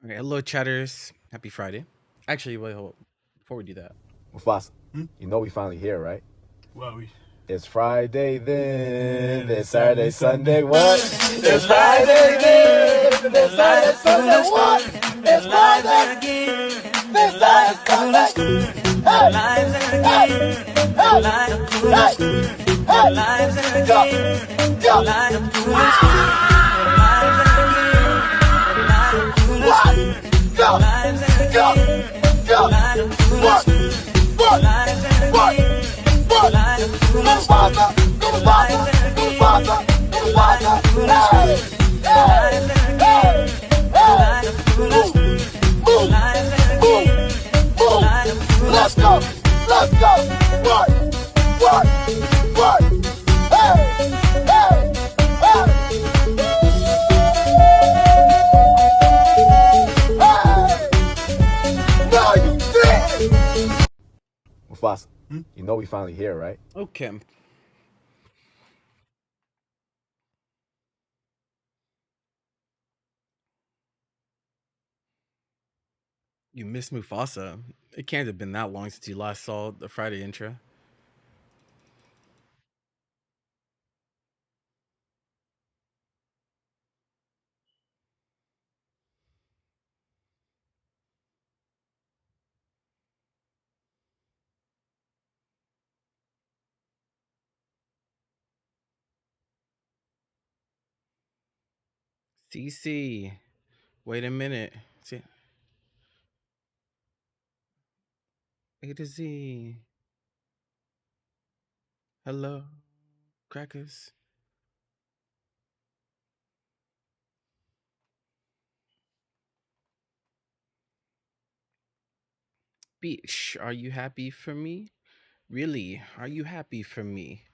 Okay, hello, chatters. Happy Friday. Actually, wait, hold. Before we do that, Mufasa, you know we finally here, right? Well, we. It's Friday then, it's Saturday, Sunday, what? It's Friday then, it's Saturday, Sunday, what? It's Friday again, it's Saturday, Sunday. Hey, go, go, what? Let's go! Let's go! What? What? What? Hey! Hey! Hey! Hey! No, you did! Mufasa, you know we finally here, right? okay. You missed Mufasa. It can't have been that long since you last saw the Friday intro. CC. Wait a minute. See, A to Z. Hello, crackers. Beach, are you happy for me? Really? Are you happy for me?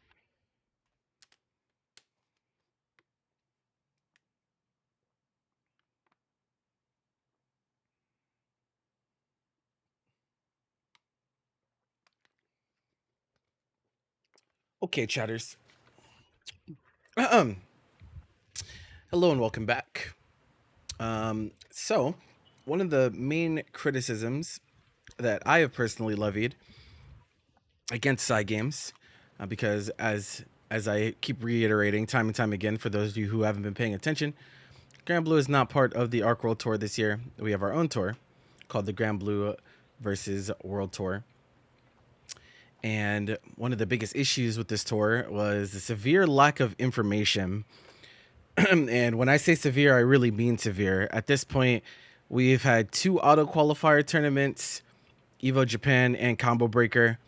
Okay, chatters. Hello and welcome back. So, one of the main criticisms that I have personally levied against side games, because as I keep reiterating time and time again, for those of you who haven't been paying attention, Grand Blue is not part of the Arc World Tour this year. We have our own tour called the Grand Blue versus World Tour. And one of the biggest issues with this tour was the severe lack of information. And when I say severe, I really mean severe. At this point, we've had 2 auto qualifier tournaments, Evo Japan and Combo Breaker.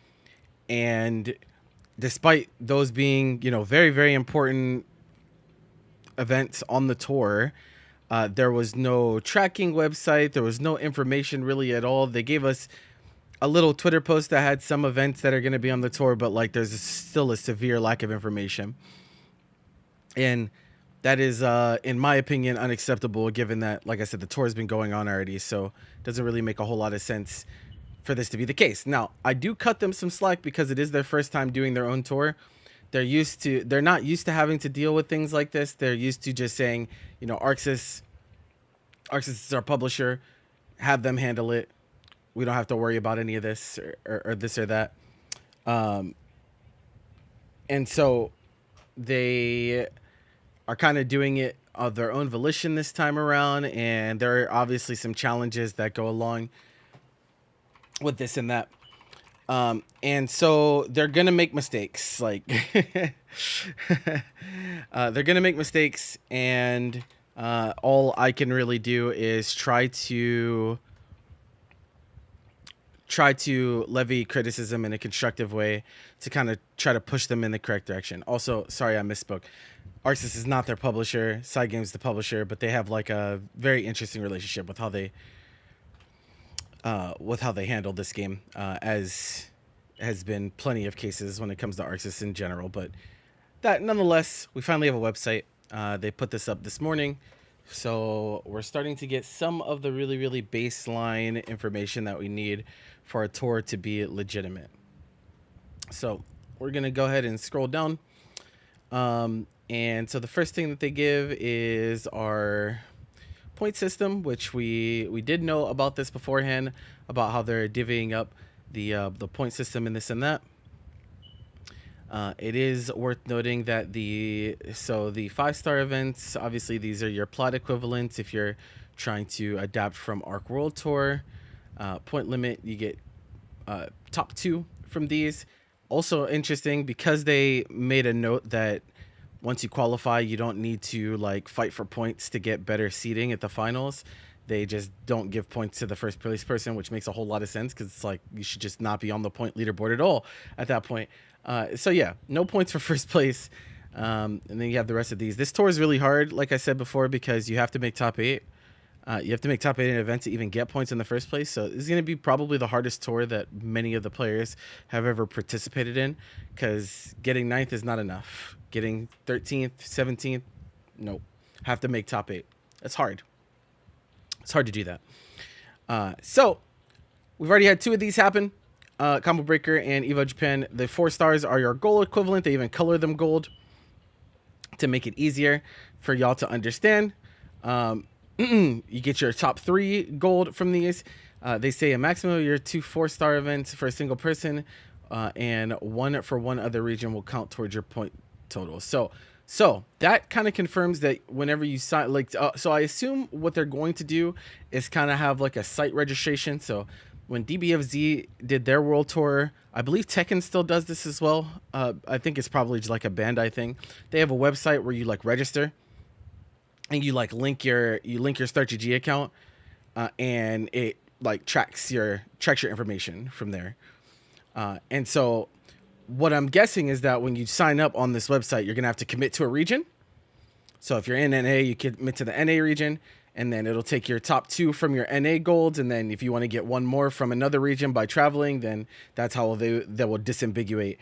And despite those being, very, very important events on the tour, there was no tracking website. There was no information really at all. They gave us a little Twitter post that had some events that are going to be on the tour, but like there's still a severe lack of information. And that is, in my opinion, unacceptable given that, like I said, the tour has been going on already. So it doesn't really make a whole lot of sense for this to be the case. Now, I do cut them some slack because it is their first time doing their own tour. They're not used to having to deal with things like this. They're used to just saying, Arxis is our publisher, have them handle it. We don't have to worry about any of this or this or that. And so they are kind of doing it of their own volition this time around. And there are obviously some challenges that go along with this and that. And so they're going to make mistakes. Like, they're going to make mistakes. And all I can really do is try to levy criticism in a constructive way to kind of try to push them in the correct direction. Also, sorry, I misspoke. Arxis is not their publisher. Side Games the publisher, but they have like a very interesting relationship with how they handle this game, as has been plenty of cases when it comes to Arxis in general. But that nonetheless, we finally have a website. They put this up this morning. So we're starting to get some of the really, really baseline information that we need for a tour to be legitimate. So we're going to go ahead and scroll down. And so the first thing that they give is our point system, which we did know about this beforehand, about how they're divvying up the point system and this and that. It is worth noting that the 5-star events, obviously these are your plot equivalents. If you're trying to adapt from Arc World Tour, point limit, you get top 2 from these. Also interesting, because they made a note that once you qualify, you don't need to like fight for points to get better seating at the finals. They just don't give points to the first place person, which makes a whole lot of sense, because it's like you should just not be on the point leaderboard at all at that point. So yeah, no points for first place. And then you have the rest of these. This tour is really hard, like I said before, because you have to make top 8. You have to make top 8 in an event to even get points in the first place. So this is going to be probably the hardest tour that many of the players have ever participated in, because getting 9th is not enough. Getting 13th, 17th, nope. Have to make top 8. That's hard. It's hard to do that. So we've already had 2 of these happen. Combo Breaker and Evo Japan. The 4 stars are your gold equivalent. They even color them gold to make it easier for y'all to understand. You get your top 3 gold from these. They say a maximum of your 2 4-star events for a single person, and 1 for one other region will count towards your point total. So that kind of confirms that whenever you sign, like, so I assume what they're going to do is kind of have like a site registration. So when DBFZ did their world tour, I believe Tekken still does this as well. I think it's probably just like a Bandai thing. They have a website where you like register, and you like link your StartGG account, and it like tracks your information from there. And so what I'm guessing is that when you sign up on this website, you're gonna have to commit to a region. So if you're in NA, you commit to the NA region, and then it'll take your top 2 from your NA golds, and then if you want to get 1 more from another region by traveling, then that's how they will disambiguate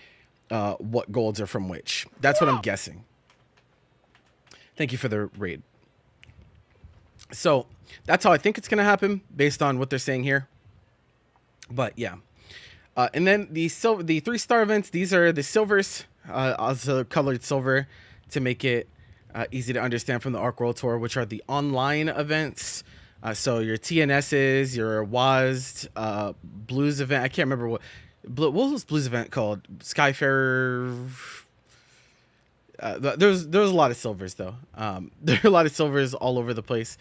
what golds are from which. That's what I'm guessing. Thank you for the raid. So that's how I think it's going to happen based on what they're saying here. But yeah. And then the 3-star events, these are the silvers, also colored silver to make it easy to understand from the Arc World Tour, which are the online events. So your TNSs, your WASD, Blues event. I can't remember what was Blues event called? Skyfarer. There's a lot of silvers though. There are a lot of silvers all over the place.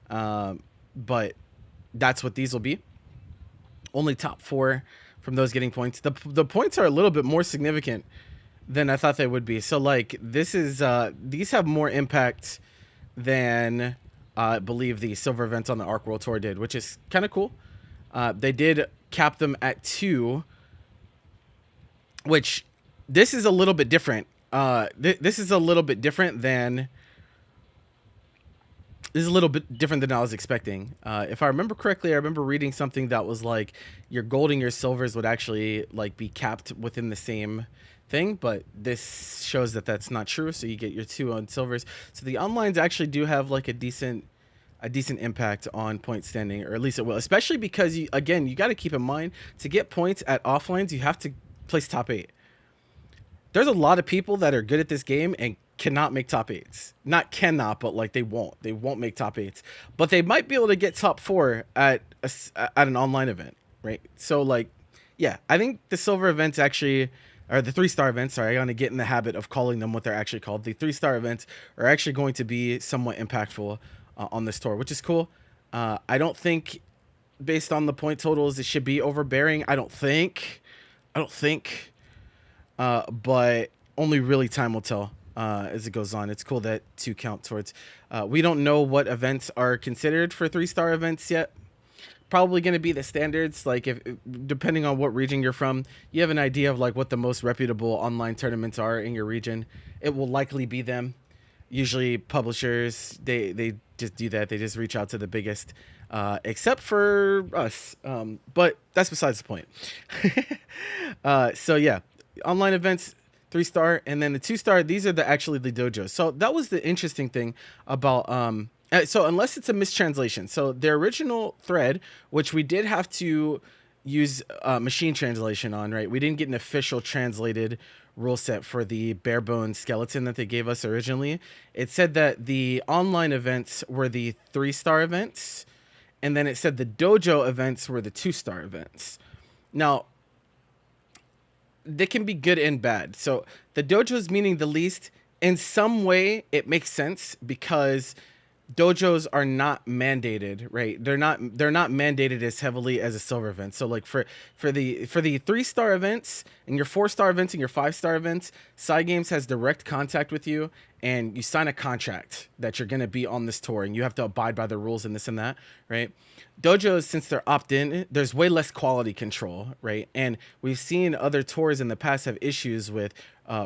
But that's what these will be. Only top 4 from those getting points. The points are a little bit more significant than I thought they would be. So like this is these have more impact than I believe the silver events on the Arc World Tour did, which is kind of cool. They did cap them at 2, which this is a little bit different. This is a little bit different than I was expecting. If I remember correctly, I remember reading something that was like your gold and your silvers would actually like be capped within the same thing, but this shows that that's not true. So you get your 2 on silvers. So the onlines actually do have like a decent impact on point standing, or at least it will, especially because you got to keep in mind, to get points at offlines, you have to place top 8. There's a lot of people that are good at this game and cannot make top 8s. Not cannot, but like they won't make top 8s, but they might be able to get top 4 at an online event, right? So like, yeah, I think the silver events actually, or the 3-star events, sorry, I'm going to get in the habit of calling them what they're actually called. The 3-star events are actually going to be somewhat impactful on this tour, which is cool. I don't think, based on the point totals, it should be overbearing. I don't think, but only really time will tell as it goes on. It's cool that 2 count towards. We don't know what events are considered for 3-star events yet. Probably going to be the standards. Like if depending on what region you're from, you have an idea of like what the most reputable online tournaments are in your region. It will likely be them. Usually publishers, they just do that. They just reach out to the biggest, except for us. But that's besides the point. So yeah, online events, 3-star, and then the 2-star. These are actually the dojos. So that was the interesting thing about so unless it's a mistranslation, so their original thread, which we did have to use machine translation on, right? We didn't get an official translated rule set for the bare bones skeleton that they gave us originally. It said that the online events were the 3-star events, and then it said the dojo events were the 2-star events. Now, they can be good and bad. So the dojos meaning the least, in some way it makes sense because dojos are not mandated, right? They're not mandated as heavily as a silver event. So like for the 3-star events and your 4-star events and your 5-star events, Cygames has direct contact with you and you sign a contract that you're going to be on this tour and you have to abide by the rules and this and that, right? Dojos, since they're opt-in, there's way less quality control, right? And we've seen other tours in the past have issues with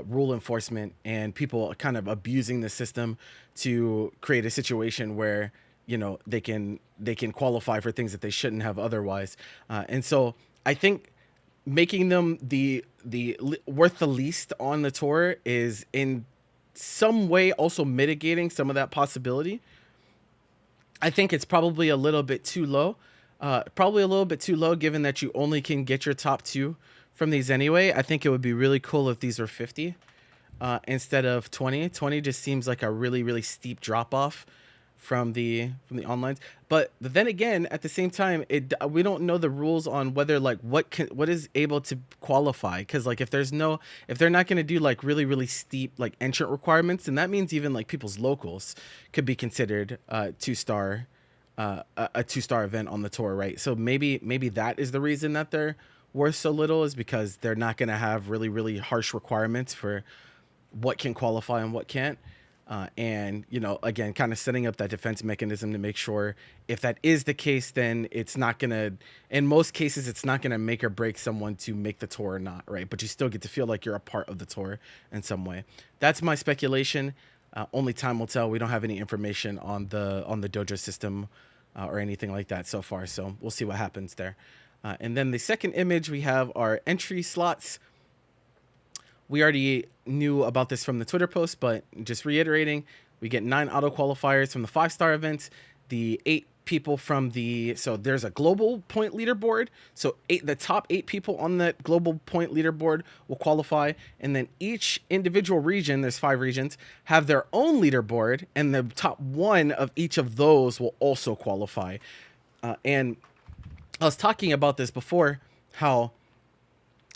rule enforcement and people kind of abusing the system to create a situation where, you know, they can qualify for things that they shouldn't have otherwise. And so I think making them the worth the least on the tour is in some way also mitigating some of that possibility. I think it's probably a little bit too low. Given that you only can get your top 2 from these anyway. I think it would be really cool if these were 50 instead of 20. 20 just seems like a really, really steep drop off from the onlines. But then again, at the same time, we don't know the rules on whether like what is able to qualify, because like if they're not going to do like really, really steep like entrant requirements, then that means even like people's locals could be considered 2-star a 2-star event on the tour, right? So maybe that is the reason that they're worth so little, is because they're not going to have really, really harsh requirements for what can qualify and what can't. And, you know, again, kind of setting up that defense mechanism to make sure if that is the case, then it's not going to, in most cases, it's not going to make or break someone to make the tour or not, right? But you still get to feel like you're a part of the tour in some way. That's my speculation. Only time will tell. We don't have any information on the dojo system or anything like that so far. So we'll see what happens there. And then the second image, we have our entry slots. We already knew about this from the Twitter post, but just reiterating, we get 9 auto qualifiers from the 5-star events, the 8 people from so there's a global point leaderboard. So the top 8 people on that global point leaderboard will qualify. And then each individual region, there's 5 regions, have their own leaderboard, and the top 1 of each of those will also qualify. And I was talking about this before, how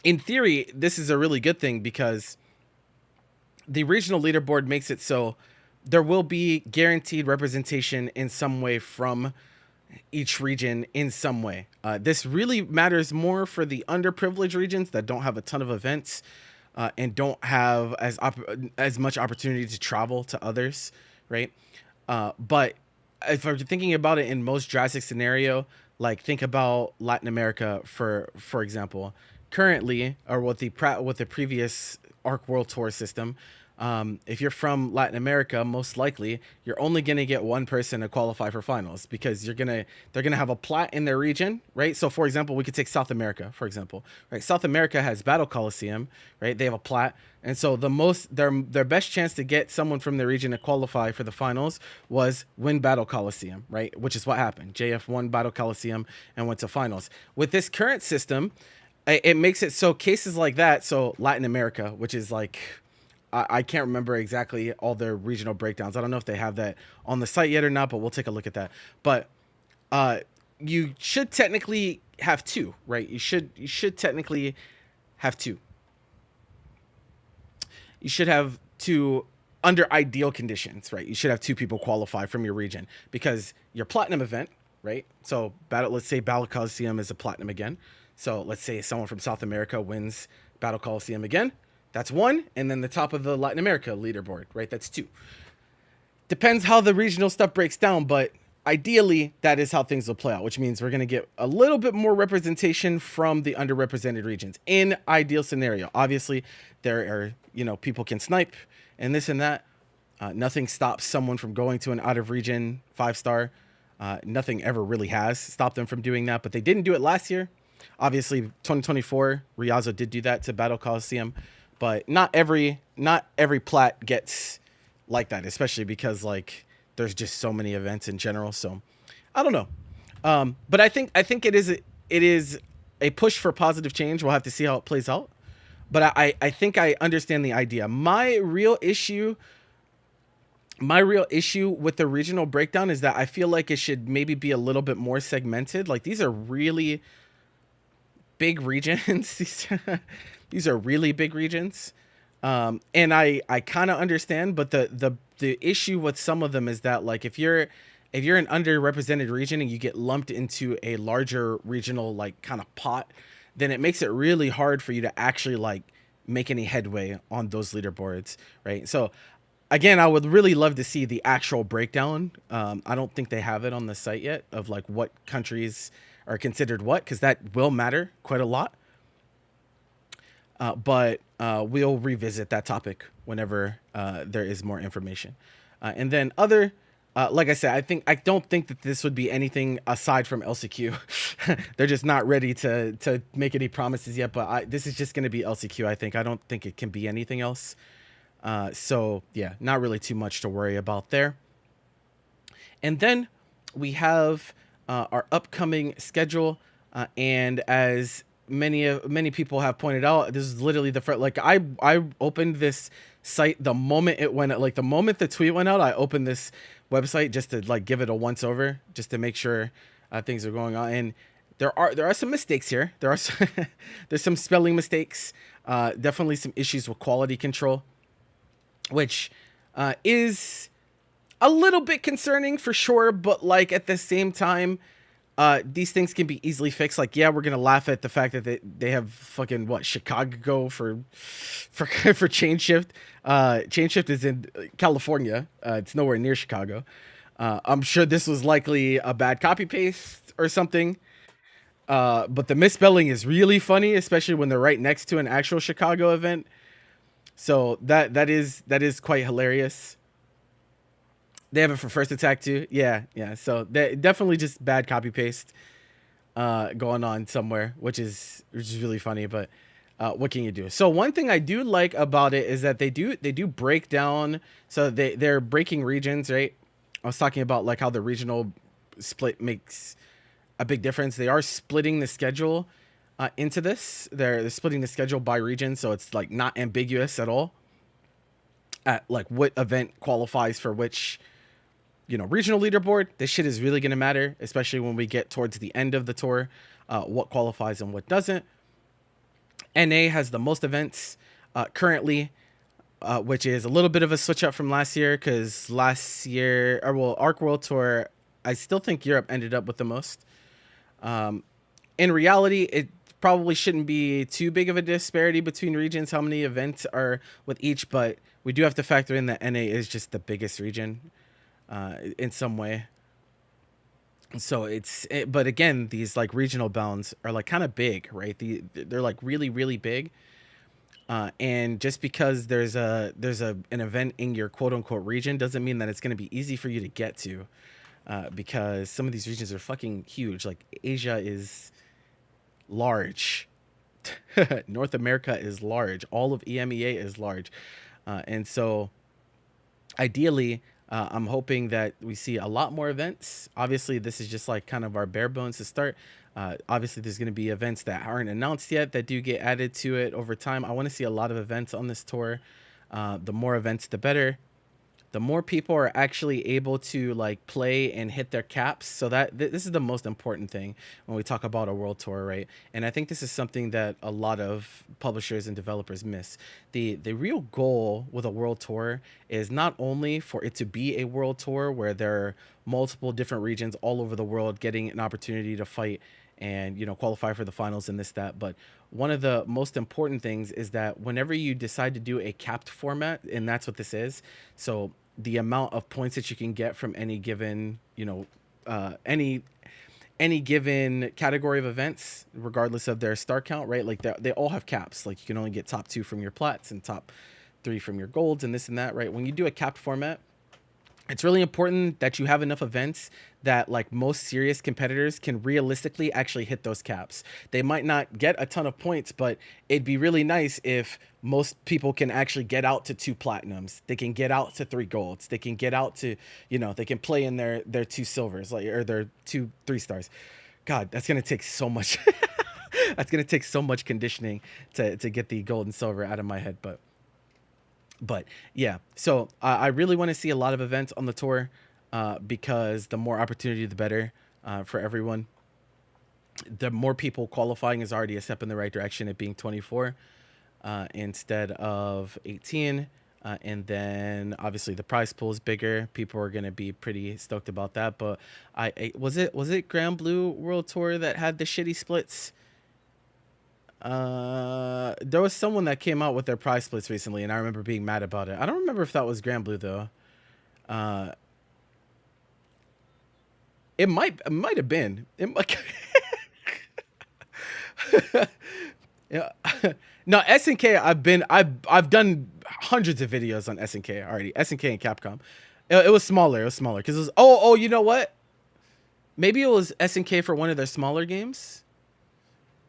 in theory, this is a really good thing because the regional leaderboard makes it so there will be guaranteed representation in some way from each region in some way. This really matters more for the underprivileged regions that don't have a ton of events and don't have as much opportunity to travel to others, right? But if you're thinking about it in most drastic scenario, like think about Latin America, for example. Currently, or with the previous Arc World Tour system, if you're from Latin America, most likely you're only going to get one person to qualify for finals, because they're going to have a plat in their region, right? So for example, we could take South America, for example, right? South America has Battle Coliseum, right? They have a plat. And so their best chance to get someone from their region to qualify for the finals was win Battle Coliseum, right? Which is what happened. JF won Battle Coliseum and went to finals. With this current system, it makes it so cases like that. So Latin America, which is like, I can't remember exactly all their regional breakdowns. I don't know if they have that on the site yet or not, but we'll take a look at that. But you should technically have 2, right? You should technically have 2. You should have 2 under ideal conditions, right? You should have 2 people qualify from your region, because your platinum event, right? So let's say Battle Coliseum is a platinum again. So let's say someone from South America wins Battle Coliseum again. That's 1. And then the top of the Latin America leaderboard, right? That's 2. Depends how the regional stuff breaks down, but ideally that is how things will play out, which means we're going to get a little bit more representation from the underrepresented regions in ideal scenario. Obviously, there are, people can snipe and this and that. Nothing stops someone from going to an out of region 5-star. Nothing ever really has stopped them from doing that, but they didn't do it last year. Obviously, 2024, Riazo did do that to Battle Coliseum, but not every plat gets like that, especially because like there's just so many events in general. So I don't know, but I think it is a push for positive change. We'll have to see how it plays out. But I think I understand the idea. My real issue with the regional breakdown is that I feel like it should maybe be a little bit more segmented. Like these are really big regions. These are really big regions. And I kind of understand, but the issue with some of them is that like if you're an underrepresented region and you get lumped into a larger regional like kind of pot, then it makes it really hard for you to actually like make any headway on those leaderboards, right? So again, I would really love to see the actual breakdown. I don't think they have it on the site yet of like what countries are considered what, because that will matter quite a lot. But we'll revisit that topic whenever there is more information. And then like I said, I don't think that this would be anything aside from LCQ. They're just not ready to make any promises yet. But this is just going to be LCQ. I don't think it can be anything else. So yeah, not really too much to worry about there. And then we have our upcoming schedule, and as many people have pointed out, this is literally the first. Like I opened this site the moment it went, like the moment the tweet went out, I opened this website just to like give it a once over, just to make sure things are going on. And there are some mistakes here. There's some spelling mistakes. Definitely some issues with quality control, which is a little bit concerning for sure. But like at the same time, these things can be easily fixed. Like, yeah, we're gonna laugh at the fact that they have fucking what Chicago for change shift. Change shift is in California. It's nowhere near Chicago. I'm sure this was likely a bad copy paste or something. But the misspelling is really funny, especially when they're right next to an actual Chicago event. So that is quite hilarious. They have it for first attack too. Yeah. So definitely just bad copy paste going on somewhere, which is really funny. But what can you do? So one thing I do like about it is that they do break down. So they're breaking regions, right? I was talking about like how the regional split makes a big difference. They are splitting the schedule into this. They're splitting the schedule by region, so it's like not ambiguous at all. At like what event qualifies for which, regional leaderboard. This shit is really gonna matter, especially when we get towards the end of the tour. What qualifies and what doesn't. NA has the most events currently, which is a little bit of a switch up from last year, because last year, Arc World Tour, I still think Europe ended up with the most. In reality, it probably shouldn't be too big of a disparity between regions, how many events are with each, but we do have to factor in that NA is just the biggest region in some way. So but again, these like regional bounds are like kind of big, right? They're like really, really big. And just because there's an event in your quote unquote region doesn't mean that it's going to be easy for you to get to, because some of these regions are fucking huge. Like Asia is large. North America is large. All of EMEA is large. And so ideally, I'm hoping that we see a lot more events. Obviously, this is just like kind of our bare bones to start. Obviously, there's going to be events that aren't announced yet that do get added to it over time. I want to see a lot of events on this tour. The more events, the better. The more people are actually able to like play and hit their caps. So that this is the most important thing when we talk about a world tour, right? And I think this is something that a lot of publishers and developers miss. The real goal with a world tour is not only for it to be a world tour where there are multiple different regions all over the world getting an opportunity to fight and qualify for the finals and that, but one of the most important things is that whenever you decide to do a capped format, and that's what this is, so the amount of points that you can get from any given any given category of events, regardless of their star count, right? Like they all have caps. Like you can only get top 2 from your plats and top 3 from your golds and this and that, right? When you do a capped format, it's really important that you have enough events that like most serious competitors can realistically actually hit those caps. They might not get a ton of points, but it'd be really nice if most people can actually get out to 2 platinums. They can get out to 3 golds. They can get out to, they can play in their 2 silvers, like, or their 2 3 stars. God, that's going to take so much. That's gonna take so much conditioning to get the gold and silver out of my head, but yeah. So I really want to see a lot of events on the tour, because the more opportunity, the better, for everyone. The more people qualifying is already a step in the right direction. It being 24 instead of 18. And then obviously the prize pool is bigger. People are going to be pretty stoked about that. But was it Grand Blue World Tour that had the shitty splits? There was someone that came out with their prize splits recently, and I remember being mad about it. I don't remember if that was Grand Blue though. Uh, it might have been. It might. Yeah. No, SNK. I've done hundreds of videos on SNK already. SNK and Capcom. It was smaller. It was smaller because it was. Oh, you know what? Maybe it was SNK for one of their smaller games.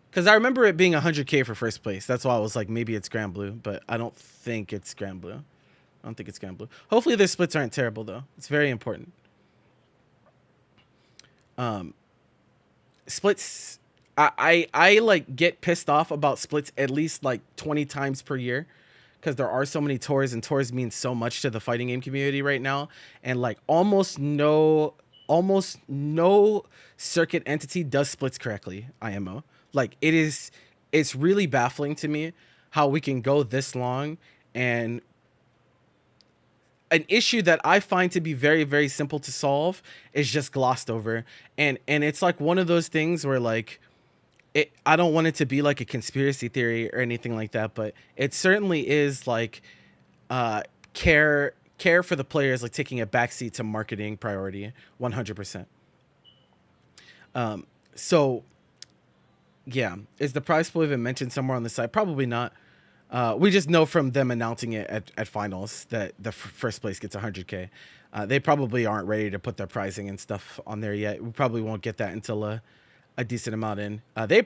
Because I remember it being 100K for first place. That's why I was like, maybe it's Grand Blue, but I don't think it's Grand Blue. I don't think it's Grand Blue. Hopefully their splits aren't terrible though. It's very important. Splits. I like get pissed off about splits at least like 20 times per year, because there are so many tours, and tours mean so much to the fighting game community right now, and like almost no circuit entity does splits correctly. IMO. Like it's really baffling to me how we can go this long, and an issue that I find to be very, very simple to solve is just glossed over. And it's like one of those things where like, I don't want it to be like a conspiracy theory or anything like that, but it certainly is like care for the players, like taking a backseat to marketing priority, 100%. So yeah, is the prize pool even mentioned somewhere on the site? Probably not. We just know from them announcing it at finals that the first place gets 100K. They probably aren't ready to put their pricing and stuff on there yet. We probably won't get that until a decent amount in. They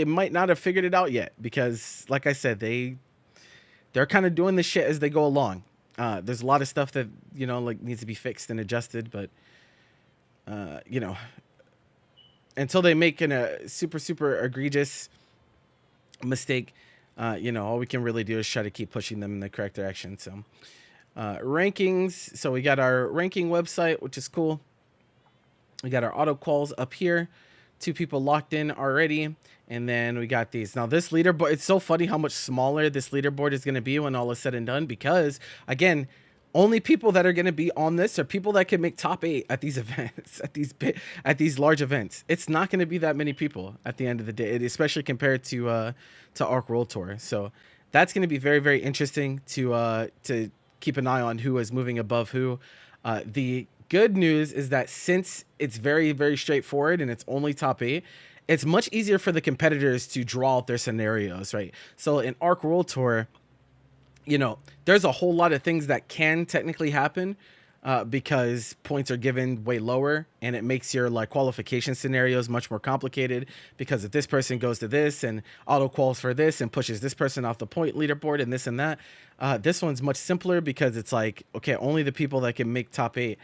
might not have figured it out yet, because like I said, they're kind of doing this shit as they go along. There's a lot of stuff that, like needs to be fixed and adjusted, but until they make a super egregious mistake, all we can really do is try to keep pushing them in the correct direction. So rankings. So we got our ranking website, which is cool. We got our auto quals up here. 2 people locked in already. And then we got these. Now this leaderboard, it's so funny how much smaller this leaderboard is going to be when all is said and done, because again, only people that are going to be on this are people that can make top 8 at these events, at these large events. It's not going to be that many people at the end of the day, especially compared to Arc World Tour. So that's going to be very, very interesting to keep an eye on who is moving above who. The good news is that since it's very, very straightforward and it's only top 8, it's much easier for the competitors to draw out their scenarios, right? So in Arc World Tour, there's a whole lot of things that can technically happen, because points are given way lower, and it makes your like qualification scenarios much more complicated, because if this person goes to this and auto quals for this and pushes this person off the point leaderboard and this and that, this one's much simpler, because it's like, okay, only the people that can make top 8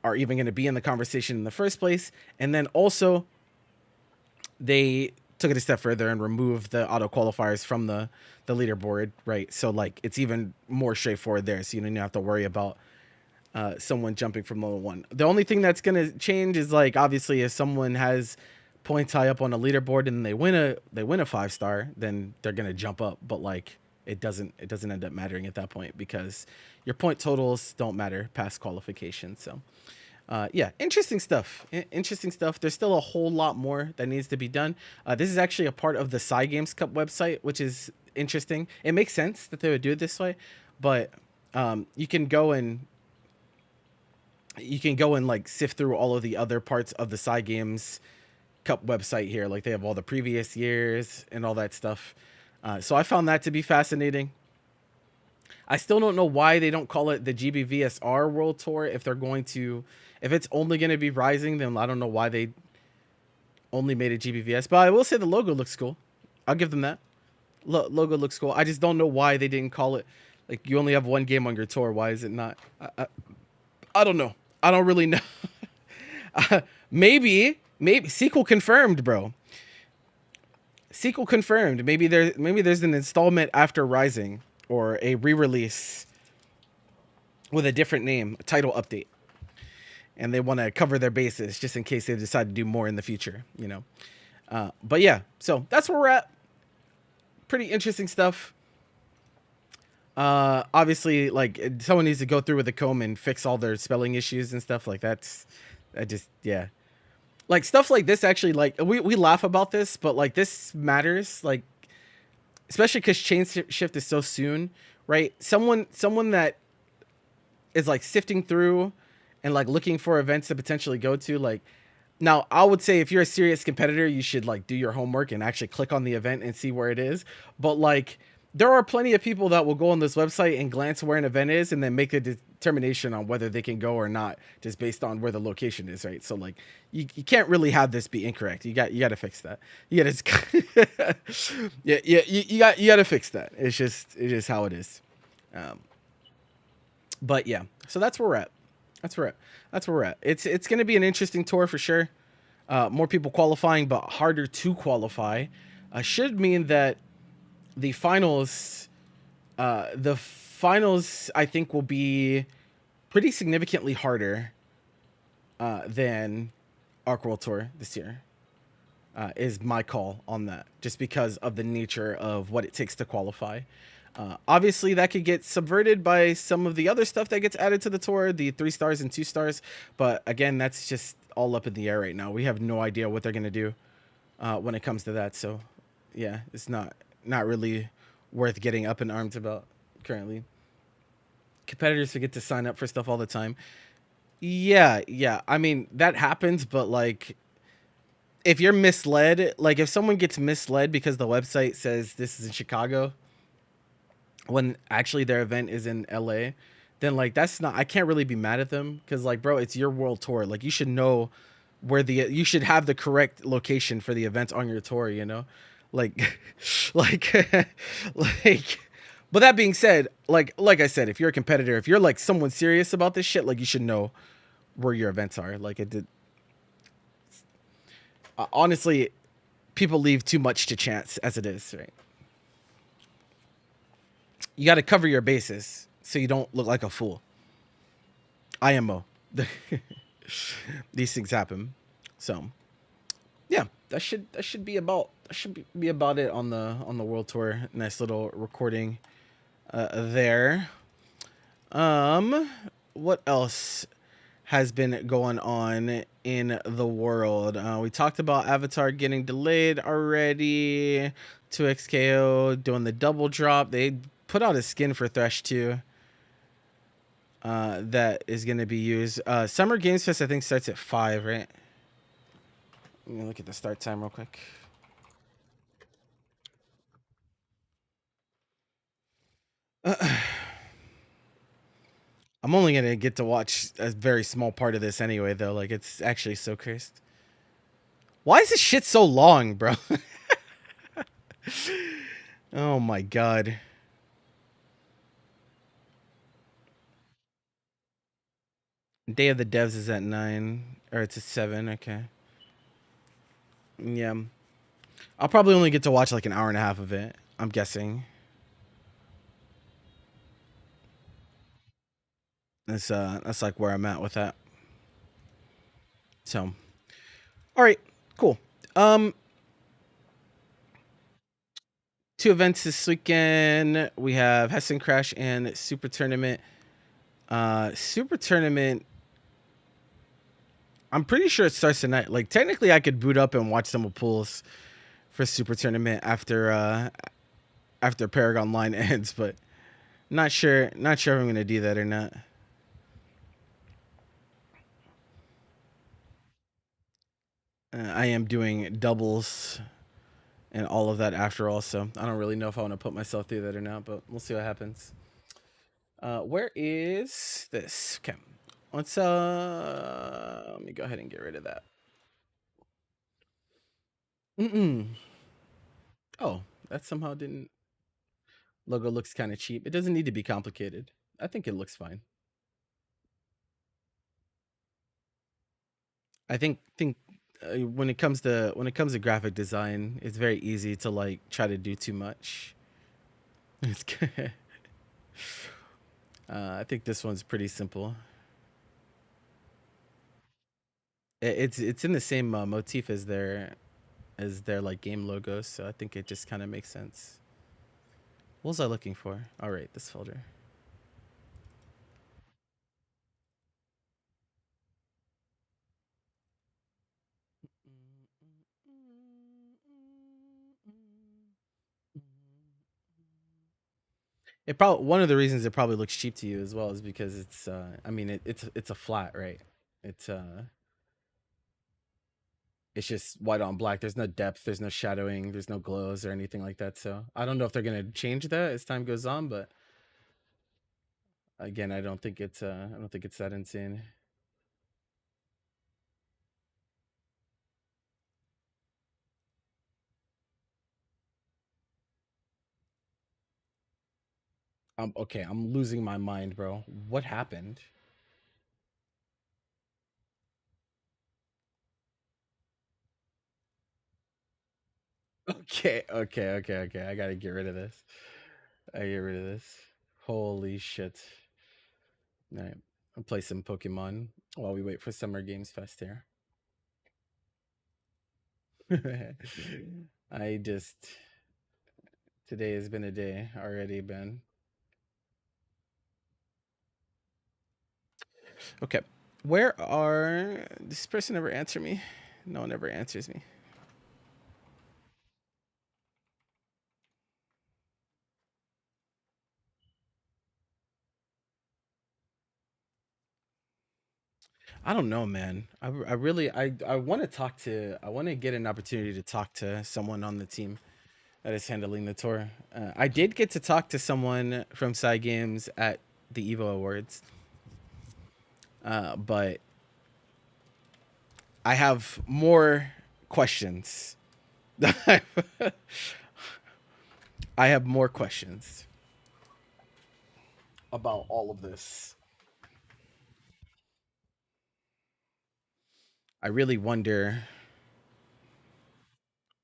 are even going to be in the conversation in the first place. And then also they took it a step further and removed the auto qualifiers from the leaderboard, right? So like it's even more straightforward there, so you don't have to worry about someone jumping from level 1. The only thing that's going to change is like, obviously, if someone has points high up on a leaderboard and they win a 5-star, then they're going to jump up, but like it doesn't end up mattering at that point, because your point totals don't matter past qualification. So yeah, interesting stuff. There's still a whole lot more that needs to be done. This is actually a part of the Psy Games Cup website, which is interesting. It makes sense that they would do it this way, but you can go and like sift through all of the other parts of the Psy Games Cup website here. Like they have all the previous years and all that stuff. So I found that to be fascinating. I still don't know why they don't call it the GBVSR World Tour. If it's only going to be Rising, then I don't know why they only made it GBVS. But I will say the logo looks cool. I'll give them that. Logo looks cool. I just don't know why they didn't call it, like, you only have one game on your tour. Why is it not? I don't know. I don't really know. Maybe sequel confirmed, bro. Sequel confirmed. Maybe there's an installment after Rising or a re-release with a different name, a title update, and they want to cover their bases just in case they decide to do more in the future. But yeah, so that's where we're at. Pretty interesting stuff. Obviously, like someone needs to go through with a comb and fix all their spelling issues and stuff like that's. I just yeah, like stuff like this actually like we laugh about this, but like this matters. Like especially because shift is so soon, right? Someone that is like sifting through and like looking for events to potentially go to, like now I would say if you're a serious competitor you should like do your homework and actually click on the event and see where it is, but like there are plenty of people that will go on this website and glance where an event is and then make a determination on whether they can go or not just based on where the location is, right? So like you can't really have this be incorrect. You got to fix that. You got to you got to fix that. It's just how it is. um but yeah, so that's where we're at. That's where we're at. It's going to be an interesting tour for sure. More people qualifying, but harder to qualify. Should mean that the finals, I think, will be pretty significantly harder than Arc World Tour this year. Is my call on that, just because of the nature of what it takes to qualify. Obviously, that could get subverted by some of the other stuff that gets added to the tour, the 3 stars and 2 stars. But again, that's just all up in the air right now. We have no idea what they're gonna do when it comes to that. So, yeah, it's not really worth getting up in arms about currently. Competitors forget to sign up for stuff all the time. Yeah. I mean, that happens, but like if you're misled, like if someone gets misled because the website says this is in Chicago when actually their event is in LA, then like that's not, I can't really be mad at them because like bro, it's your world tour. Like you should know where you should have the correct location for the events on your tour, like like like but that being said, like I said, if you're a competitor, if you're like someone serious about this shit, like you should know where your events are. Like it did. Honestly, people leave too much to chance as it is, right? You got to cover your bases so you don't look like a fool. IMO. These things happen. So, yeah, that should be about it on the world tour. Nice little recording there. What else has been going on in the world? We talked about Avatar getting delayed already. 2XKO doing the double drop. They put out a skin for Thresh 2 that is going to be used. Summer Games Fest, I think, starts at 5, right? Let me look at the start time real quick. I'm only going to get to watch a very small part of this anyway, though. Like, it's actually so cursed. Why is this shit so long, bro? Oh, my God. Day of the Devs is at 9. Or it's at 7. Okay. Yeah. I'll probably only get to watch like an hour and a half of it, I'm guessing. That's like where I'm at with that. So, all right, cool. Um, 2 events this weekend. We have Hessen Crash and Super Tournament. Super Tournament, I'm pretty sure it starts tonight. Like technically I could boot up and watch some of pools for Super Tournament after Paragon Line ends, but not sure if I'm gonna do that or not. I am doing doubles and all of that after all, so I don't really know if I want to put myself through that or not, but we'll see what happens. Where is this? Okay. Let me go ahead and get rid of that. Oh, that somehow didn't. Logo looks kind of cheap. It doesn't need to be complicated. I think it looks fine. I think when it comes to graphic design, it's very easy to like try to do too much. It's I think this one's pretty simple. It's in the same motif as their like game logos, so I think it just kind of makes sense. What was I looking for? All right, this folder. It probably one of the reasons it probably looks cheap to you as well is because it's I mean it's a flat, right? It's it's just white on black. There's no depth, there's no shadowing, there's no glows or anything like that. So I don't know if they're gonna change that as time goes on, but again, I don't think it's that insane. Okay, I'm losing my mind, bro. What happened? Okay. I gotta get rid of this. I get rid of this. Holy shit. All right. I'll play some Pokemon while we wait for Summer Games Fest here. I just today has been a day already, Ben. Okay. Where are this person ever answer me? No one ever answers me. I don't know, man. I really I want to I want to get an opportunity to talk to someone on the team that is handling the tour. I did get to talk to someone from Side Games at the Evo Awards, but I have more questions. I have more questions about all of this. I really wonder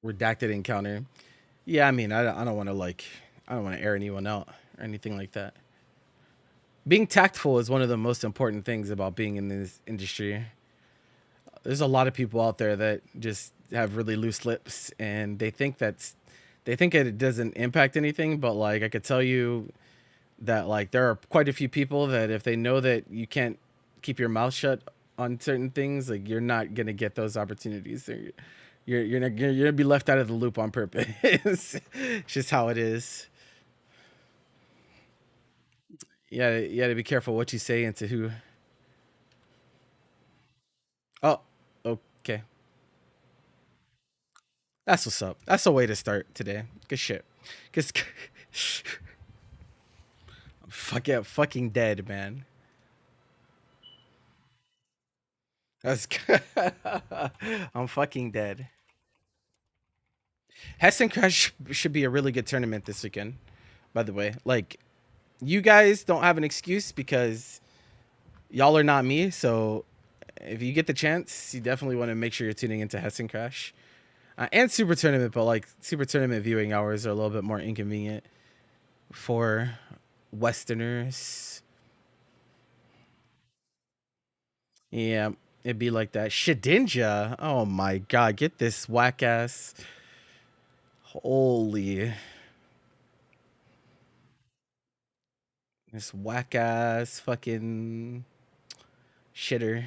redacted encounter. Yeah, I mean, I don't want to like, I don't want to air anyone out or anything like that. Being tactful is one of the most important things about being in this industry. There's a lot of people out there that just have really loose lips and they think it doesn't impact anything, but like I could tell you that like there are quite a few people that if they know that you can't keep your mouth shut on certain things, like you're not gonna get those opportunities. You're gonna be left out of the loop on purpose. It's just how it is. Yeah, you gotta be careful what you say and to who. Oh, okay. That's what's up. That's a way to start today. Good shit. Cause fucking dead, man. That's I'm fucking dead. Hessen Crash should be a really good tournament this weekend. By the way, like you guys don't have an excuse because y'all are not me. So if you get the chance, you definitely want to make sure you're tuning into Hessen Crash and Super Tournament. But like Super Tournament viewing hours are a little bit more inconvenient for Westerners. Yeah, it'd be like that. Shedinja. Oh my god, get this whack ass. Holy. This whack ass fucking shitter.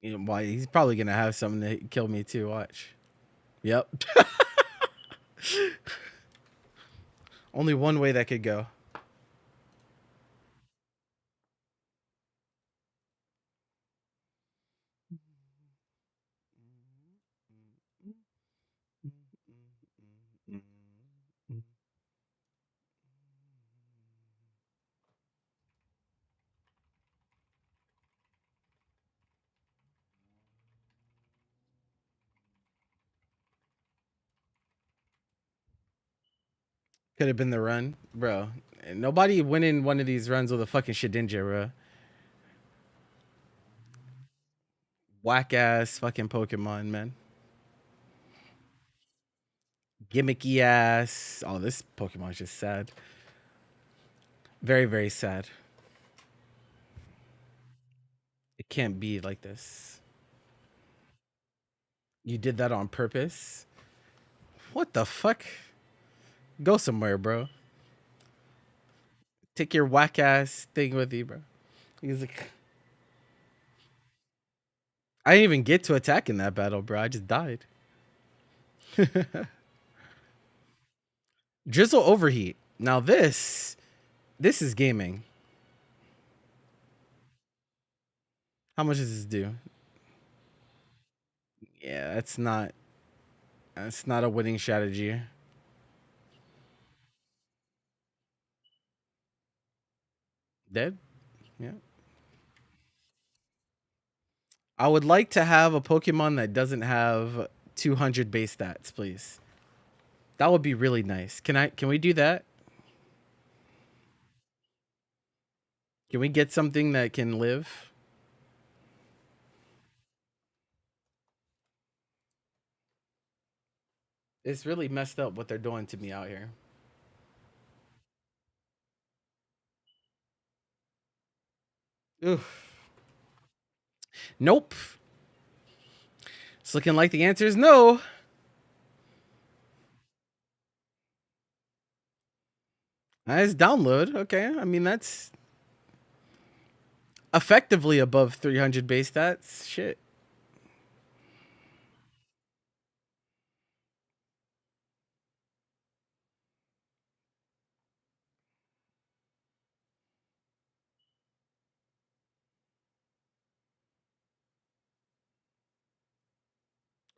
You know, why he's probably gonna have something to kill me too. Watch. Yep. Only one way that could go. Could have been the run, bro. Nobody winning one of these runs with a fucking Shedinja, bro. Whack ass fucking Pokemon, man. Gimmicky ass. Oh, this Pokemon's just sad. Very, very sad. It can't be like this. You did that on purpose? What the fuck? Go somewhere, bro. Take your whack ass thing with you, bro. He's like, I didn't even get to attack in that battle, bro. I just died. Drizzle overheat. Now this is gaming. How much does this do? Yeah, that's not a winning strategy. Dead? Yeah. I would like to have a Pokemon that doesn't have 200 base stats, please. That would be really nice. Can we do that? Can we get something that can live? It's really messed up what they're doing to me out here. Oof. Nope. It's looking like the answer is no. Nice download. Okay. I mean, that's effectively above 300 base stats. Shit.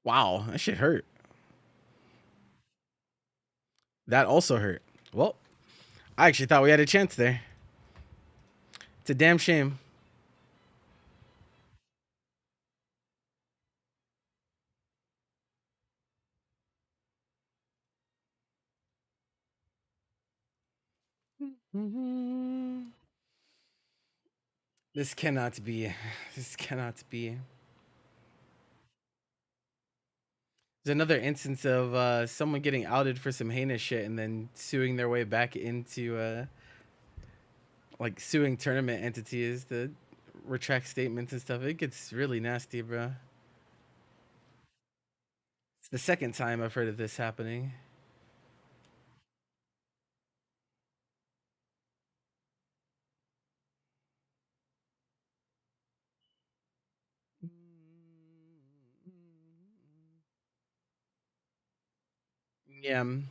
Wow. That shit hurt. That also hurt. Well, I actually thought we had a chance there. It's a damn shame. This cannot be. This cannot be. There's another instance of someone getting outed for some heinous shit and then suing their way back into like suing tournament entities to retract statements and stuff. It gets really nasty, bro. It's the second time I've heard of this happening. Yeah, it's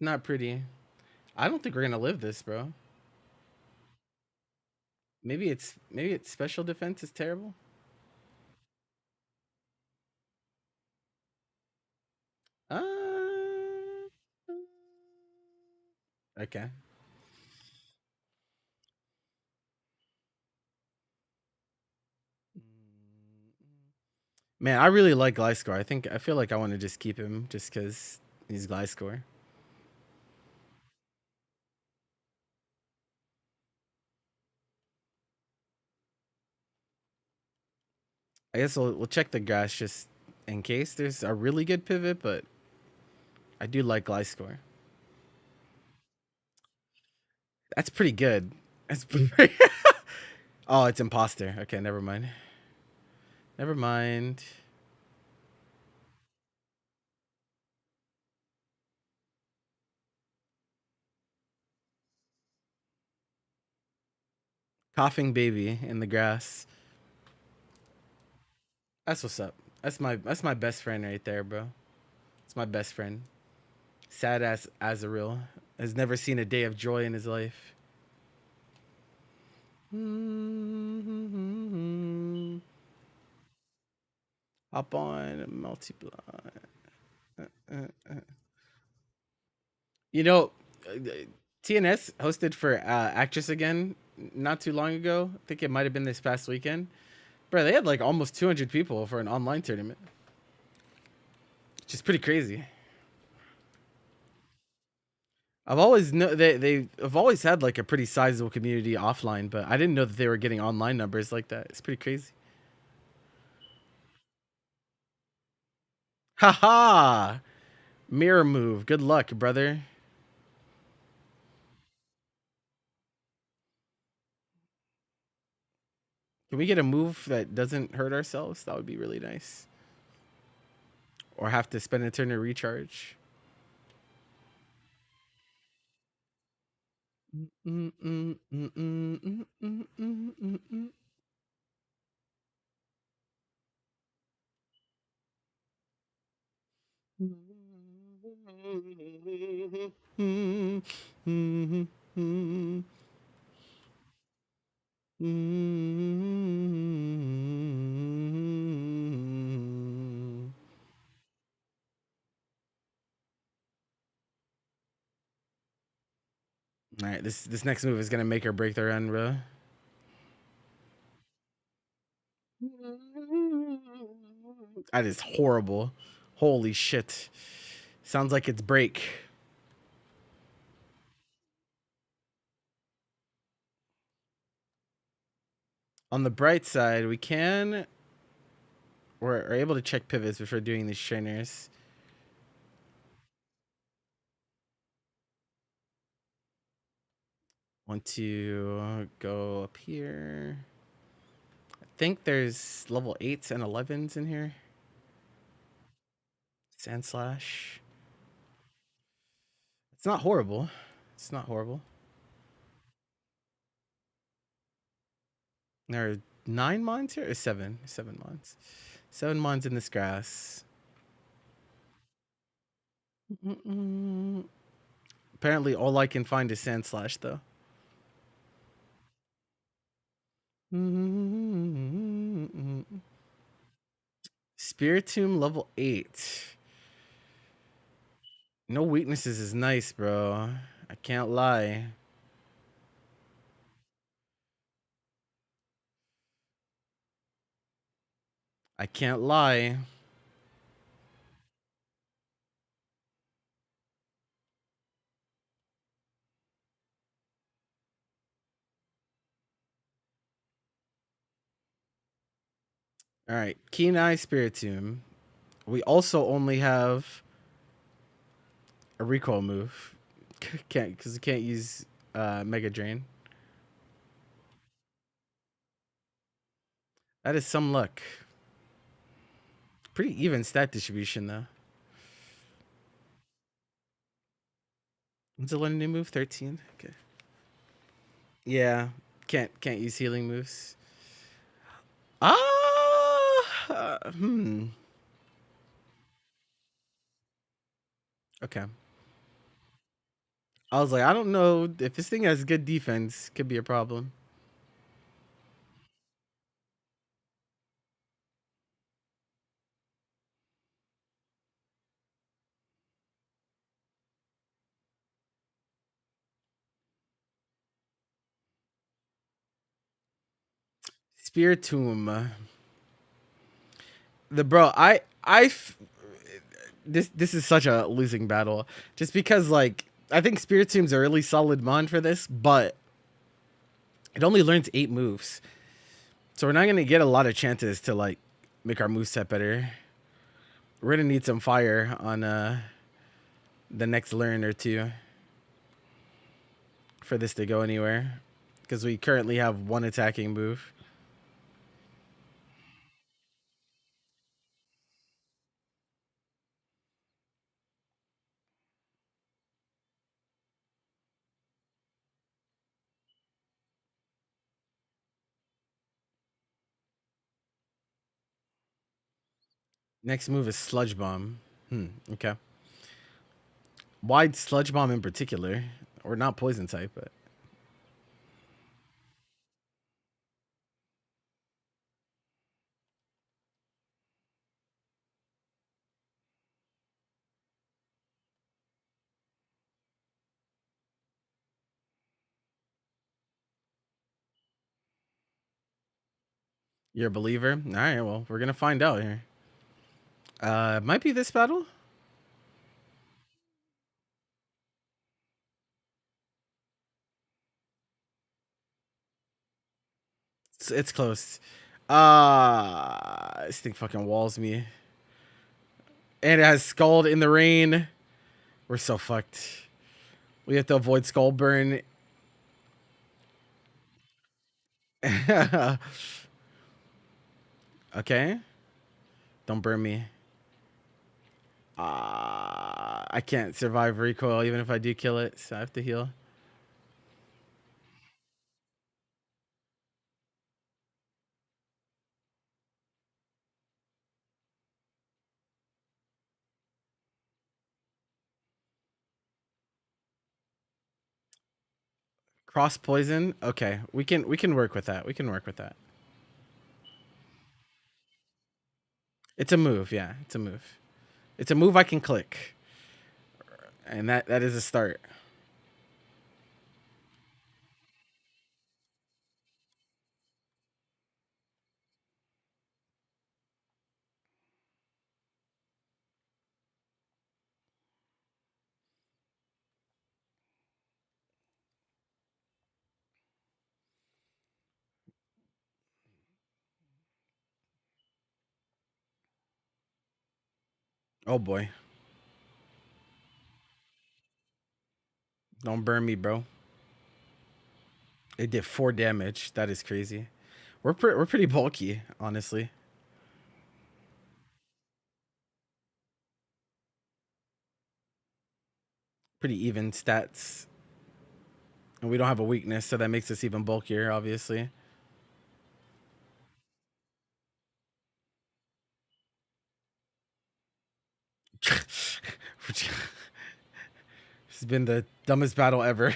not pretty. I don't think we're gonna live this, bro. Maybe it's special defense is terrible. Uh, okay. Man, I really like Gliscor. I feel like I want to just keep him just because he's Gliscor. I guess we'll check the grass just in case there's a really good pivot, but I do like Gliscor. That's pretty good. That's pretty. Oh, it's imposter. Okay, never mind. Never mind. Coughing baby in the grass. That's what's up. That's my best friend right there, bro. It's my best friend. Sad ass Azaril has never seen a day of joy in his life. Hop on multiply. You know, TNS hosted for Actress again not too long ago. I think it might have been this past weekend. Bro, they had like almost 200 people for an online tournament. which is pretty crazy. I've always know they've always had like a pretty sizable community offline, but I didn't know that they were getting online numbers like that. It's pretty crazy. Haha! Mirror move. Good luck, brother. Can we get a move that doesn't hurt ourselves? That would be really nice. Or have to spend a turn to recharge. All right, this next move is gonna make or break the run, bro. That is horrible. Holy shit. Sounds like it's break. On the bright side, we're able to check pivots before doing these trainers. Want to go up here. I think there's level 8s and 11s in here. Sand slash. It's not horrible. It's not horrible. There are 9 mines here? Or 7? 7 mines. 7 mines in this grass. Apparently, all I can find is sand slash, though. Spiritomb level 8. No weaknesses is nice, bro. I can't lie. I can't lie. All right, Keen Eye Spiritomb. We also only have a recoil move. Can't because we can't use Mega Drain. That is some luck. Pretty even stat distribution though. When's the learning new move? 13. Okay. Yeah, can't use healing moves. Hmm. Okay. I was like, I don't know if this thing has good defense. Could be a problem. Spiritomb. The bro, this is such a losing battle. Just because like I think Spiritomb's a really solid mon for this, but it only learns 8 moves. So we're not gonna get a lot of chances to like make our moveset better. We're gonna need some fire on the next learn or two for this to go anywhere. Because we currently have 1 attacking move. Next move is Sludge Bomb. Okay. Why Sludge Bomb in particular? Or not poison type, but you're a believer? Alright, well, we're gonna find out here. Might be this battle. It's close. This thing fucking walls me, and it has scald in the rain. We're so fucked. We have to avoid skull burn. Okay, don't burn me. I can't survive recoil even if I do kill it, so I have to heal. Cross poison. Okay, we can work with that. We can work with that. It's a move. Yeah, it's a move. It's a move I can click, and that is a start. Oh boy, don't burn me, bro. It did 4 damage. That is crazy. We're pretty bulky, honestly. Pretty even stats, and we don't have a weakness, so that makes us even bulkier, obviously. This has been the dumbest battle ever.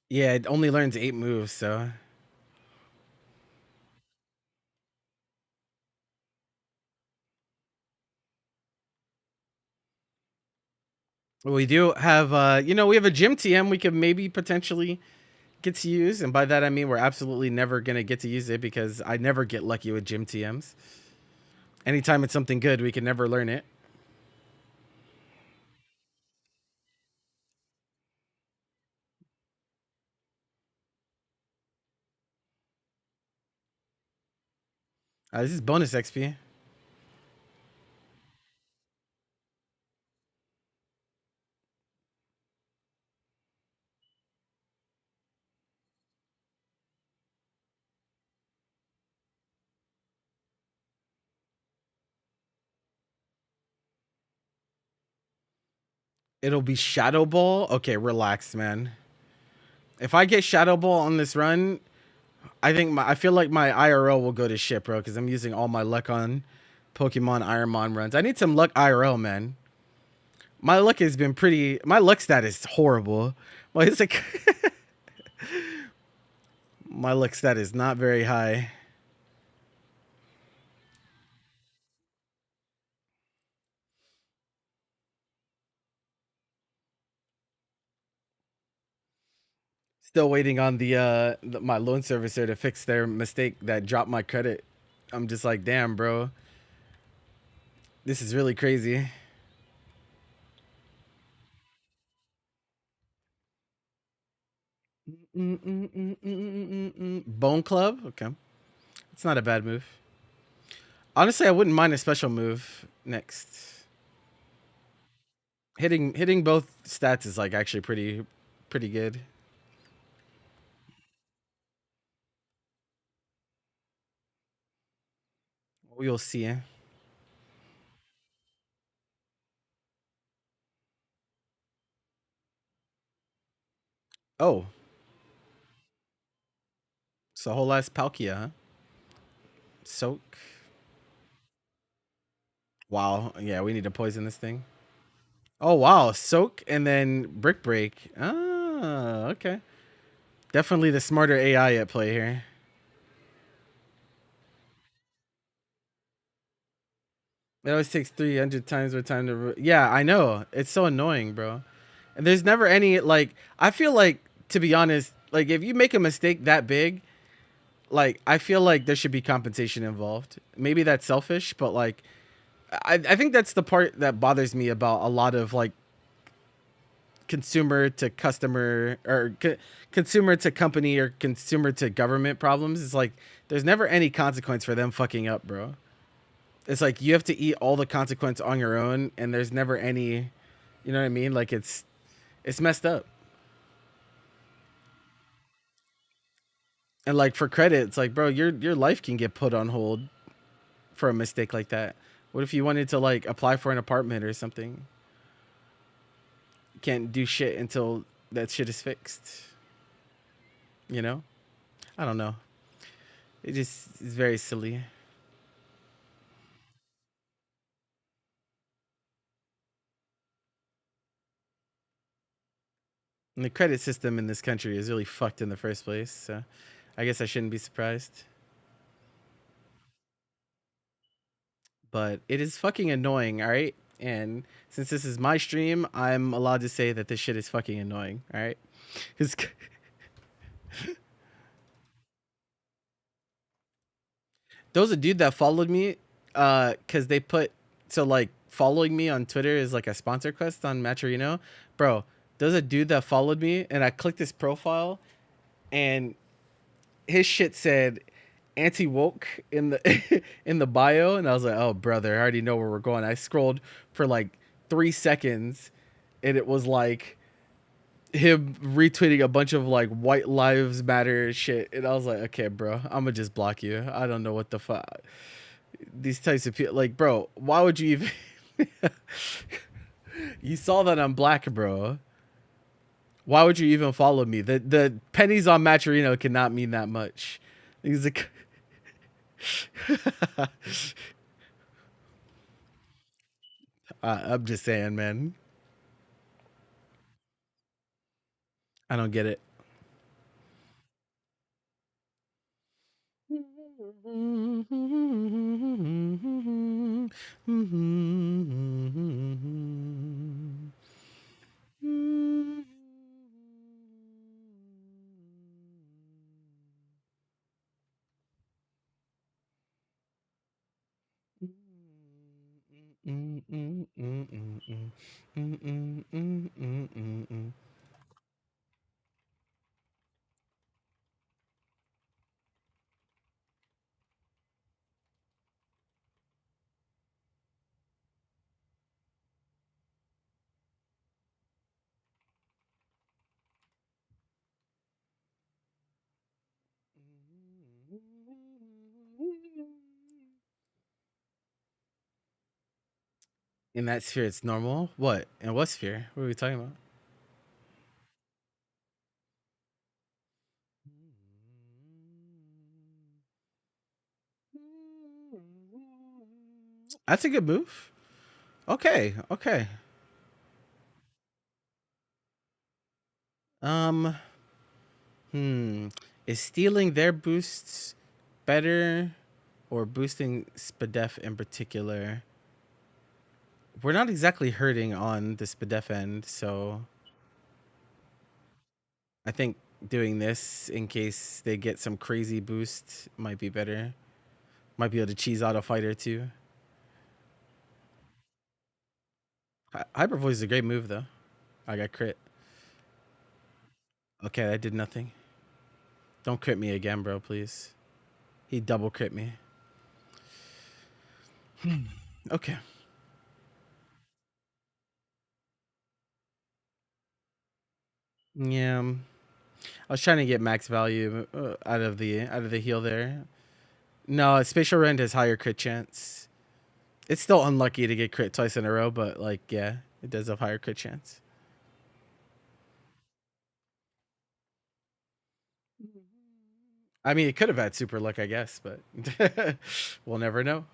Yeah, it only learns 8 moves, so we do have we have a gym TM we could maybe potentially get to use, and by that I mean we're absolutely never gonna get to use it because I never get lucky with gym TMs. Anytime it's something good, we can never learn it. This is bonus XP. It'll be Shadow Ball. Okay, relax, man. If I get Shadow Ball on this run, I feel like my IRL will go to shit, bro, because I'm using all my luck on Pokemon Ironmon runs. I need some luck IRL, man. My luck has been pretty. My luck stat is horrible. Well, it's like my luck stat is not very high. Still waiting on my loan servicer to fix their mistake that dropped my credit. I'm just like, damn, bro, this is really crazy. Bone Club. Okay, it's not a bad move. Honestly, I wouldn't mind a special move next. Hitting both stats is like actually pretty good. We'll see. Oh, it's a whole ass Palkia, huh? Soak. Wow. Yeah, we need to poison this thing. Oh wow, soak and then brick break. Ah, okay. Definitely the smarter AI at play here. It always takes 300 times more time to. Yeah, I know. It's so annoying, bro. And there's never any like. I feel like, to be honest, like if you make a mistake that big, like I feel like there should be compensation involved. Maybe that's selfish, but like I think that's the part that bothers me about a lot of like consumer to customer or consumer to company or consumer to government problems. Is like there's never any consequence for them fucking up, bro. It's like you have to eat all the consequence on your own, and there's never any. You know what I mean? Like it's messed up. And like for credit, it's like, bro, your life can get put on hold for a mistake like that. What if you wanted to like apply for an apartment or something? You can't do shit until that shit is fixed. You know? I don't know. It just is very silly. And the credit system in this country is really fucked in the first place. So I guess I shouldn't be surprised. But it is fucking annoying, all right? And since this is my stream, I'm allowed to say that this shit is fucking annoying, all right? Because there was a dude that followed me, because they put so like following me on Twitter is like a sponsor quest on Maturino, bro. There's a dude that followed me, and I clicked his profile, and his shit said anti woke in the in the bio, and I was like, oh brother, I already know where we're going. I scrolled for like 3 seconds, and it was like him retweeting a bunch of like white lives matter shit, and I was like, okay, bro, I'm gonna just block you. I don't know what the fuck these types of people like, bro. Why would you even? You saw that I'm black, bro. Why would you even follow me? The pennies on Maturino cannot mean that much. He's like, I'm just saying, man. I don't get it. In that sphere, it's normal. What? In what sphere? What are we talking about? That's a good move. Okay, okay. Um, is stealing their boosts better or boosting Spadef in particular? We're not exactly hurting on the Spadef end, so I think doing this in case they get some crazy boost might be better. Might be able to cheese out a fight or two. Hyper Voice is a great move though. I got crit. Okay, that did nothing. Don't crit me again, bro, please. He double crit me. Okay. Yeah. I was trying to get max value out of the heal there. No, Spatial Rend has higher crit chance. It's still unlucky to get crit twice in a row, but like yeah, it does have higher crit chance. I mean, it could have had super luck, I guess, but we'll never know.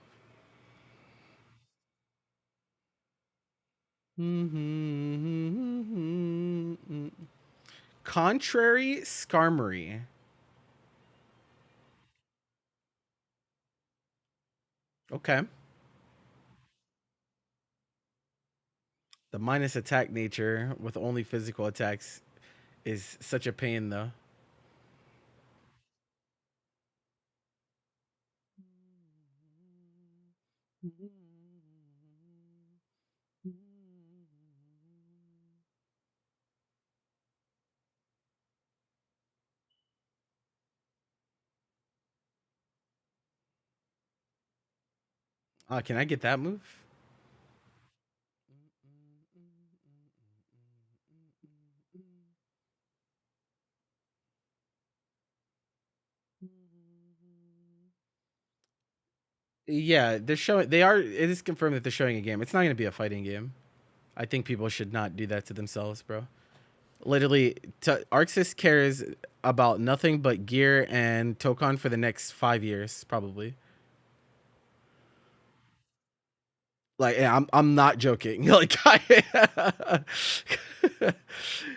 Contrary Skarmory. Okay. The minus attack nature with only physical attacks is such a pain, though. Can I get that move? Yeah, they're showing. They are. It is confirmed that they're showing a game. It's not going to be a fighting game. I think people should not do that to themselves, bro. Literally, Arxis cares about nothing but gear and Tokon for the next 5 years, probably. Like, yeah, I'm not joking. Like,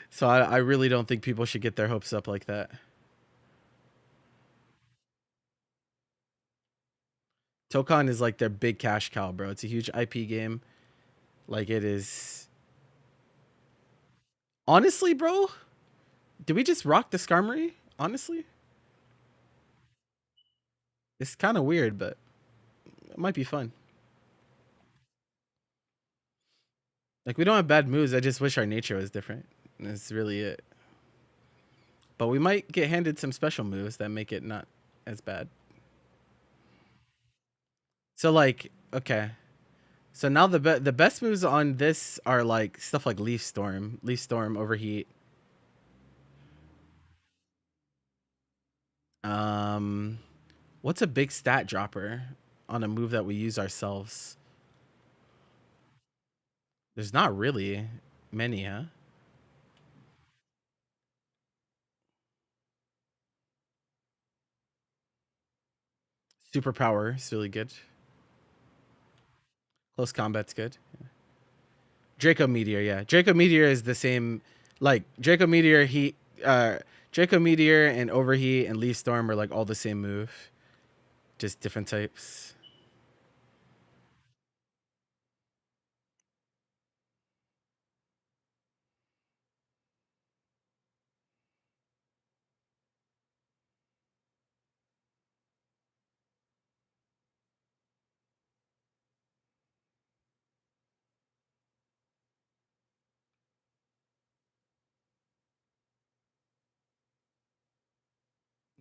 so I really don't think people should get their hopes up like that. Tokon is like their big cash cow, bro. It's a huge IP game. Like it is. Honestly, bro, did we just rock the Skarmory? Honestly, it's kind of weird, but it might be fun. Like we don't have bad moves. I just wish our nature was different. That's really it. But we might get handed some special moves that make it not as bad. So like, okay. So now the best moves on this are like stuff like Leaf Storm, Overheat. Um, what's a big stat dropper on a move that we use ourselves? There's not really many, huh? Superpower is really good. Close combat's good. Draco Meteor, yeah. Draco Meteor is the same. Like Draco Meteor, uh, Draco Meteor and Overheat and Leaf Storm are like all the same move, just different types.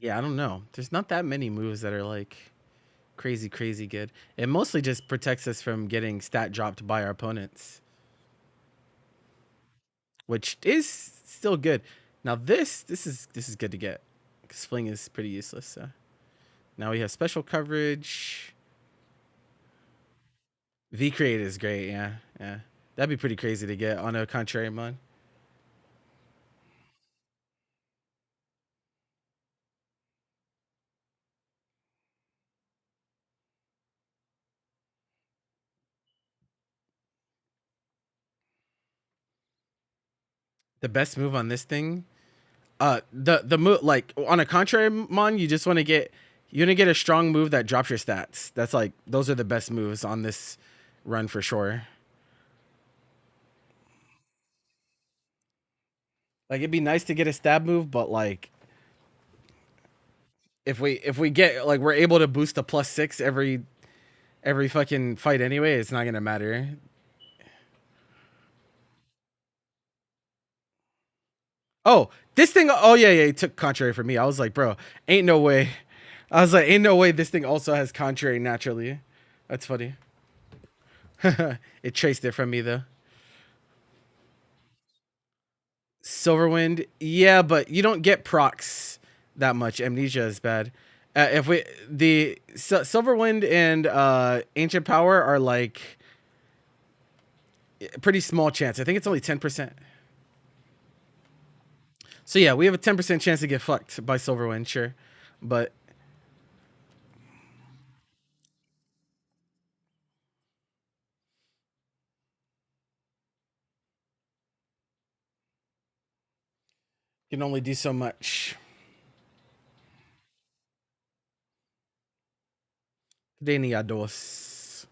Yeah, I don't know. There's not that many moves that are like crazy good. It mostly just protects us from getting stat dropped by our opponents, which is still good. Now this is good to get. Fling is pretty useless. So now we have special coverage. V create is great. Yeah, yeah. That'd be pretty crazy to get on a contrary mon. The best move on this thing, the move like on a contrary mon, you want to get a strong move that drops your stats. That's like those are the best moves on this run for sure. Like it'd be nice to get a stab move, but like if we get like we're able to boost a +6 every fucking fight anyway, it's not gonna matter. Oh, this thing. Oh yeah, it took contrary for me. I was like, bro, ain't no way. I was like, ain't no way this thing also has contrary naturally. That's funny. It traced it from me though. Silverwind, yeah, but you don't get procs that much. Amnesia is bad. If we the Silverwind and Ancient Power are like a pretty small chance. I think it's only 10%. So yeah, we have a 10% chance to get fucked by Silverwind, sure, but can only do so much. Deniados.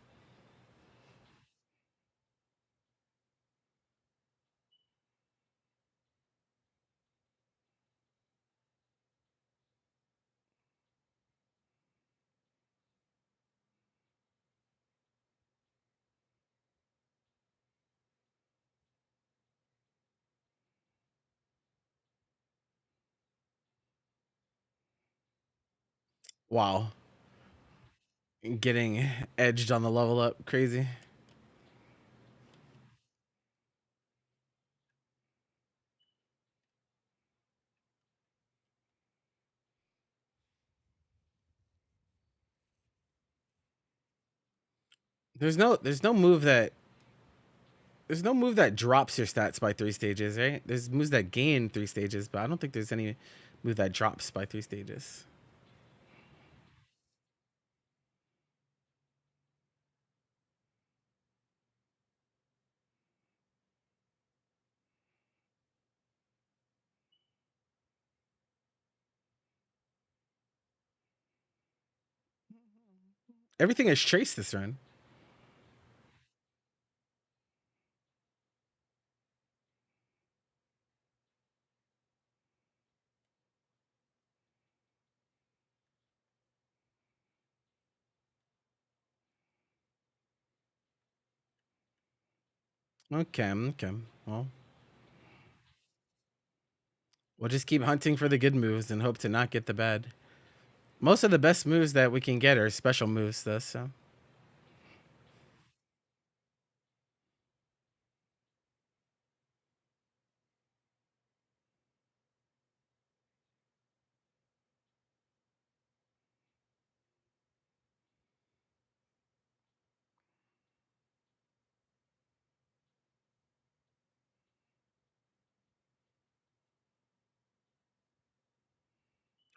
Wow. Getting edged on the level up, crazy. There's no move that drops your stats by 3 stages, right? There's moves that gain 3 stages, but I don't think there's any move that drops by 3 stages. Everything is traced this run. Okay, okay. Well, we'll just keep hunting for the good moves and hope to not get the bad. Most of the best moves that we can get are special moves, though. So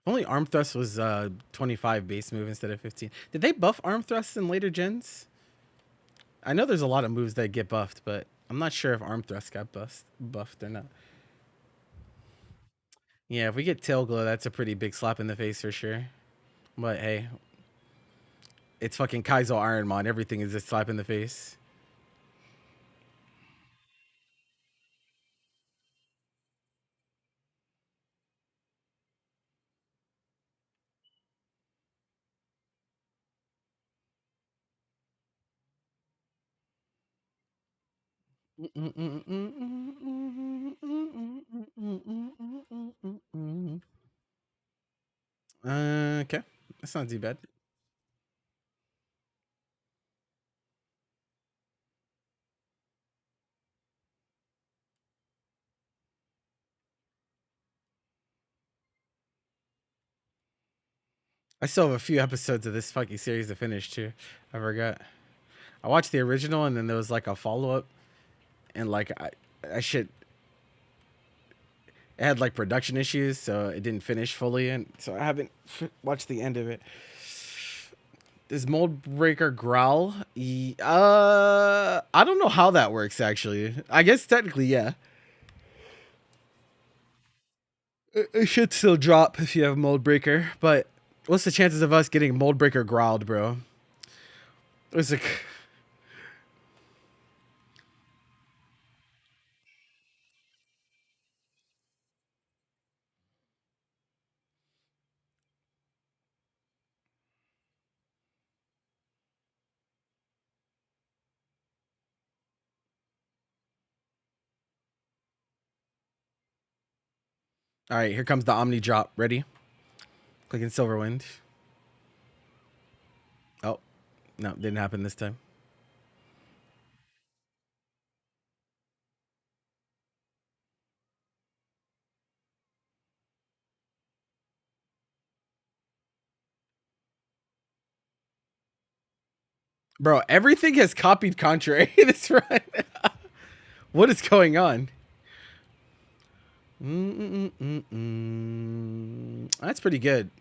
only arm thrust was 25 base move instead of 15. Did they buff arm thrusts in later gens? I know there's a lot of moves that get buffed, but I'm not sure if arm thrust got buffed or not. Yeah, if we get tail glow, that's a pretty big slap in the face for sure. But hey, it's fucking Kaizo Ironmon. Everything is a slap in the face. Okay, that's not too bad. I still have a few episodes of this fucking series to finish too. I forgot. I watched the original and then there was like a follow up, and like I should it had like production issues, so it didn't finish fully, and so I haven't watched the end of it. Does Mold Breaker growl? I don't know how that works actually. I guess technically, yeah. It should still drop if you have Mold Breaker, but what's the chances of us getting Mold Breaker growled, bro? It's like, all right, here comes the Omni drop. Ready? Clicking Silverwind. Oh, no, didn't happen this time. Bro, everything has copied contrary this run. What is going on? That's pretty good.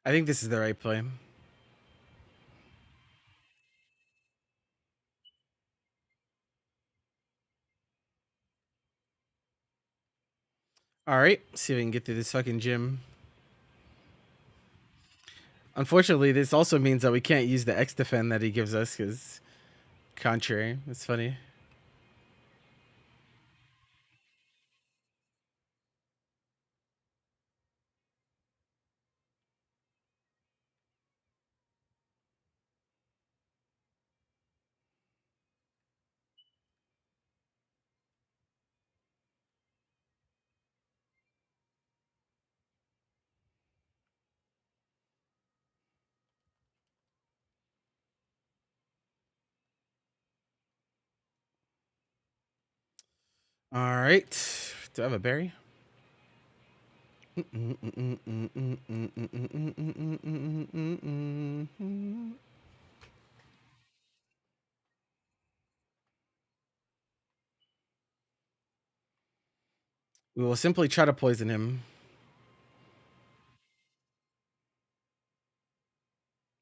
I think this is the right play. All right, see if we can get through this fucking gym. Unfortunately, this also means that we can't use the X defend that he gives us because contrary. It's funny. All right. Do I have a berry? We will simply try to poison him.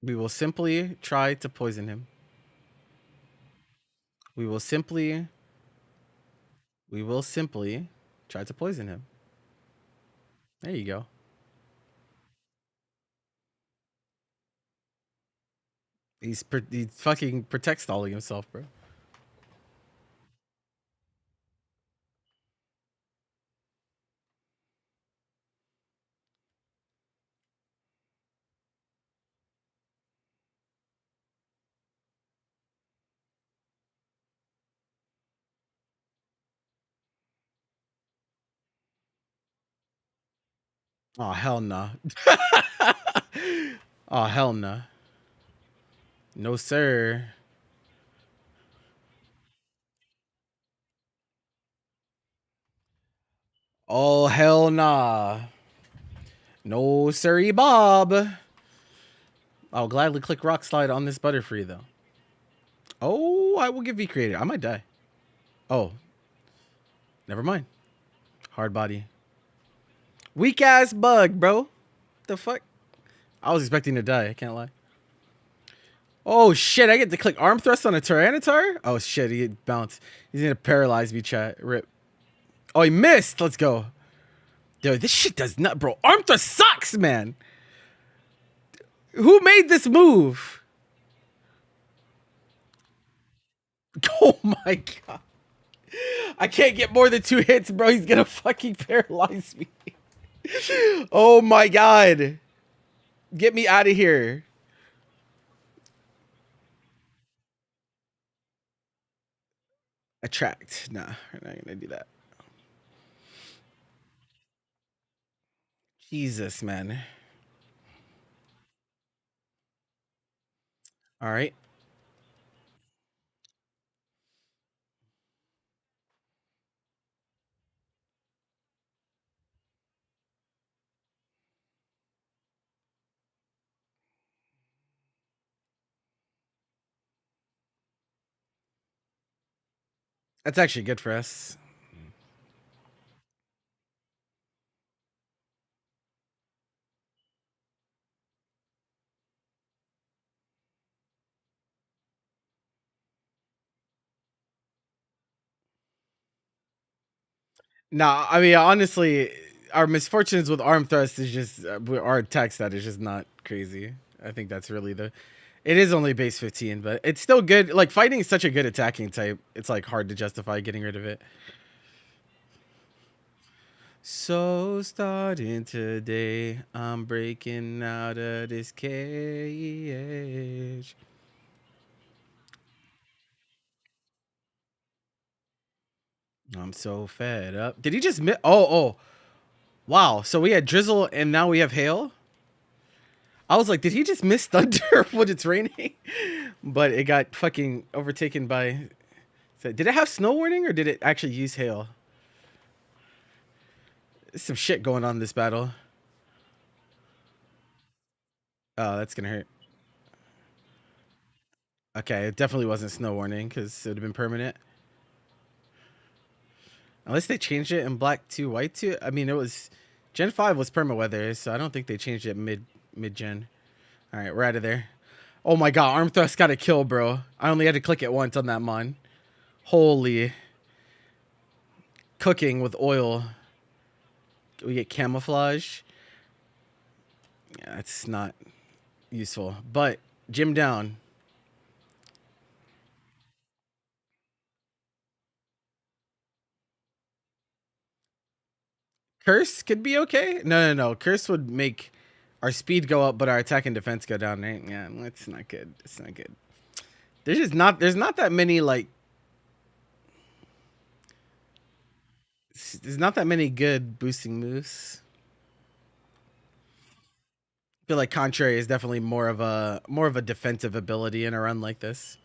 We will simply try to poison him. We will simply try to poison him. There you go. He's fucking protect stalling himself, bro. Oh hell no. Oh hell no. No sir. Oh hell nah. No sirree Bob. I'll gladly click rock slide on this Butterfree though. Oh, I will give V created. I might die. Oh. Never mind. Hard body. Weak ass bug, bro. The fuck? I was expecting to die, I can't lie. Oh shit, I get to click arm thrust on a Tyranitar? Oh shit, he bounced. He's gonna paralyze me, chat. Rip. Oh, he missed. Let's go. Dude, this shit does not, bro. Arm thrust sucks, man. Who made this move? Oh my god. I can't get more than 2 hits, bro. He's gonna fucking paralyze me. Oh my god. Get me out of here. Attract. Nah, we're not gonna do that. Jesus, man. All right. That's actually good for us. Nah, I mean, honestly, our misfortunes with arm thrust is just our attack stat is just not crazy. I think that's really the. It is only base 15, but it's still good. Like fighting is such a good attacking type. It's like hard to justify getting rid of it. So starting today, I'm breaking out of this cage. I'm so fed up. Did he just miss? Oh. Wow. So we had drizzle and now we have hail. I was like, did he just miss thunder when it's raining? But it got fucking overtaken by. So did it have snow warning or did it actually use hail? There's some shit going on in this battle. Oh, that's gonna hurt. Okay, it definitely wasn't snow warning because it would have been permanent. Unless they changed it in black 2, white 2. I mean, it was Gen 5 was perma weather, so I don't think they changed it mid gen. All right, we're out of there. Oh my god, arm thrust got a kill, bro. I only had to click it once on that mon. Holy. Cooking with oil. We get camouflage. Yeah, it's not. useful. But Jim down. Curse could be okay. No. Curse would make our speed go up, but our attack and defense go down. Right? Yeah, it's not good. It's not good. There's just not. There's not that many like. There's not that many good boosting moves. I feel like contrary is definitely more of a defensive ability in a run like this.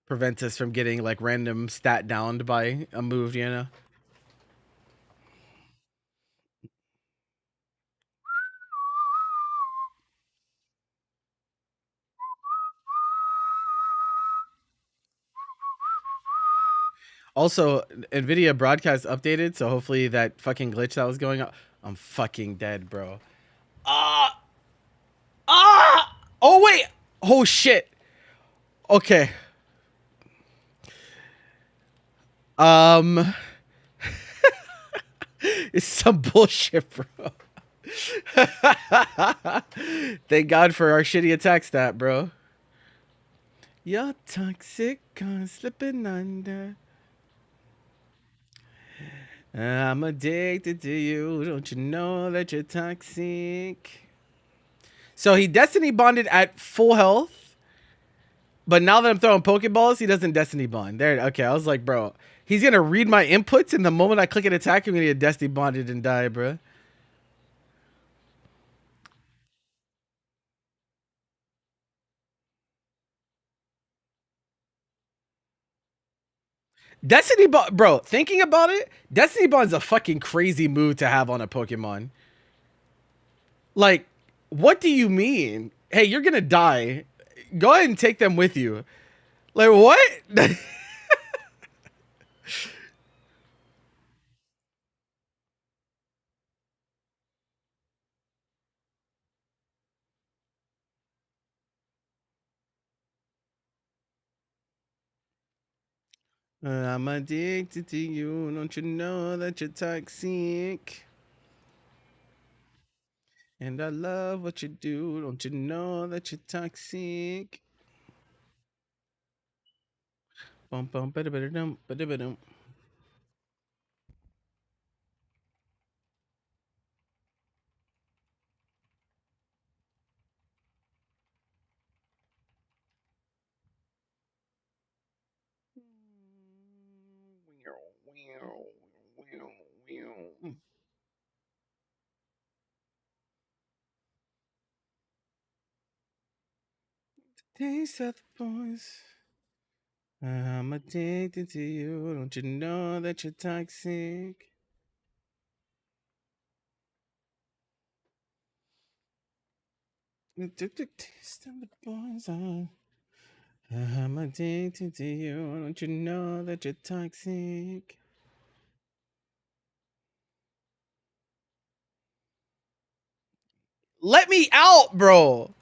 Prevents us from getting like random stat downed by a move, you know. Also, Nvidia broadcast updated, so hopefully that fucking glitch that was going on. I'm fucking dead, bro. Ah, ah! Oh wait! Oh shit! Okay. Um, it's some bullshit, bro. Thank God for our shitty attack stat, bro. You're toxic, I'm slipping under. I'm addicted to you. Don't you know that you're toxic? So he Destiny bonded at full health, but now that I'm throwing Pokeballs, he doesn't Destiny bond. There, okay. I was like, bro, he's gonna read my inputs, and the moment I click an attack, I'm gonna get Destiny bonded and die, bro. Destiny bond, bro. Thinking about it, Destiny bond's a fucking crazy move to have on a Pokemon. Like, what do you mean? Hey, you're gonna die. Go ahead and take them with you. Like what? I'm addicted to you. Don't you know that you're toxic? And I love what you do. Don't you know that you're toxic? Bum bum ba ba dum ba da dum. Taste of the boys. I'm addicted to you. Don't you know that you're toxic? Taste of the boys. I'm addicted to you. Don't you know that you're toxic? Let me out, bro.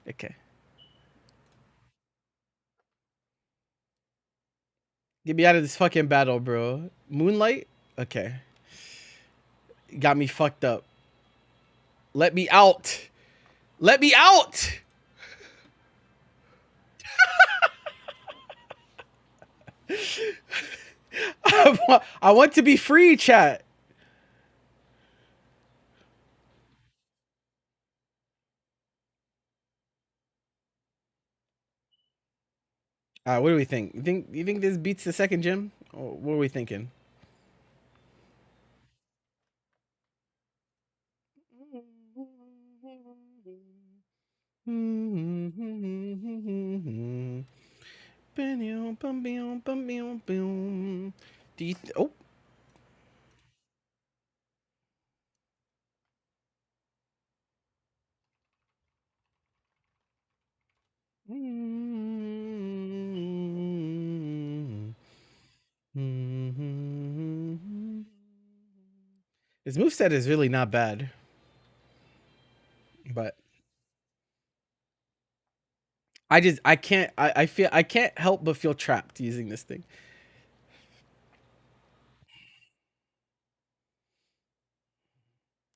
Okay. Get me out of this fucking battle, bro. Moonlight? Okay. Got me fucked up. Let me out. Let me out. I want to be free, chat. What do we think? You think this beats the second gym? Or what are we thinking? Do you oh his moveset is really not bad, but I feel I can't help but feel trapped using this thing.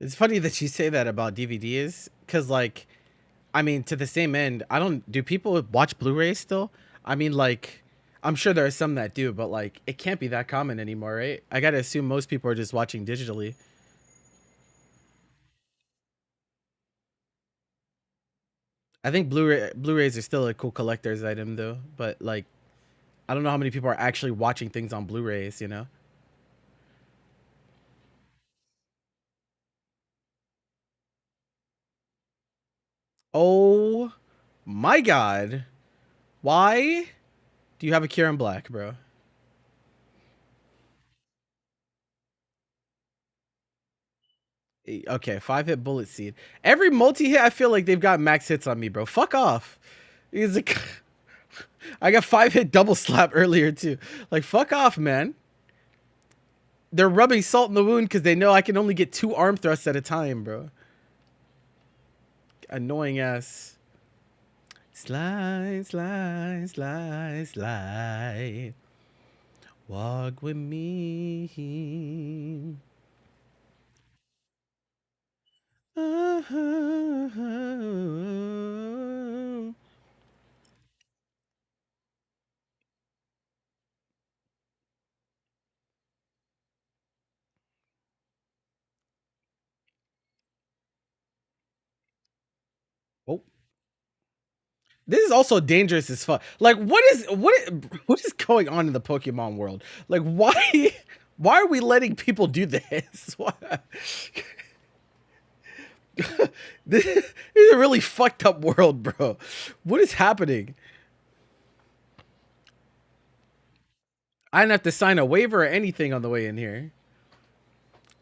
It's funny that you say that about DVDs, because like, I mean, to the same end, I don't. Do people watch Blu-ray still? I mean, like, I'm sure there are some that do, but like, it can't be that common anymore, right? I gotta assume most people are just watching digitally. I think Blu-rays are still a cool collector's item though, but like, I don't know how many people are actually watching things on Blu-rays. You know? Oh my God! Why do you have a Kieran Black, bro? Okay, 5 hit bullet seed. Every multi hit, I feel like they've got max hits on me, bro. Fuck off. He's like, I got 5 hit double slap earlier too. Like, fuck off, man. They're rubbing salt in the wound because they know I can only get 2 arm thrusts at a time, bro. Annoying ass. Slide, slide, slide, slide. Walk with me. Uh-huh. Oh, this is also dangerous as fuck. Like, what is going on in the Pokemon world? Like, why are we letting people do this? Why- this is a really fucked up world, bro. What is happening? I didn't have to sign a waiver or anything on the way in here.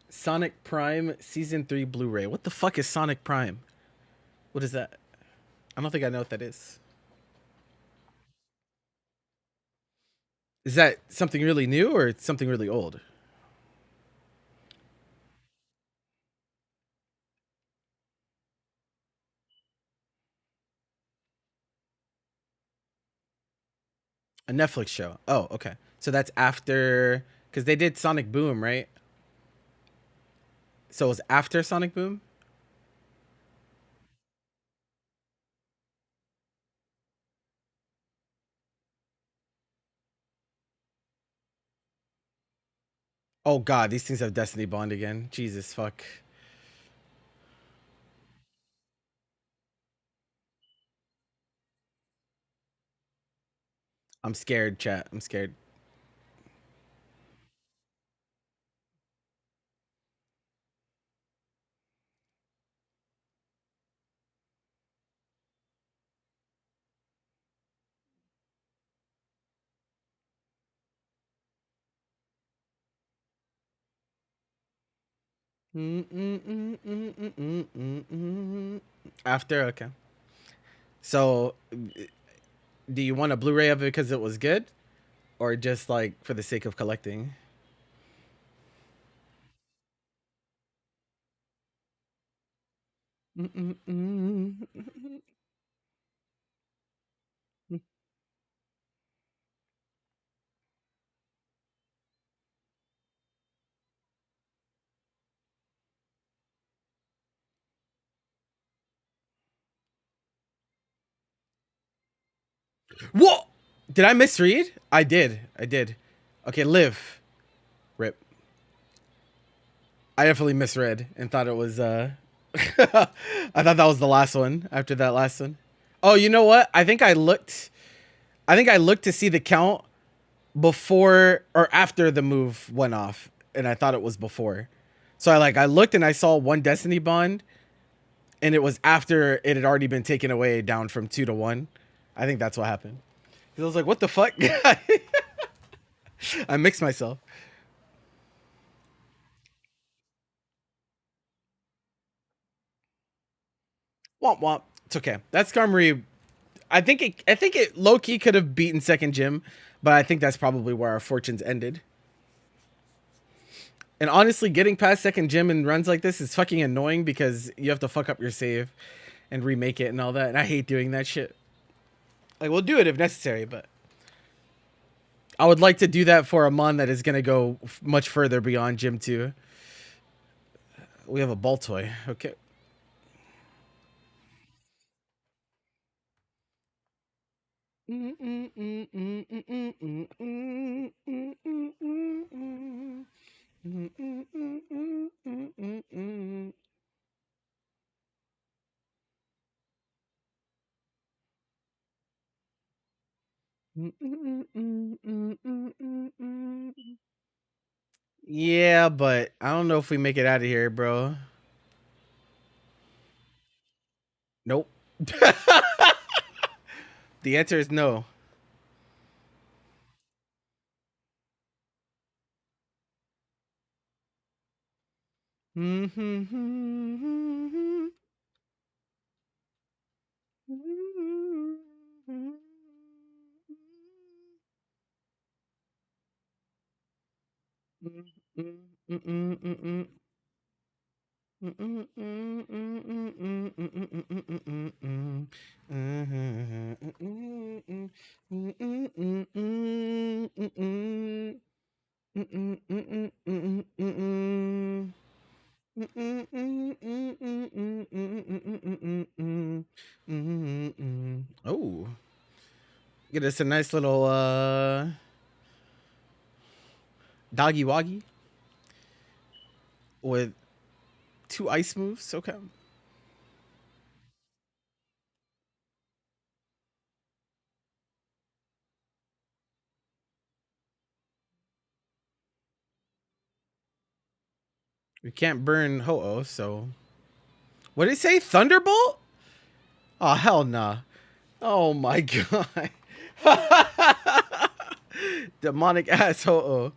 Sonic Prime Season 3 Blu-ray. What the fuck is Sonic Prime? What is that? I don't think I know what that is. Is that something really new or it's something really old? A Netflix show. Oh, okay. So that's after, because they did Sonic Boom, right? So it was after Sonic Boom. Oh God, these things have Destiny Bond again. Jesus fuck. I'm scared, chat. I'm scared. After, okay. So, do you want a Blu-ray of it because it was good, or just like for the sake of collecting? What? Did I misread? I did. I did. Okay, live. Rip. I definitely misread and thought it was I thought that was the last one after that last one. Oh, you know what? I think I looked to see the count before or after the move went off and I thought it was before. So I looked and I saw one Destiny bond and it was after it had already been taken away down from 2 to 1. I think that's what happened. Cuz I was like, "What the fuck?" I mixed myself. Womp womp. It's okay. That Skarmory, I think it low key could have beaten second gym, but I think that's probably where our fortunes ended. And honestly, getting past second gym in runs like this is fucking annoying because you have to fuck up your save and remake it and all that. And I hate doing that shit. Like we'll do it if necessary, but I would like to do that for a mon that is gonna go much further beyond Gym 2. We have a ball toy. Okay. Yeah, but I don't know if we make it out of here, bro. Nope. The answer is no. Oh, get us a nice little doggy woggy with two ice moves. Okay. We can't burn Ho-Oh, so what did it say? Thunderbolt? Oh hell nah. Oh my god. Demonic ass Ho-Oh.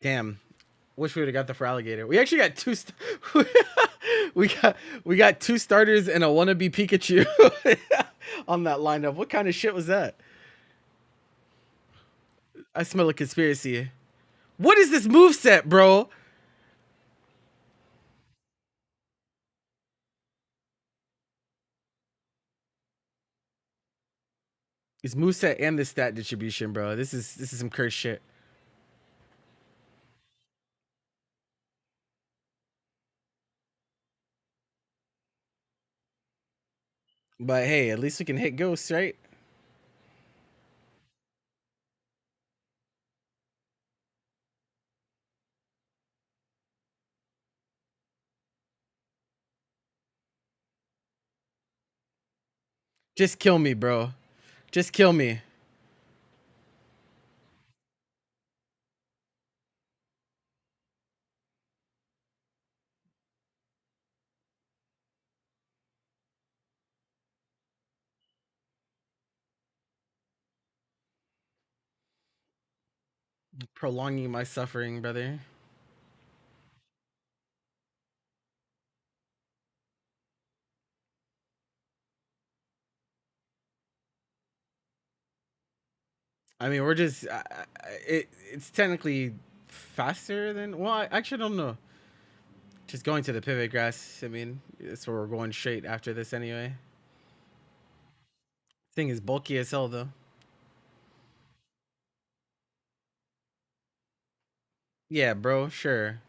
Damn. Wish we would have got the for alligator. We actually got we got two starters and a wannabe Pikachu on that lineup. What kind of shit was that? I smell a conspiracy. What is this move set, bro? It's move set and the stat distribution, bro. This is some cursed shit. But hey, at least we can hit ghosts, right? Just kill me, bro. Just kill me. Prolonging my suffering, brother. I mean, we're just it's technically faster than well, I actually don't know. Just going to the pivot grass. I mean, that's where we're going straight after this anyway. Thing is bulky as hell though. Yeah, bro. Sure.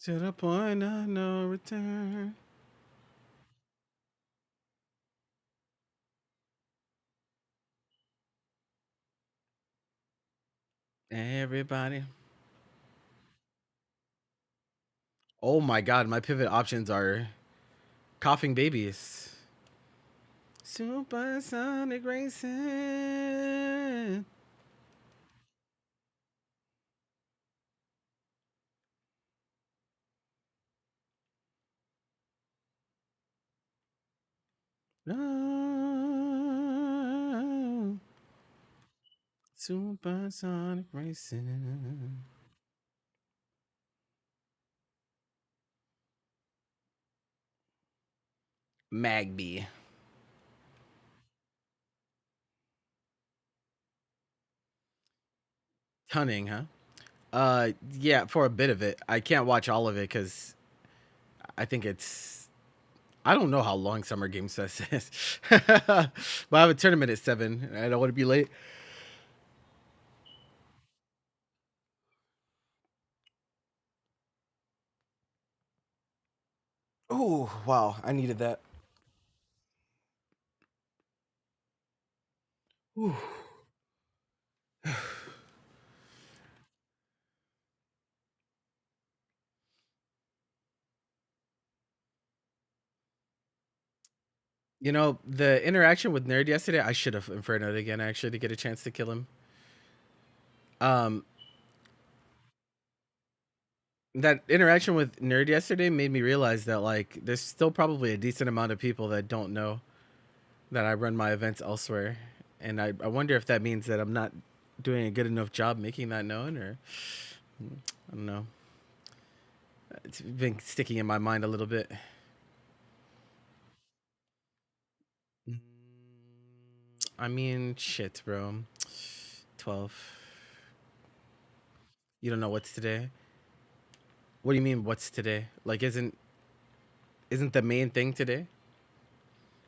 To the point of no return. Everybody. Oh my god, my pivot options are coughing babies. Supersonic racing. Oh, supersonic racing. Magby. Tunning, huh? Yeah, for a bit of it. I can't watch all of it because I think it's. I don't know how long Summer Game Fest is, but I have a tournament at 7. And I don't want to be late. Oh wow, I needed that. Ooh. You know, the interaction with Nerd yesterday, I should have Infernoed again actually to get a chance to kill him. Um, that interaction with Nerd yesterday made me realize that like there's still probably a decent amount of people that don't know that I run my events elsewhere, and I wonder if that means that I'm not doing a good enough job making that known, or I don't know. It's been sticking in my mind a little bit. Mm, I mean, shit, bro. 12. You don't know what's today? What do you mean what's today? Like isn't the main thing today?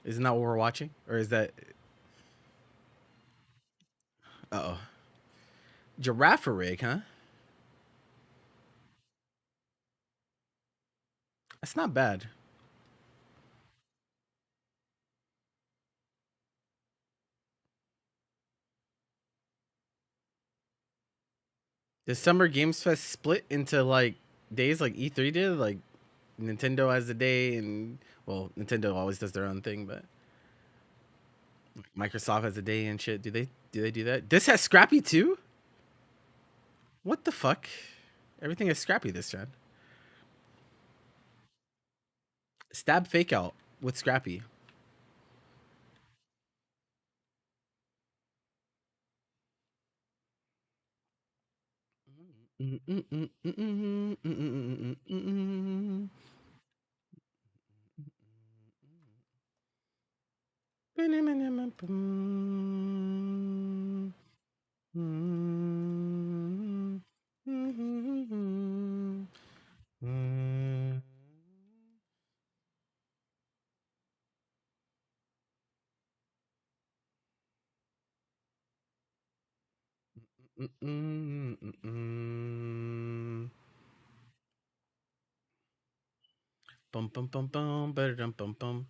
Isn't that what we're watching? Or is that uh-oh. Giraffe rig, huh? That's not bad. Does Summer Games Fest split into like days like E3 did? Like Nintendo has a day and well, Nintendo always does their own thing, but Microsoft has a day and shit. Do they do that? This has Scrappy too? What the fuck? Everything is Scrappy this time. Stab fake out with Scrappy. Bum bum bum bum bum bum bum.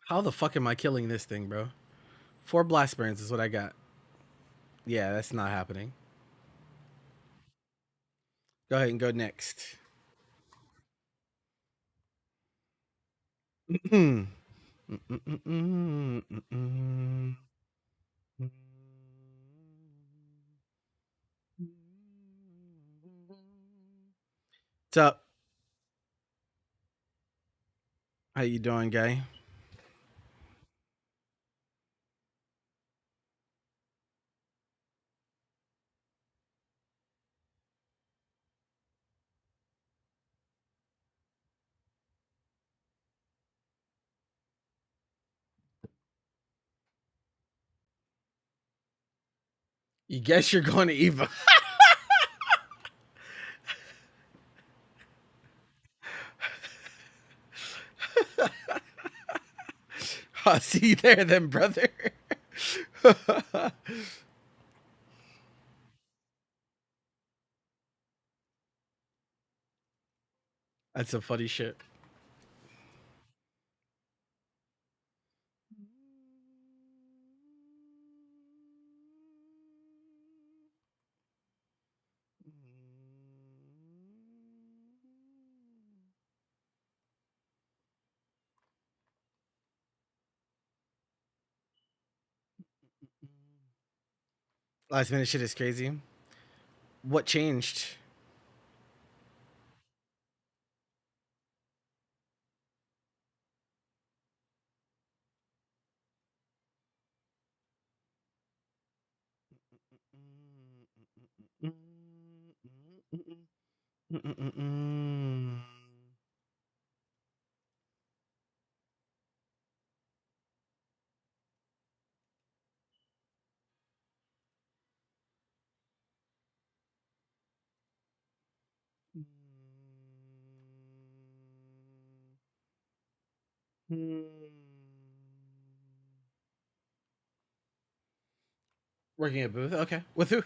How the fuck am I killing this thing, bro? 4 blast burns is what I got. Yeah, that's not happening. Go ahead and go next. What's up? How you doing, guy? You guess you're going to Evo. I'll see you there then, brother. That's some funny shit. Last minute shit is crazy. What changed? Working at booth. Okay. With who?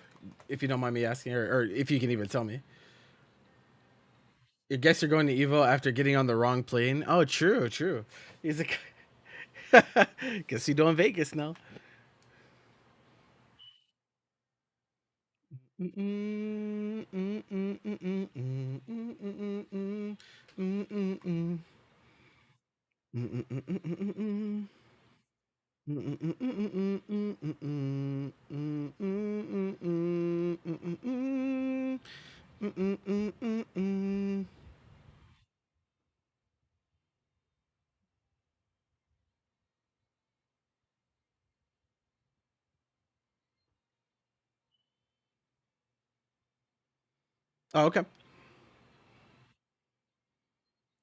If you don't mind me asking, or if you can even tell me. I guess you're going to Evo after getting on the wrong plane. Oh, true, true. He's like, guess you doing Vegas now. Oh, okay.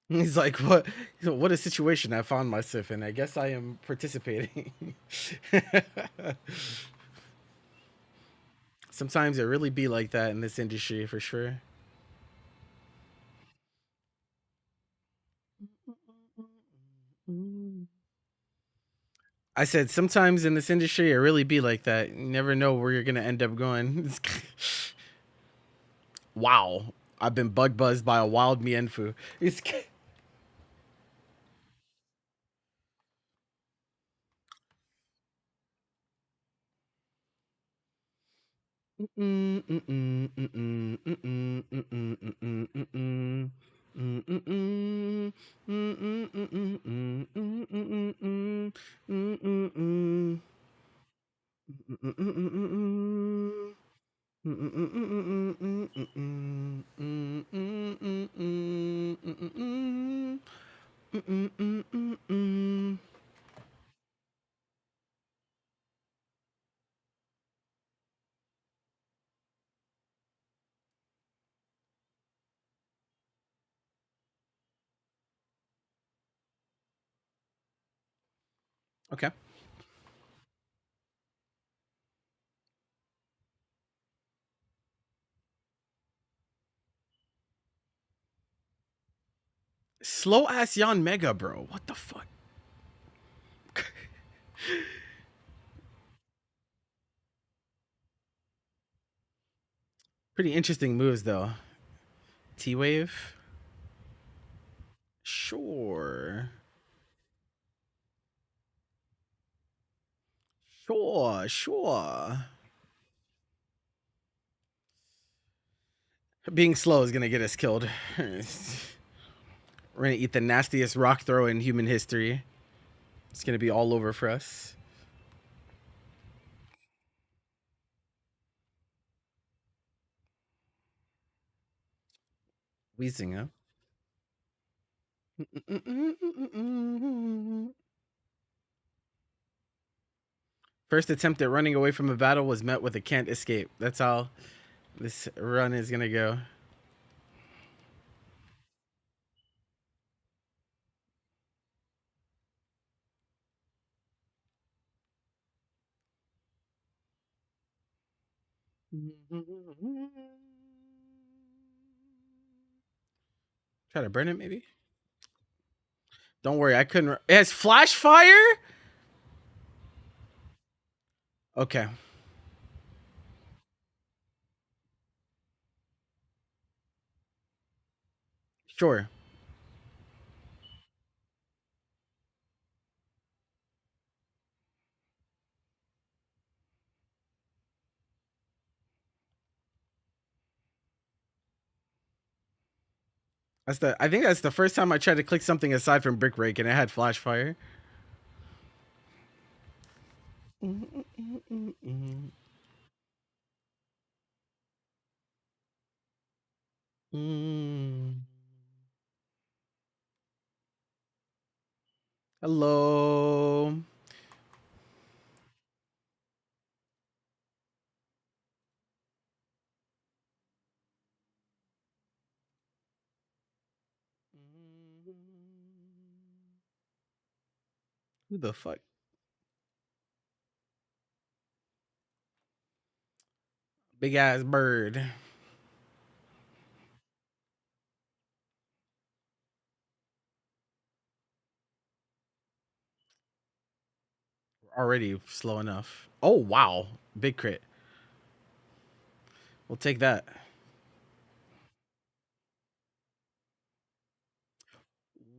He's like, what? What a situation I found myself in. I guess I am participating. Sometimes it really be like that in this industry for sure. I said sometimes in this industry it really be like that. You never know where you're gonna end up going. Wow, I've been bug buzzed by a wild mienfu. It's okay. Slow ass Yon Mega, bro. What the fuck? Pretty interesting moves though. T Wave. Sure. Sure, sure. Being slow is gonna get us killed. We're gonna eat the nastiest rock throw in human history. It's gonna be all over for us. Wheezing, huh? First attempt at running away from a battle was met with a can't escape. That's how this run is gonna go. Try to burn it, maybe. Don't worry, I couldn't. It has flash fire. Okay, sure. That's the. I think that's the first time I tried to click something aside from brick break and it had flash fire. Hello. Who the fuck? Big ass bird. Already slow enough. Oh wow, big crit. We'll take that.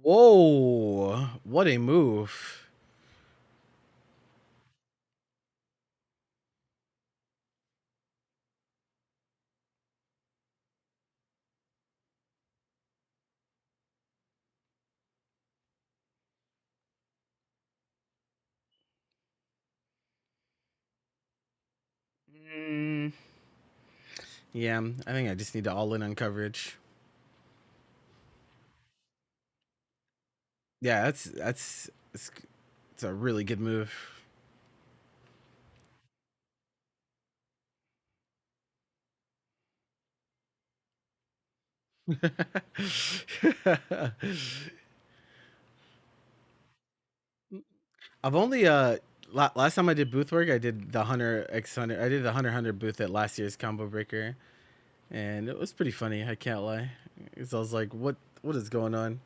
Whoa, what a move. Mm, yeah, I think I just need to all in on coverage. Yeah, it's a really good move. I've only last time I did booth work, I did the Hunter X Hunter. I did the Hunter booth at last year's Combo Breaker, and it was pretty funny. I can't lie. 'Cause I was like, what is going on?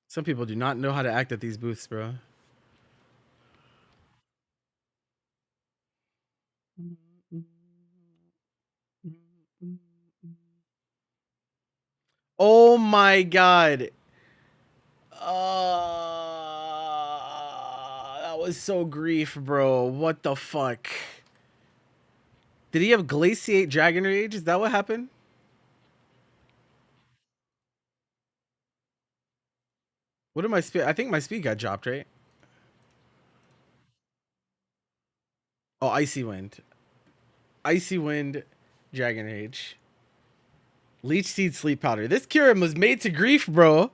Some people do not know how to act at these booths, bro. Oh my god. That was so grief, bro. What the fuck? Did he have Glaciate Dragon Rage? Is that what happened? What did my speed? I think my speed got dropped, right? Oh, Icy Wind. Icy Wind, Dragon Rage. Leech Seed Sleep Powder. This Kyurem was made to grief, bro.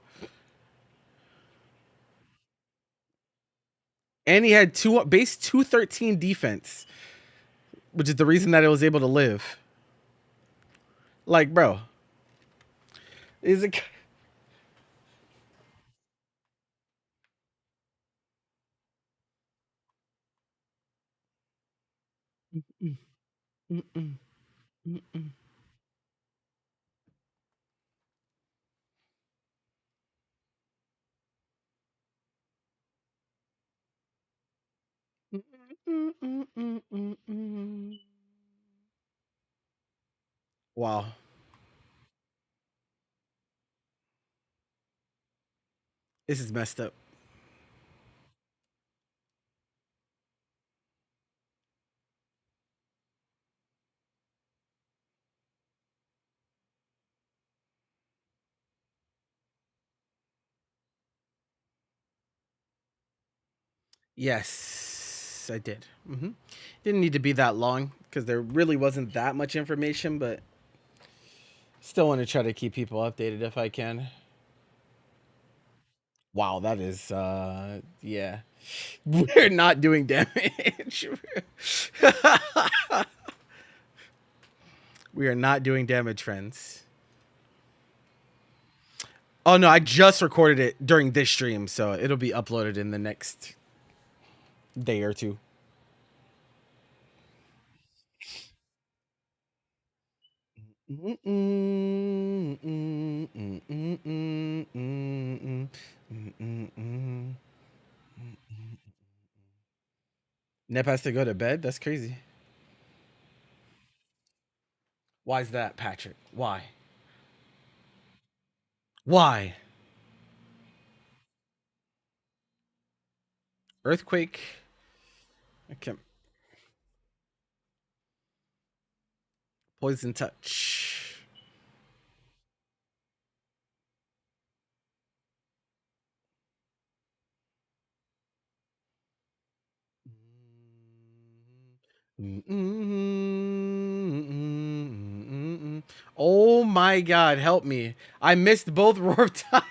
And he had base 213 defense, which is the reason that it was able to live. Like, bro, is it? Wow, this is messed up. Yes, I did. Didn't need to be that long because there really wasn't that much information, but still want to try to keep people updated if I can. Wow, that is yeah. We're not doing damage. We are not doing damage, friends. Oh no, I just recorded it during this stream, so it'll be uploaded in the next day or two. Mm, mm, mm, mm, mm, mm, mm, mm, mm, mm. Nep has to go to bed. That's crazy. Why's that, Patrick? Why? Why? Earthquake. I can't. Poison touch. Oh my god, help me. I missed both roar times.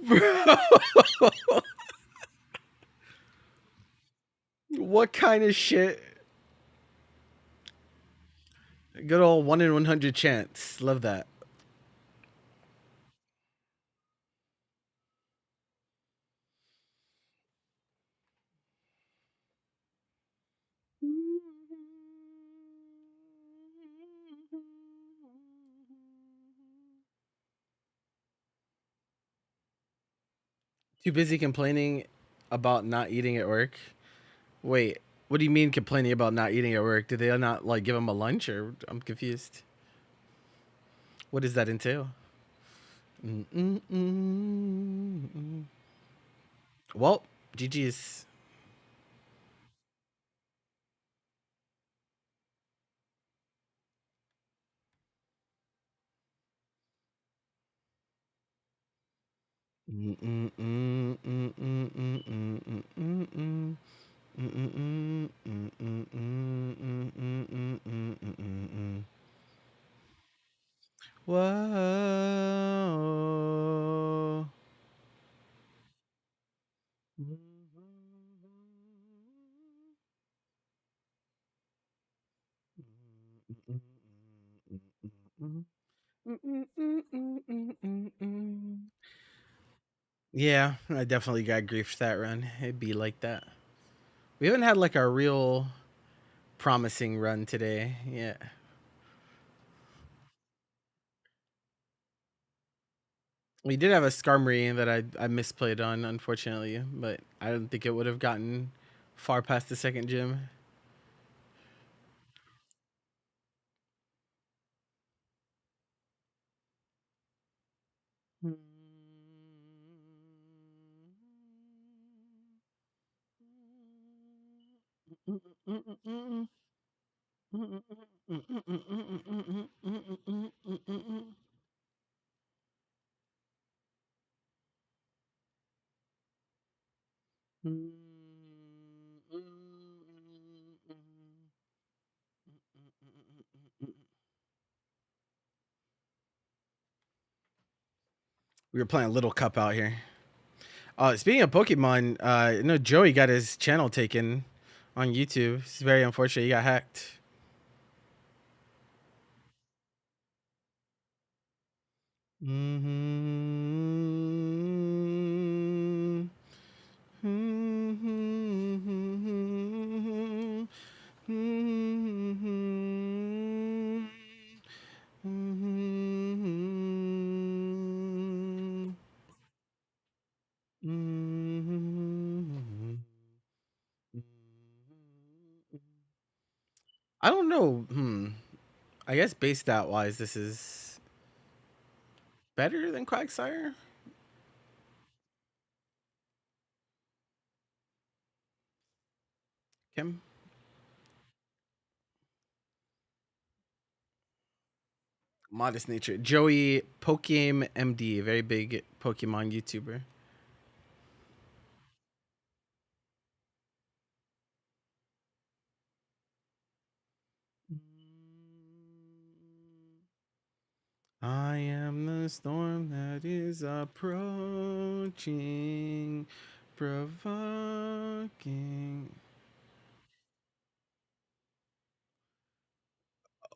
Bro, what kind of shit? Good old 1 in 100 chance. Love that. Too busy complaining about not eating at work. Wait, what do you mean complaining about not eating at work? Did they not like give him a lunch, or I'm confused? What does that entail? Mm-mm-mm-mm. Well, GG's. Whoa. Yeah, I definitely got grief for that run. It'd be like that. We haven't had like a real promising run today. Yeah. We did have a Skarmory that I misplayed on, unfortunately, but I don't think it would have gotten far past the second gym. We were playing Little Cup out here. Speaking of Pokemon, you know Joey got his channel taken on YouTube. It's very unfortunate. He got hacked. Mm-hmm. Mm-hmm. Mm-hmm. Mm-hmm. Mm-hmm. I don't know. I guess base stat wise, this is better than Quagsire. Kim, modest nature. Joey Pokegame MD, very big Pokemon YouTuber. I am the storm that is approaching, provoking.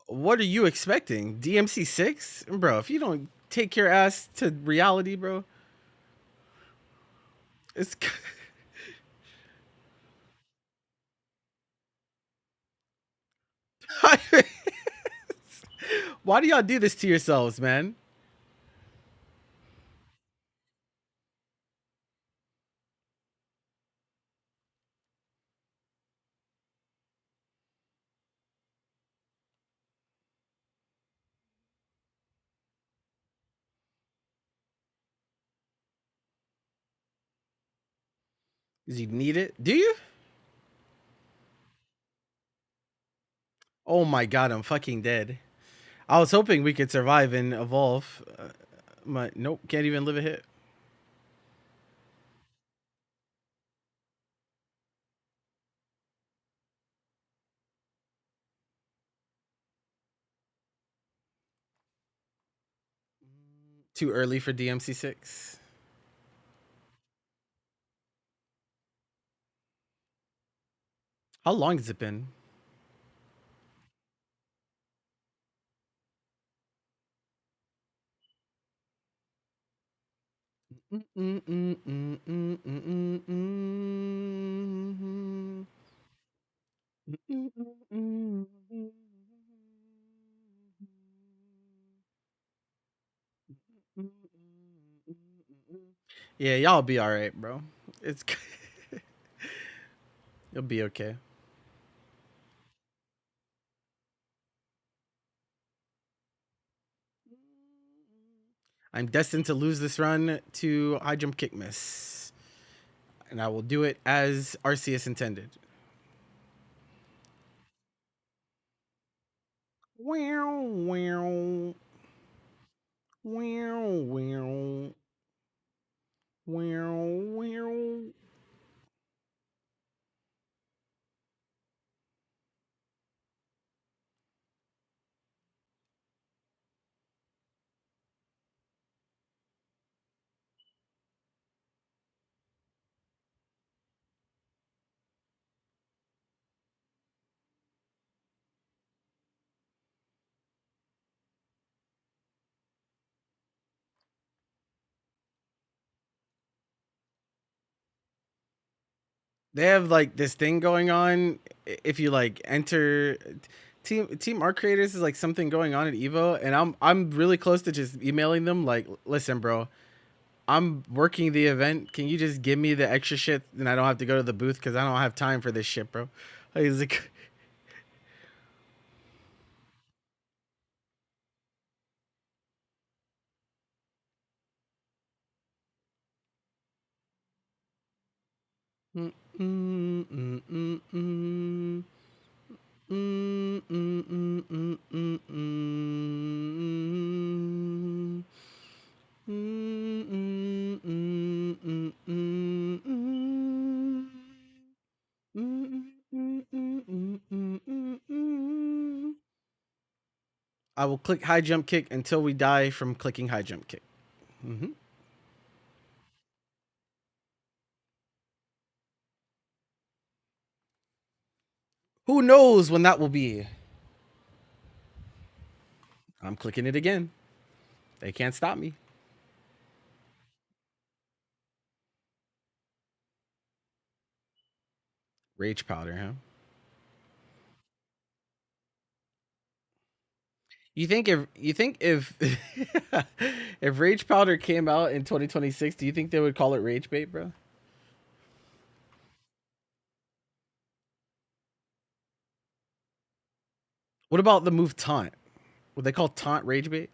What are you expecting? DMC6? Bro, if you don't take your ass to reality, bro. It's why do y'all do this to yourselves, man? Cause you need it. Do you? Oh my god, I'm fucking dead. I was hoping we could survive and evolve. But nope, can't even live a hit. Too early for DMC6. How long has it been? Yeah, y'all be all right, bro. It's you'll be okay. I'm destined to lose this run to high jump kick miss, and I will do it as Arceus intended. Wow, wow, wow, wow, wow, wow. They have like this thing going on. If you like enter team art creators is like something going on at Evo, and I'm really close to just emailing them like, listen, bro, I'm working the event. Can you just give me the extra shit and I don't have to go to the booth because I don't have time for this shit, bro. Like, he's like, mm, mm, mm, mm, mm. Mm, mm, mm, mm, mm, mm. Mm, mm, mm, mm, mm, mm. Mm, mm, mm, mm, mm, mm, mm. I will click high jump kick until we die from clicking high jump kick. Hmm. Who knows when that will be? I'm clicking it again. They can't stop me. Rage powder, huh? You think if if Rage Powder came out in 2026, do you think they would call it Rage Bait, bro? What about the move Taunt? Would they call Taunt Rage Bait?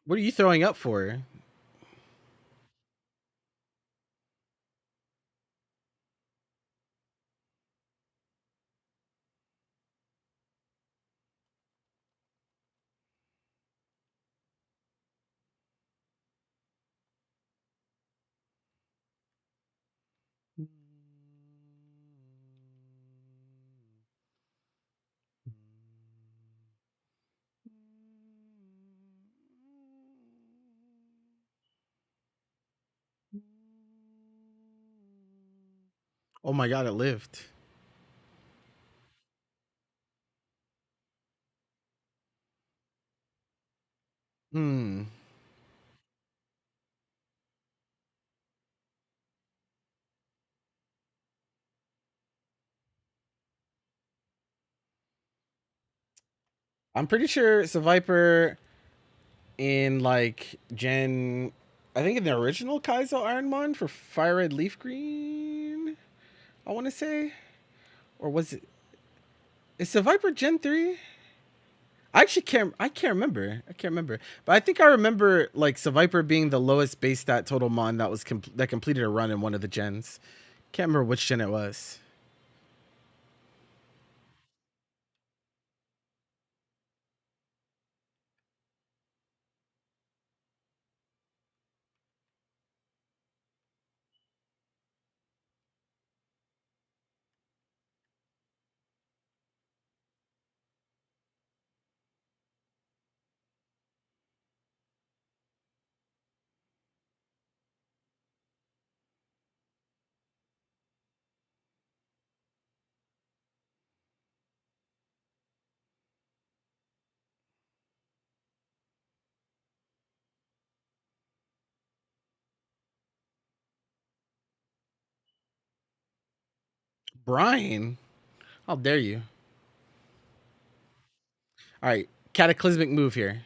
What are you throwing up for? Oh my god, it lived. Hmm. I'm pretty sure Viper in like Gen, I think in the original Kaizo Ironmon for Fire Red Leaf Green, I want to say, or was it? Is Viper Gen 3? I actually can't. I can't remember. I can't remember. But I think I remember like Viper being the lowest base stat total mon that was that completed a run in one of the gens. Can't remember which gen it was. Brian, how dare you? All right, cataclysmic move here.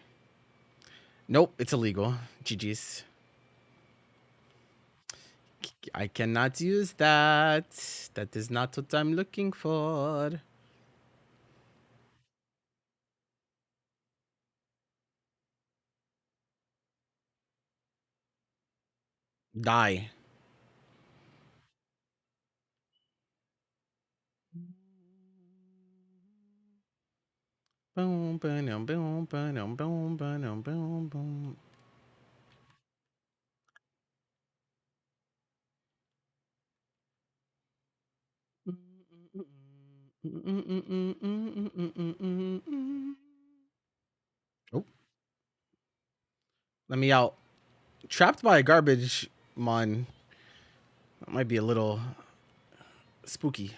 Nope, it's illegal. GG's. I cannot use that. That is not what I'm looking for. Die. Boom, boom, boom, boom, boom, boom, boom, boom. Oh, let me out. Trapped by a garbage mon. That might be a little spooky.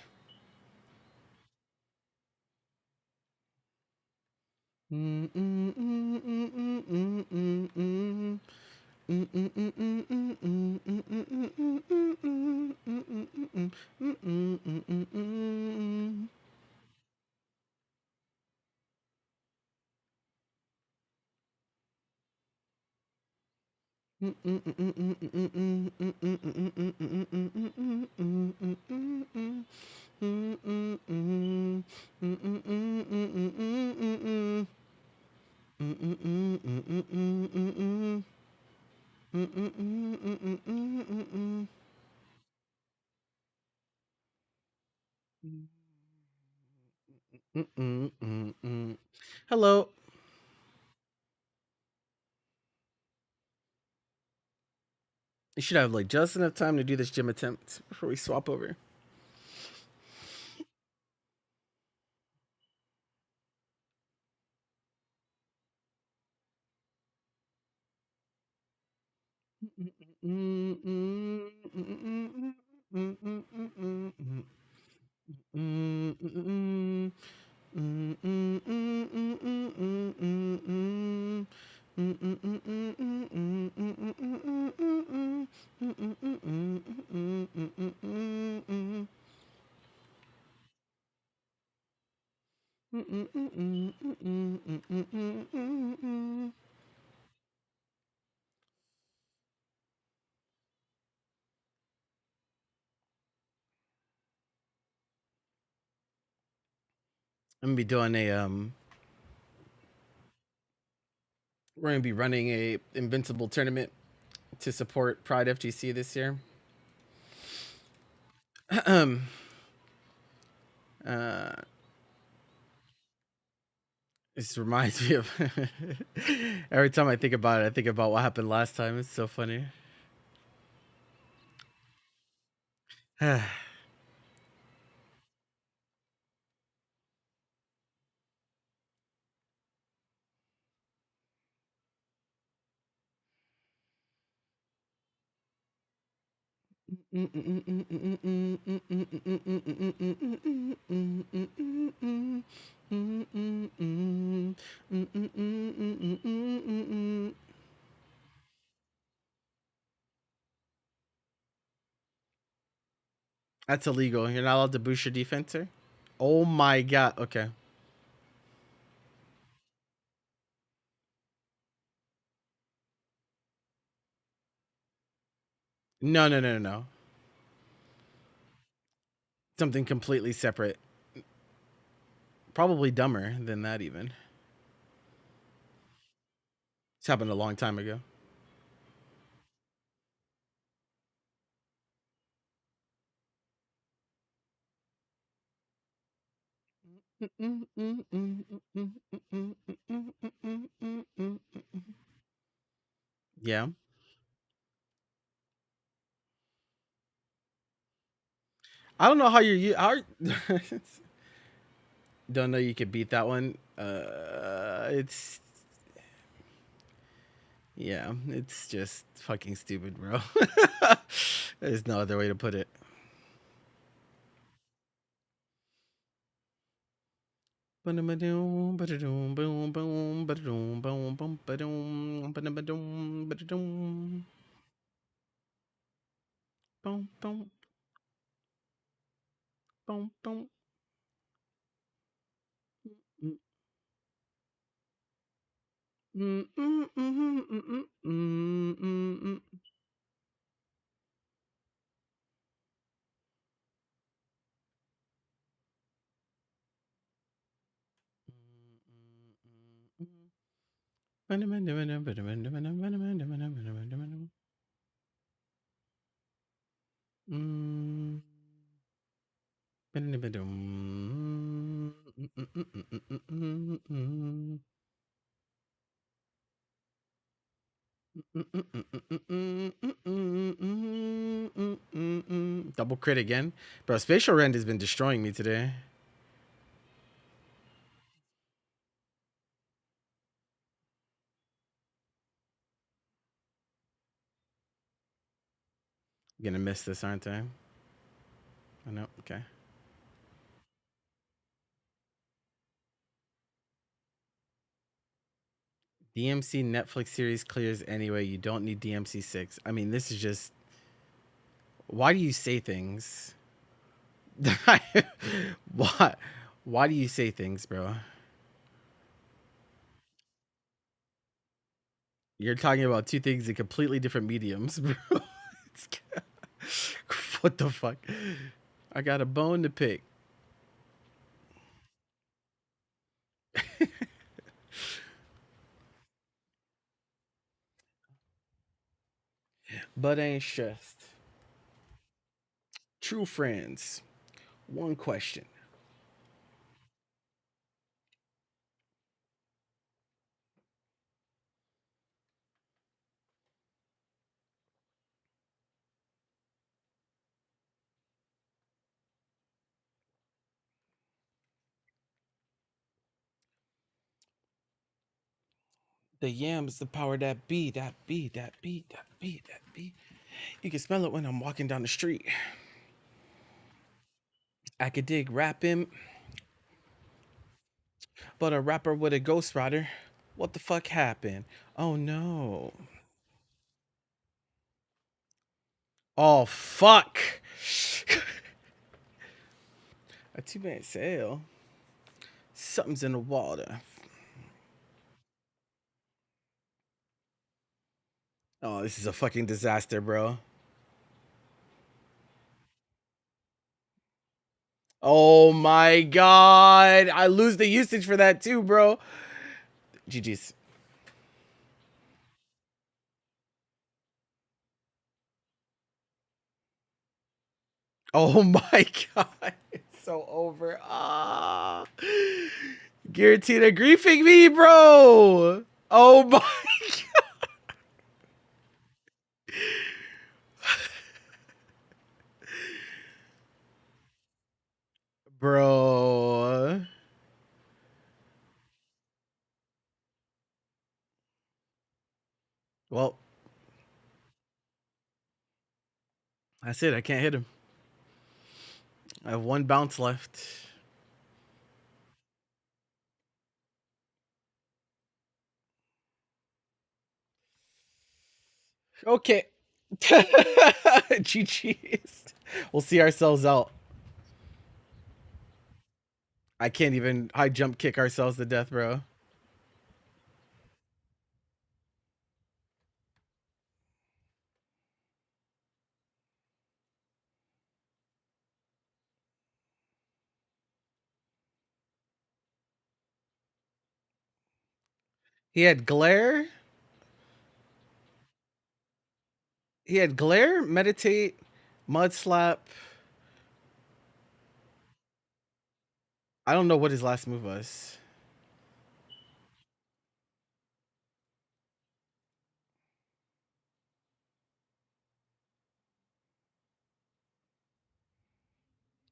Hello. You should have like just enough time to do this gym attempt before we swap over. I'm gonna be doing a we're gonna be running a invincible tournament to support Pride FGC this year. uh, this reminds me of every time I think about it, I think about what happened last time. It's so funny. That's illegal. You're not allowed to boost your defenser. Oh my god. Okay. No, no, no, no, no. Something completely separate. Probably dumber than that even. It's happened a long time ago. Yeah. I don't know how you're. How, don't know you could beat that one. It's yeah, it's just fucking stupid, bro. There's no other way to put it. Ba-dum-ba-dum, ba-da-dum, boom, boom, ba-da-dum, boom, boom, ba-dum, ba-dum-ba-dum, ba-da-dum, boom, boom, boom, boom. Mm, mm, mm, mm, mm, mm, mm, mm. Mm. Double crit again. Bro, Spatial Rend has been destroying me today. Gonna miss this, aren't I? I know. Okay. DMC Netflix series clears anyway. You don't need DMC 6. I mean, this is just. Why do you say things? Why? Why do you say things, bro? You're talking about two things in completely different mediums, bro. What the fuck? I got a bone to pick. But ain't stressed. True friends. One question. The yams, the power that be, that be, that be, that be, that be. You can smell it when I'm walking down the street. I could dig rapping, but a rapper with a ghost rider. What the fuck happened? Oh no. Oh fuck. A 2-minute sale. Something's in the water. Oh, this is a fucking disaster, bro. Oh my god. I lose the usage for that too, bro. GG's. Oh my god. It's so over. Ah. Guillotine griefing me, bro. Oh my bro. Well, That's it. I can't hit him. I have one bounce left. Okay. GG's. We'll see ourselves out. I can't even high jump kick ourselves to death, bro. He had glare. He had glare, meditate, mud slap. I don't know what his last move was.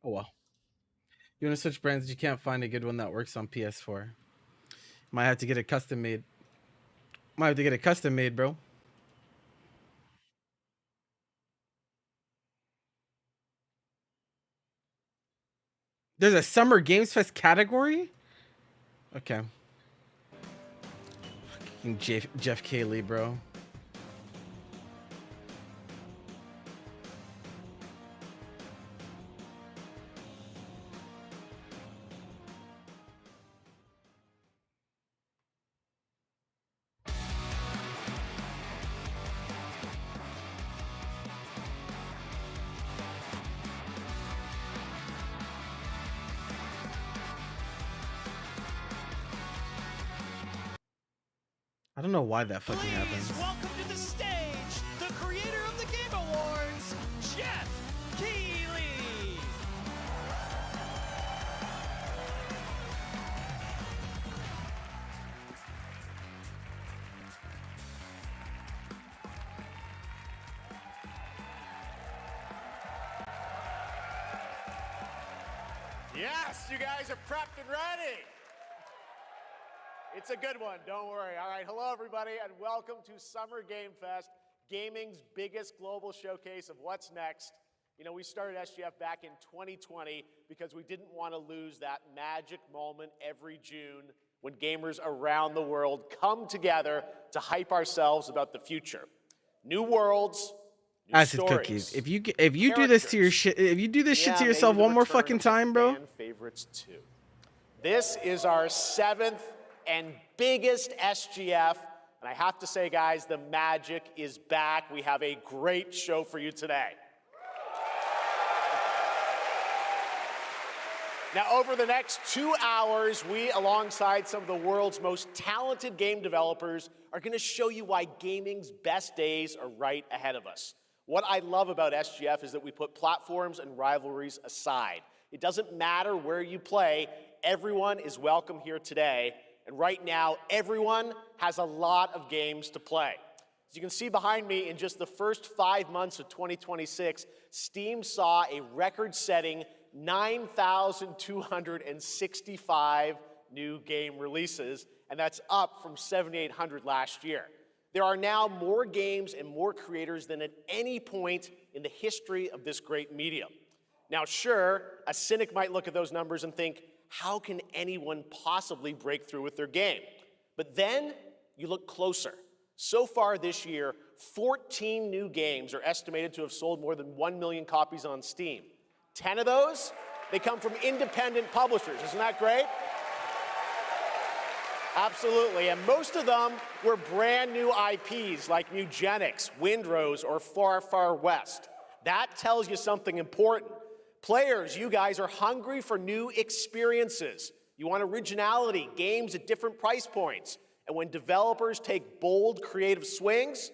Oh well. You want to switch brands? You can't find a good one that works on PS4. Might have to get it custom made. Might have to get it custom made, bro. There's a Summer Games Fest category? Okay. Fucking Jeff Cayley, bro. I don't know why that fucking happens. Welcome to the stage, the creator of the Game Awards, Jeff Keighley. Yes, you guys are prepped and ready. It's a good one, don't worry. All right, hello everybody, and welcome to Summer Game Fest, gaming's biggest global showcase of what's next. You know, we started SGF back in 2020 because we didn't want to lose that magic moment every June when gamers around the world come together to hype ourselves about the future. New worlds, new Acid stories. cookies. If you do this to your shit, if you do this shit to yourself one more fucking time, bro. Fan favorites too. This is our 7th and biggest SGF, and I have to say, guys, the magic is back. We have a great show for you today. Now, over the next 2 hours, we, alongside some of the world's most talented game developers, are going to show you why gaming's best days are right ahead of us. What I love about SGF is that we put platforms and rivalries aside. It doesn't matter where you play, everyone is welcome here today. And right now, everyone has a lot of games to play. As you can see behind me, in just the first 5 months of 2026, Steam saw a record-setting 9,265 new game releases, and that's up from 7,800 last year. There are now more games and more creators than at any point in the history of this great medium. Now, sure, a cynic might look at those numbers and think, how can anyone possibly break through with their game? But then you look closer. So far this year, 14 new games are estimated to have sold more than 1 million copies on Steam. 10 of those, they come from independent publishers. Isn't that great? Absolutely, and most of them were brand new IPs like Mugenics, Windrose, or Far Far West. That tells you something important. Players, you guys are hungry for new experiences. You want originality, games at different price points. And when developers take bold, creative swings,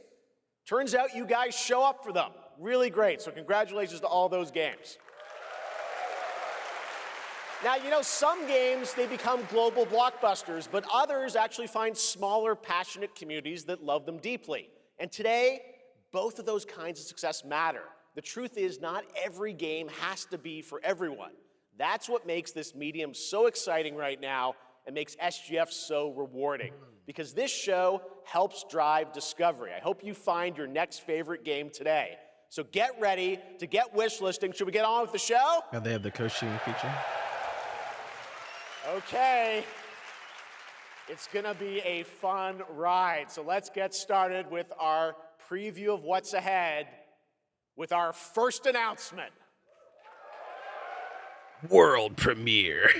turns out you guys show up for them. Really great, so congratulations to all those games. Now, you know, some games, they become global blockbusters, but others actually find smaller, passionate communities that love them deeply. And today, both of those kinds of success matter. The truth is, not every game has to be for everyone. That's what makes this medium so exciting right now and makes SGF so rewarding. Because this show helps drive discovery. I hope you find your next favorite game today. So get ready to get wish listing. Should we get on with the show? Now they have the coaching feature. Okay. It's going to be a fun ride. So let's get started with our preview of what's ahead with our first announcement. World premiere.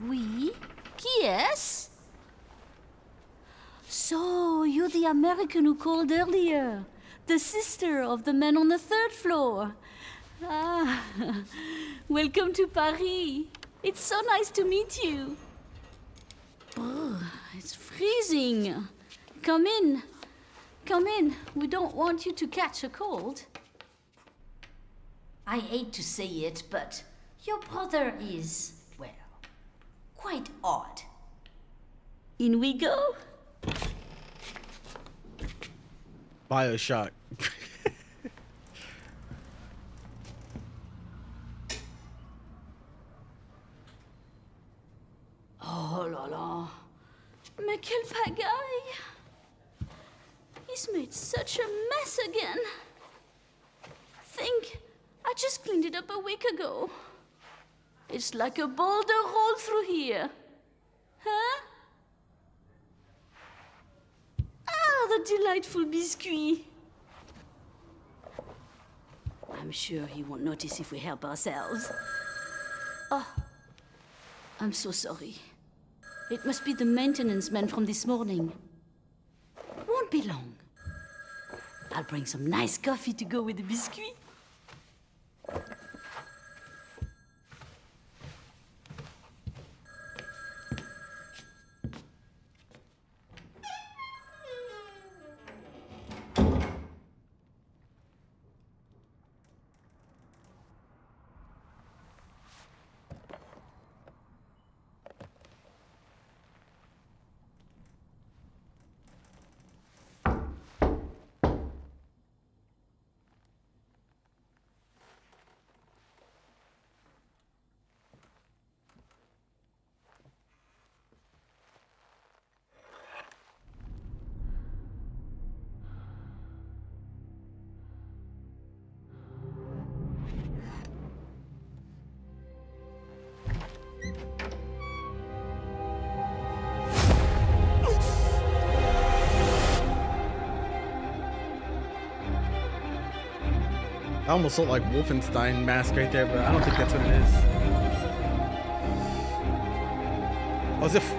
Oui? Qui est-ce? So, you're the American who called earlier. The sister of the man on the third floor. Ah, welcome to Paris. It's so nice to meet you. Brr, it's freezing. Come in. Come in. We don't want you to catch a cold. I hate to say it, but your brother is, well, quite odd. In we go. BioShock. Oh là là. Mais quelle pagaille. He's made such a mess again. Think, I just cleaned it up a week ago. It's like a boulder rolled through here. Huh? Ah, the delightful biscuit. I'm sure he won't notice if we help ourselves. Oh, I'm so sorry. It must be the maintenance man from this morning. Won't be long. I'll bring some nice coffee to go with the biscuit. I almost look like Wolfenstein mask right there, but I don't think that's what it is. Oh, as if...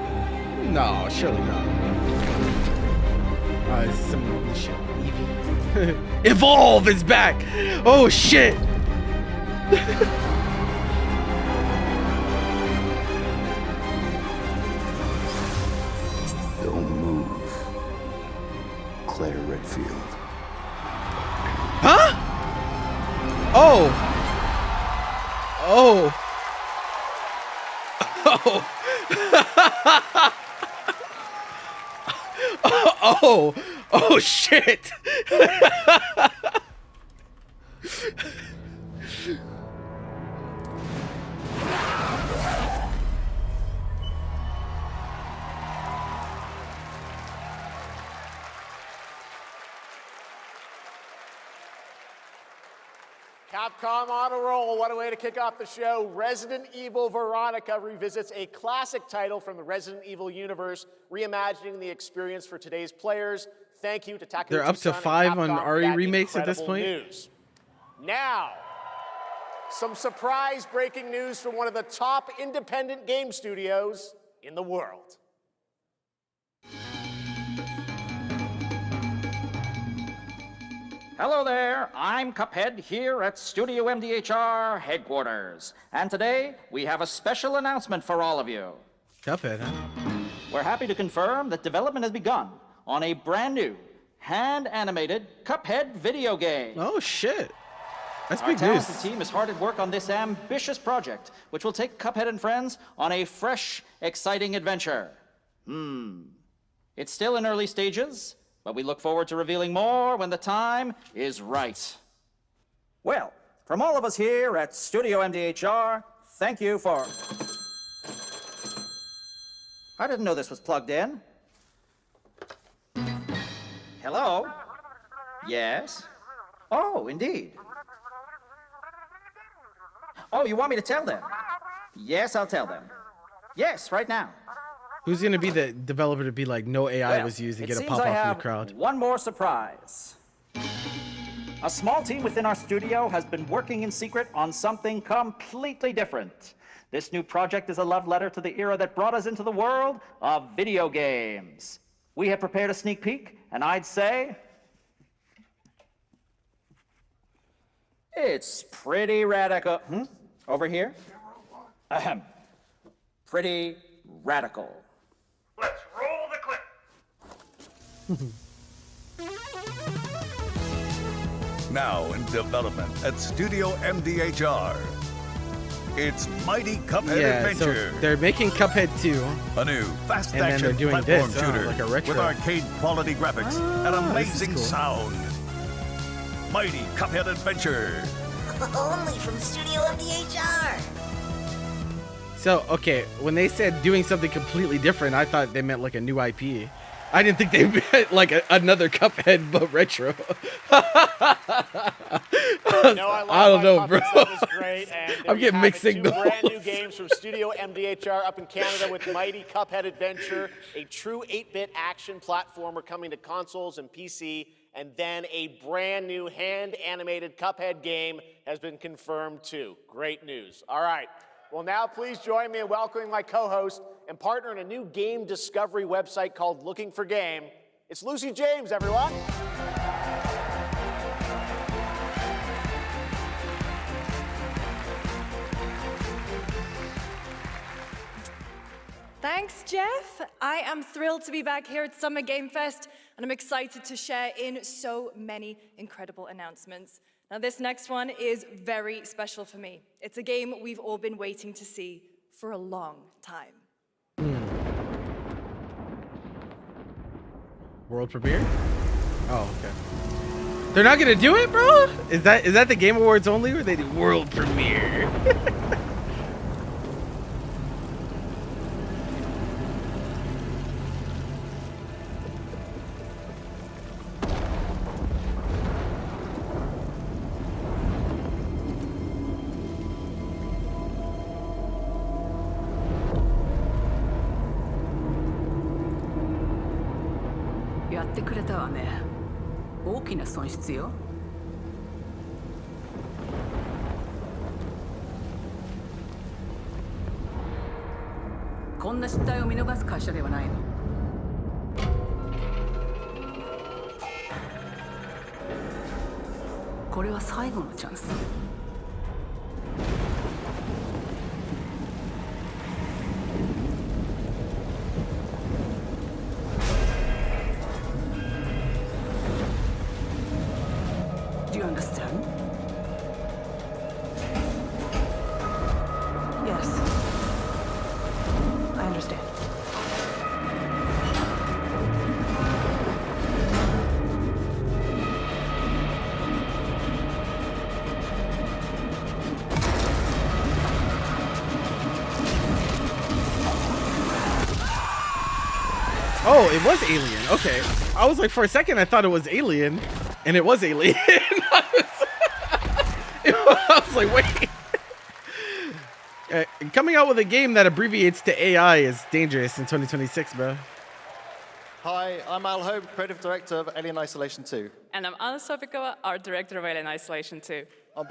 No, surely not. It's some shit. Eevee. Evolve is back! Oh, shit! Don't move. Claire Redfield. Huh? Oh! Oh! Oh! Oh! Oh, shit! Capcom on a roll. What a way to kick off the show. Resident Evil Veronica revisits a classic title from the Resident Evil universe, reimagining the experience for today's players. Thank you to Takeuchi-san. They're up to and 5 on Capcom for RE that remakes at this incredible point? news. Now, some surprise breaking news from one of the top independent game studios in the world. Hello there, I'm Cuphead here at Studio MDHR headquarters. And today, we have a special announcement for all of you. Cuphead, huh? We're happy to confirm that development has begun on a brand new, hand-animated Cuphead video game. Oh shit. That's Our big talented news. team is hard at work on this ambitious project, which will take Cuphead and friends on a fresh, exciting adventure. It's still in early stages, but we look forward to revealing more when the time is right. Well, from all of us here at Studio MDHR, thank you for... I didn't know this was plugged in. Hello? Yes? Oh, indeed. Oh, you want me to tell them? Yes, I'll tell them. Yes, right now. Who's gonna be the developer to be like, no AI Well, was used and it get a seems pop I off from have the crowd? one more surprise. A small team within our studio has been working in secret on something completely different. This new project is a love letter to the era that brought us into the world of video games. We have prepared a sneak peek, and I'd say it's pretty radical. Over here? Ahem. Pretty radical. Let's roll the clip. Now in development at Studio MDHR. It's Mighty Cuphead Yeah, Adventure. so they're making Cuphead 2. A new And then fast-action they're doing platform this, shooter like a retro. with arcade-quality graphics and this is amazing cool. sound. Mighty Cuphead Adventure. Only from Studio MDHR. So, okay, when they said doing something completely different, I thought they meant like a new IP. I didn't think they meant like another Cuphead, but retro. No, I I don't know, Cuphead bro. stuff is great, and there I'm you getting have mixed it, two signals. brand new games from Studio MDHR up in Canada with Mighty Cuphead Adventure, a true 8-bit action platformer coming to consoles and PC, and then a brand new hand-animated Cuphead game has been confirmed too. Great news. All right. Well, now please join me in welcoming my co-host and partner in a new game discovery website called Looking for Game. It's Lucy James, everyone. Thanks, Jeff. I am thrilled to be back here at Summer Game Fest, and I'm excited to share in so many incredible announcements. Now, this next one is very special for me. It's a game we've all been waiting to see for a long time. World premiere? Oh, okay. They're not gonna do it, bro? Is that the Game Awards only, or they do world premiere? Do you understand? Yes. I understand. Oh, it was Alien. Okay. I was like, for a second, I thought it was Alien, and it was Alien. I was like, wait. Coming out with a game that abbreviates to AI is dangerous in 2026, bro. Hi, I'm Al Hope, Creative Director of Alien Isolation 2. And I'm Anna Sovikova, Art Director of Alien Isolation 2. On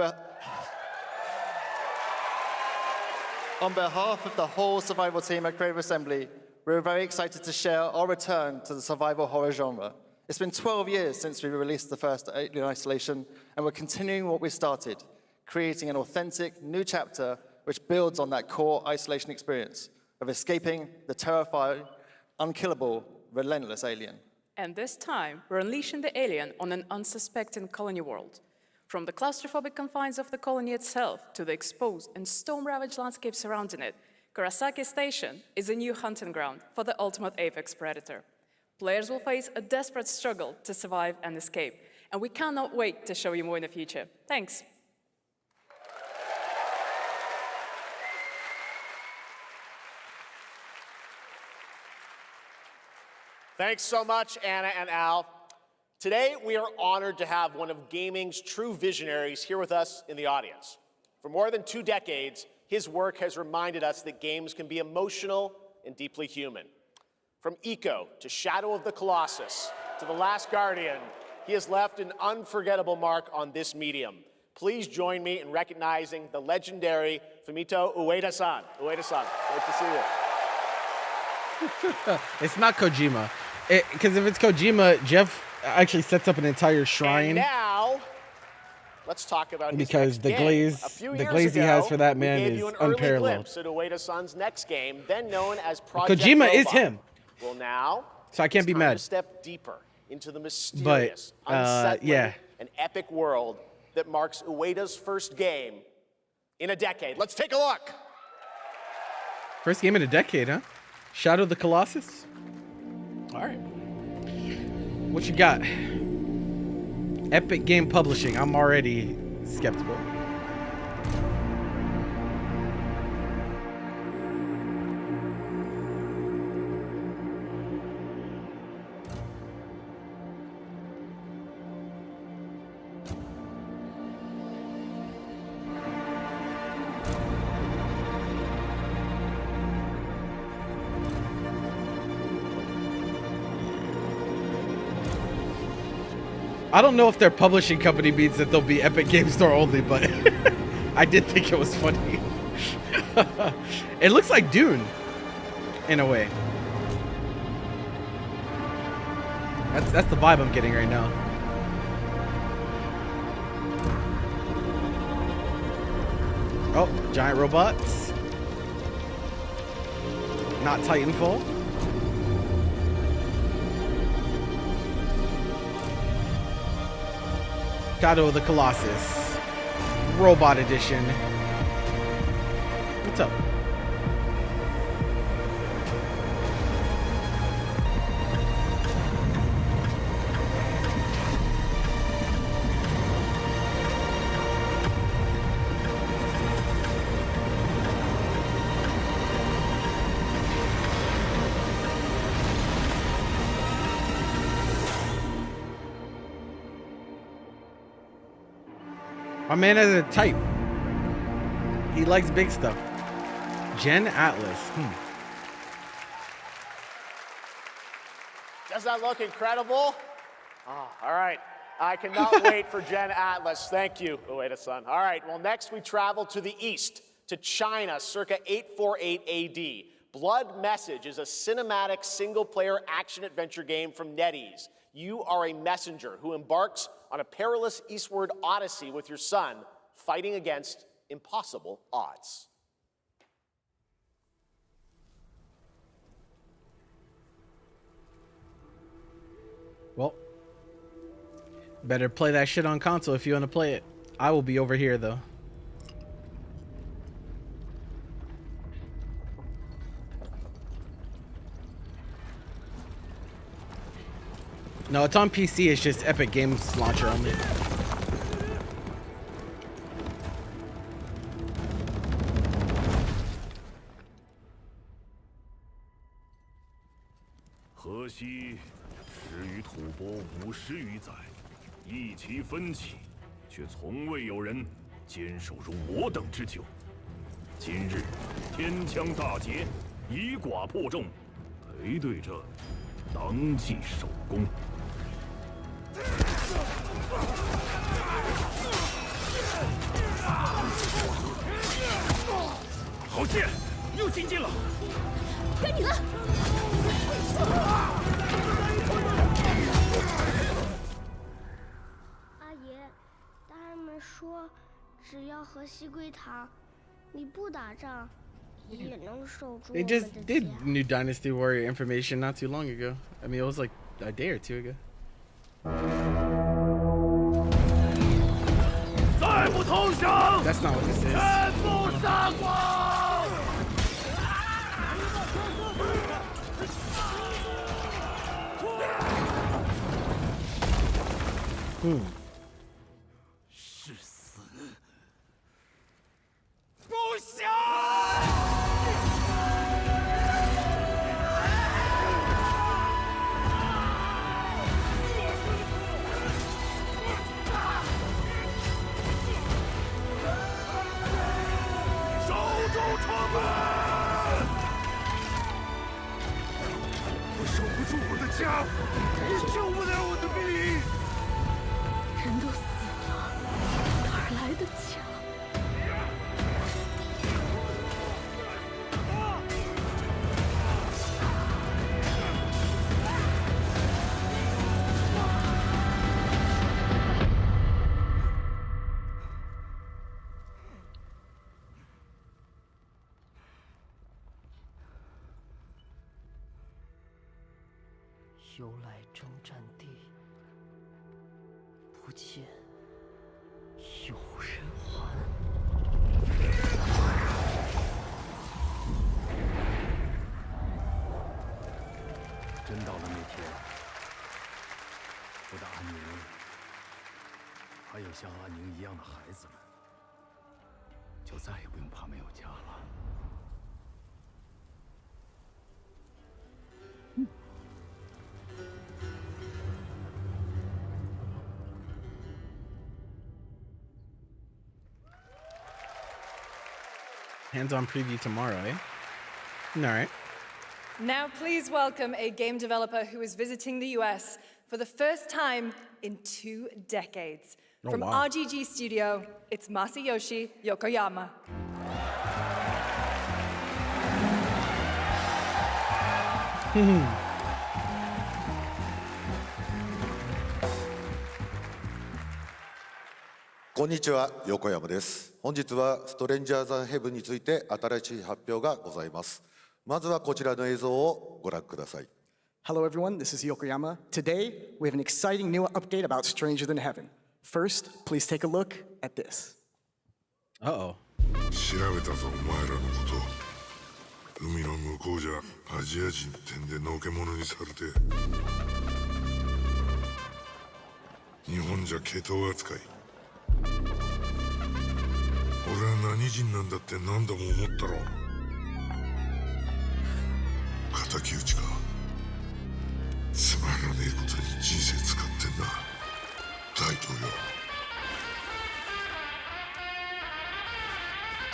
behalf of the whole survival team at Creative Assembly, we're very excited to share our return to the survival horror genre. It's been 12 years since we released the first Alien Isolation, and we're continuing what we started, creating an authentic new chapter which builds on that core isolation experience of escaping the terrifying, unkillable, relentless alien. And this time, we're unleashing the alien on an unsuspecting colony world. From the claustrophobic confines of the colony itself to the exposed and storm-ravaged landscape surrounding it, Kurosaki Station is a new hunting ground for the ultimate apex predator. Players will face a desperate struggle to survive and escape, and we cannot wait to show you more in the future. Thanks. Thanks so much, Anna and Al. Today, we are honored to have one of gaming's true visionaries here with us in the audience. For more than 2 decades, his work has reminded us that games can be emotional and deeply human. From Eco to Shadow of the Colossus to The Last Guardian, he has left an unforgettable mark on this medium. Please join me in recognizing the legendary Fumito Ueda-san. Ueda-san, great to see you. It's not Kojima. Because if it's Kojima, Jeff actually sets up an entire shrine. And now, let's talk about his because next the game. glaze he has for that man is unparalleled. At Ueda-san's next game, then known as Project Kojima Robot. is him. Well, now, So I can't be it's time mad. to step deeper into the mysterious, unsettling, yeah. and epic world that marks Ueda's first game in a decade. Let's take a look. First game in a decade, huh? Shadow of the Colossus? All right. What you got? Epic Game Publishing. I'm already skeptical. I don't know if their publishing company means that they'll be Epic Game Store only, but I did think it was funny. It looks like Dune, in a way. That's the vibe I'm getting right now. Oh, giant robots. Not Titanfall. Shadow of the Colossus. Robot Edition. What's up? My man has a type. He likes big stuff. Gen Atlas. Does that look incredible? Oh, all right. I cannot wait for Gen Atlas. Thank you, Ueda-san. All right, well, next we travel to the east, to China, circa 848 AD. Blood Message is a cinematic single-player action-adventure game from NetEase. You are a messenger who embarks on a perilous eastward odyssey with your son, fighting against impossible odds. Well, better play that shit on console if you want to play it. I will be over here, though. No, it's on PC. It's just Epic Games Launcher only. They just did New Dynasty Warrior information not too long ago. I mean, it was like a day or two ago. That's not what this is. Hands-on preview tomorrow, eh? All right. Now please welcome a game developer who is visiting the US for the first time in 2 decades. Oh, From wow. RGG Studio, it's Masayoshi Yokoyama. こんにちは、横山です。本日はストレンジャーズ・ヘブンについて新しい発表がございます。まずはこちらの映像をご覧ください。Hello everyone, this is Yokoyama. Today, we have an exciting new update about Stranger Than Heaven. First, please take a look at this. Uh-oh. 調べたぞ、お前らのこと。海の向こうじゃアジア人ってんでのけ者にされて。日本じゃ毛頭扱い。俺は何人なんだって何度も思ったろ。敵討ちか。つまらねえことに人生使ってんだ。大統領。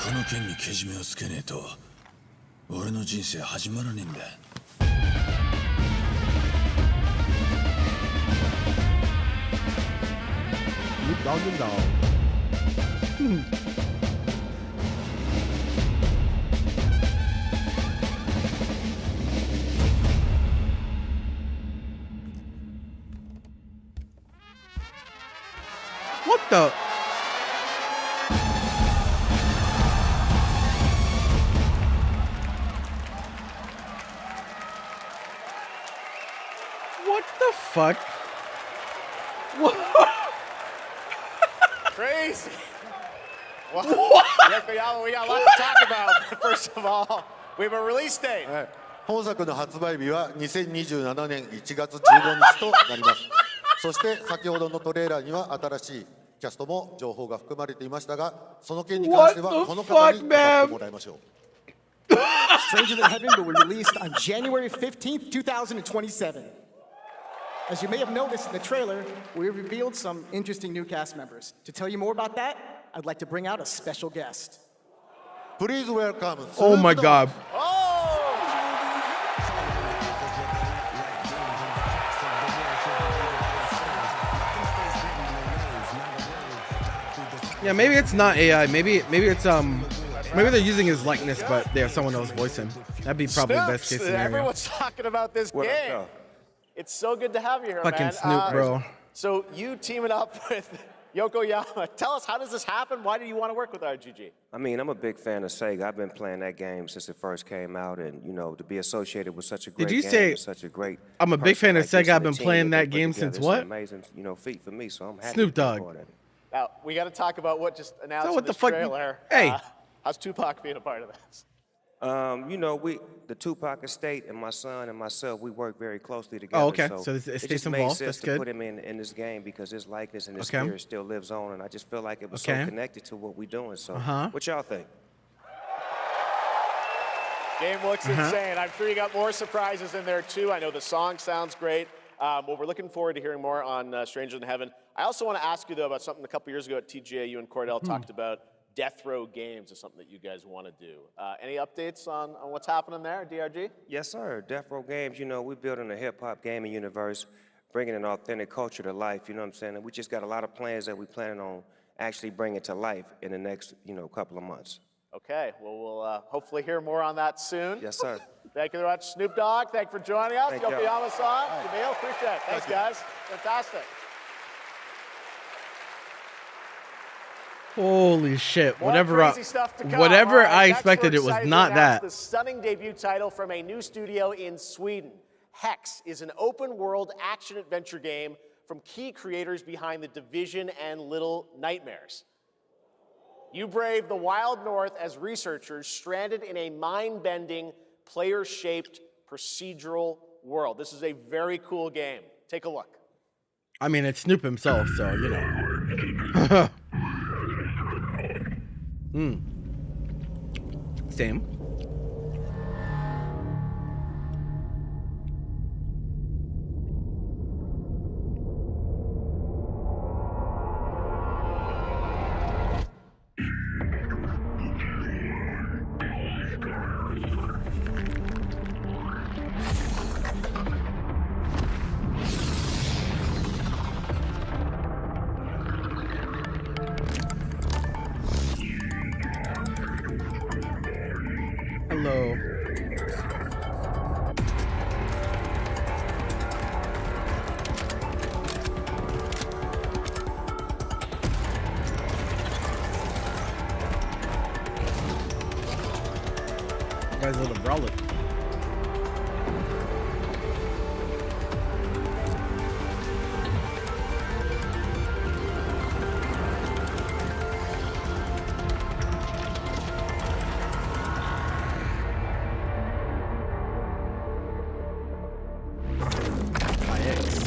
この件にけじめをつけねえと俺の人生始まらねえんだ。What the? What the fuck? What? Crazy. Well, Yokoyama, we got a lot to talk about. First of all, we have a release date. 本作の発売日は2027年1月15日となります。そして先ほどのトレーラーには新しいキャストも情報が含まれていましたが、その件に関してはこの方に語ってもらいましょう。Stranger Than Heaven will be released on January 15th, 2027. As you may have noticed in the trailer, we revealed some interesting new cast members. To tell you more about that, I'd like to bring out a special guest. Please welcome. Oh my God. Yeah, maybe it's not AI. Maybe it's maybe they're using his likeness, but they have someone else voice him. That'd be probably the best case scenario. Everyone's talking about this game. It's so good to have you here, Fucking man. Snoop, bro. So you teaming up with Yokoyama, tell us, how does this happen? Why do you want to work with RGG? I mean, I'm a big fan of Sega. I've been playing that game since it first came out, and you know, to be associated with such a great Did you game, say with such a great I'm a big person fan of like this Sega? I've and the been team playing that they that put game together, since it's what? an amazing, you know, feat for me. So I'm happy Snoop to be Dogg. part of it. Now, we got to talk about what just announced So in what the this fuck? trailer. Hey. How's Tupac being a part of this? You know, the Tupac estate and my son and myself, we work very closely together. Oh, okay. So, So the it estate's just made involved. sense That's to good. put him in this game because his likeness and his Okay. spirit still lives on, and I just feel like it was Okay. so connected to what we're doing. So, Uh-huh. what y'all think? Game looks insane. I'm sure you got more surprises in there, too. I know the song sounds great. Well, we're looking forward to hearing more on Stranger Than Heaven. I also want to ask you, though, about something a couple years ago at TGA, you and Cordell talked about Death Row Games is something that you guys want to do. Any updates on what's happening there, DRG? Yes, sir. Death Row Games, you know, we're building a hip-hop gaming universe, bringing an authentic culture to life, you know what I'm saying? And we just got a lot of plans that we're planning on actually bringing to life in the next, you know, couple of months. Okay, well, we'll hopefully hear more on that soon. Yes, sir. Thank you very much, Snoop Dogg. Thank you for joining us. Thank you. Yokoyama-san, Jamil, appreciate it. Thanks, guys. Fantastic. Oh, Holy shit! More Whatever, crazy stuff to come. whatever All right, I next expected, we're it was excited to not announce that. The stunning debut title from a new studio in Sweden. Hex is an open-world action-adventure game from key creators behind The Division and Little Nightmares. You brave the wild north as researchers stranded in a mind-bending, player-shaped procedural world. This is a very cool game. Take a look. I mean, it's Snoop himself, so you know. Same. Hello. Guy's a little brolic. My ex.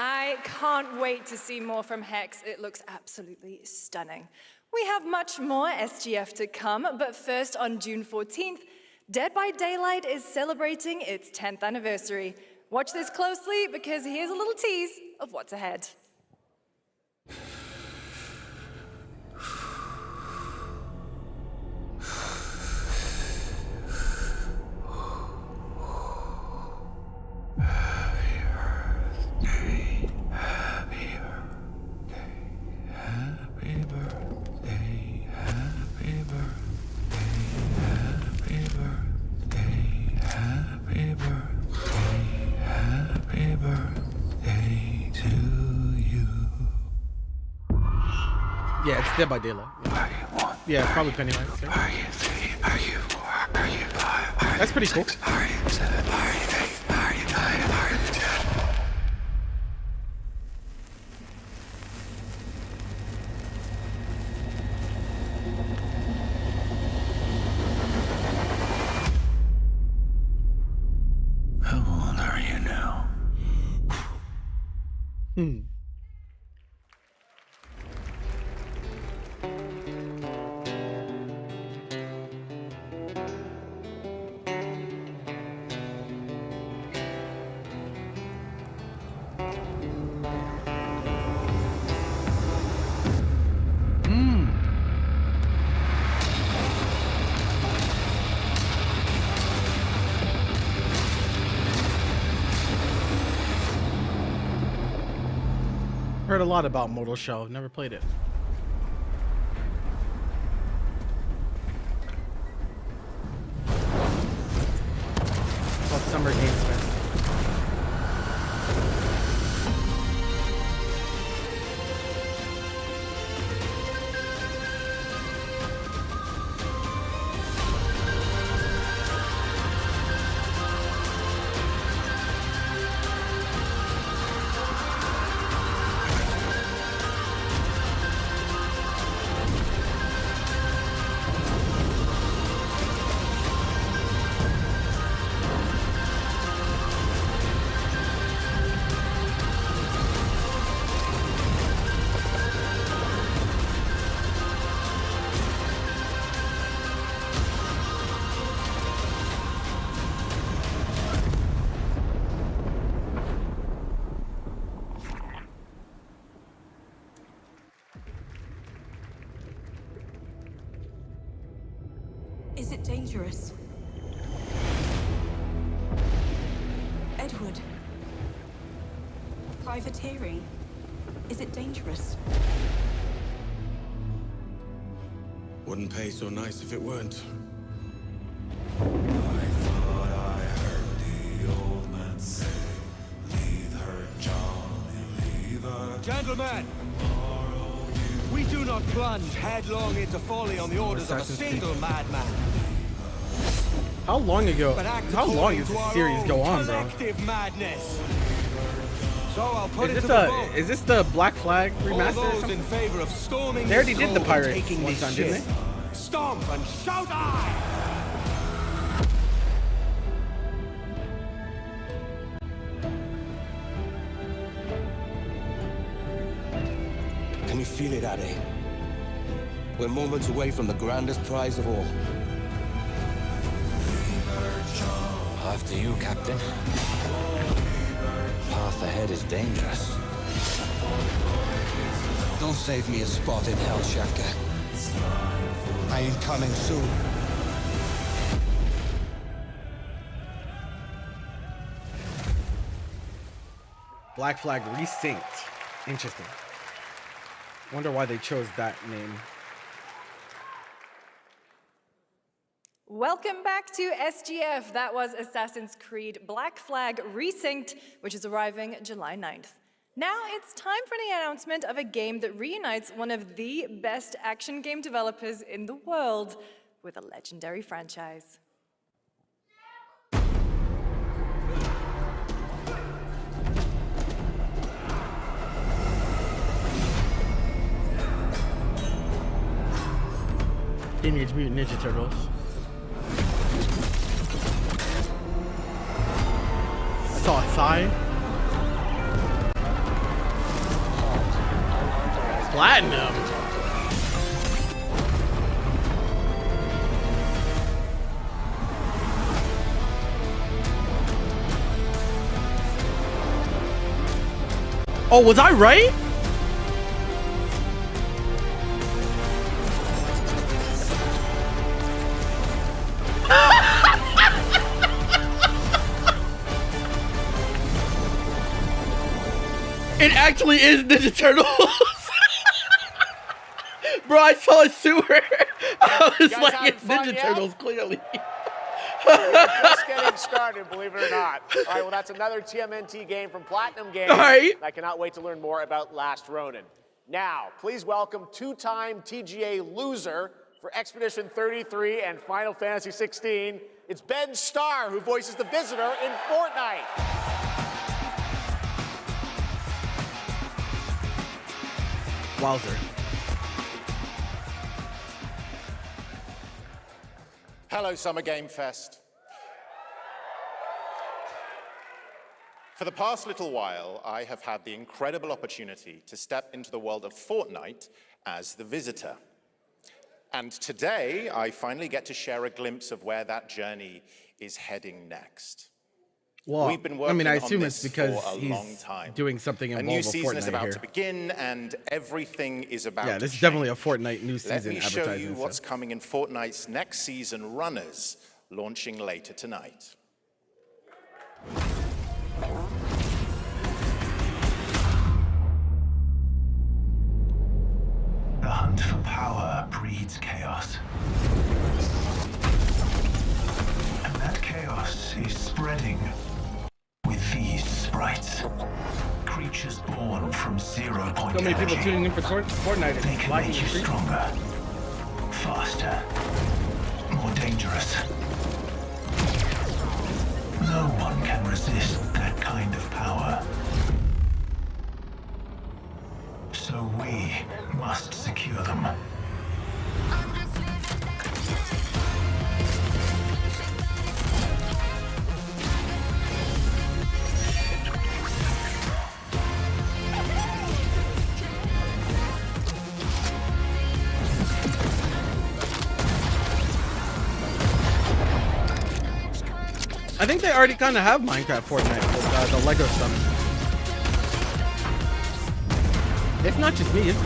I can't wait to see more from Hex. It looks absolutely stunning. We have much more SGF to come, but first on June 14th, Dead by Daylight is celebrating its 10th anniversary. Watch this closely because here's a little tease of what's ahead. Happy birthday, happy birthday, happy birthday, happy birthday, happy birthday to you. Yeah, it's Dead by Daylight. Yeah, it's probably Pennywise. Yeah. Are you 3? Are you 4? Are you 5? That's pretty cool. Are you 7? Are you 8? Are you 9? Are you 10? How old are you now? Heard a lot about Mortal Shell. Never played it. It's called Summer Games Fest. Is it dangerous? Edward. Privateering. Is it dangerous? Wouldn't pay so nice if it weren't. Gentlemen, we do not plunge headlong into folly on the orders of a single madman. How long ago? But act How long according does to this our series own go on, bro? collective madness. So I'll put Is it this to the vote. is this the Black Flag All remaster? Or those something? in favor of storming They already this did the cove Pirates and taking one this time, didn't ship. they? Stomp and shout aye! Can you feel it, Addy? We're moments away from the grandest prize of all. After you, Captain. Path ahead is dangerous. Don't save me a spot in hell, Shaka. I ain't coming soon. Black Flag Resynced. Interesting. Wonder why they chose that name. Welcome back to SGF. That was Assassin's Creed Black Flag Resynced, which is arriving July 9th. Now it's time for the announcement of a game that reunites one of the best action game developers in the world with a legendary franchise. Teenage Mutant Ninja Turtles. I saw a sign. Platinum. Oh, was I right? It actually is Ninja Turtles. Bro, I saw a sewer. I was like, it's Ninja Turtles, clearly. We're just getting started, believe it or not. All right, well, that's another TMNT game from Platinum Games. All right. I cannot wait to learn more about Last Ronin. Now, please welcome two-time TGA loser for Expedition 33 and Final Fantasy 16. It's Ben Starr, who voices the Visitor in Fortnite. Wowzer. Hello, Summer Game Fest. For the past little while, I have had the incredible opportunity to step into the world of Fortnite as the Visitor. And today, I finally get to share a glimpse of where that journey is heading next. Well, We've been I working mean, I on assume this it's because for a long he's time. doing something A involved new with season is Fortnite about here. to begin, and everything is about Yeah, to this is change. definitely a Fortnite new Let season me show advertising. you so. what's coming in Fortnite's next season, Runners, launching later tonight. The hunt for power breeds chaos. And that chaos is spreading with these sprites. Creatures born from 0 point So many people energy. tuning in for Fortnite. They can make you stronger, faster, more dangerous. No one can resist that kind of power. So we must secure them. I think they already kind of have Minecraft Fortnite with the Lego stuff. It's not just me, is it?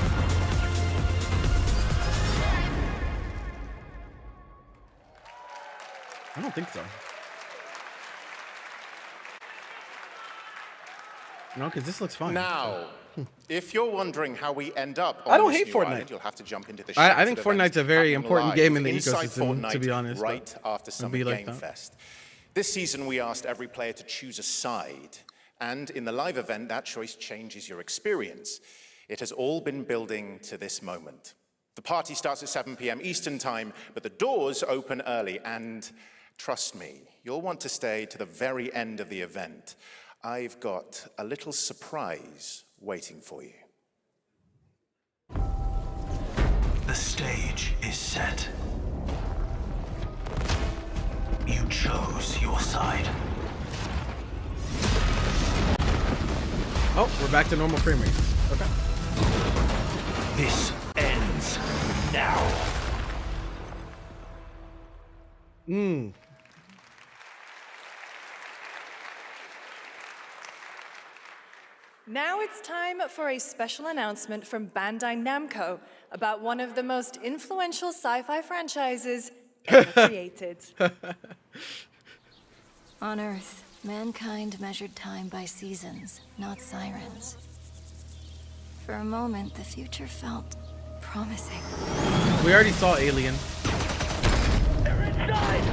I don't think so. No, because this looks fine. Now, if you're wondering how we end up on I don't this hate new Fortnite. island, you'll have to jump into the I think Shattered Fortnite's event a very happening important live game in the inside ecosystem, to Fortnite be honest, but right after it'll Summer be like Game that. Fest. This season, we asked every player to choose a side, and in the live event, that choice changes your experience. It has all been building to this moment. The party starts at 7 p.m. Eastern Time, but the doors open early, and trust me, you'll want to stay to the very end of the event. I've got a little surprise waiting for you. The stage is set. You chose your side. Oh, we're back to normal frame rate. Okay. This ends now. Now it's time for a special announcement from Bandai Namco about one of the most influential sci-fi franchises ever created. On Earth, mankind measured time by seasons, not sirens. For a moment, the future felt promising. We already saw Alien. They're inside!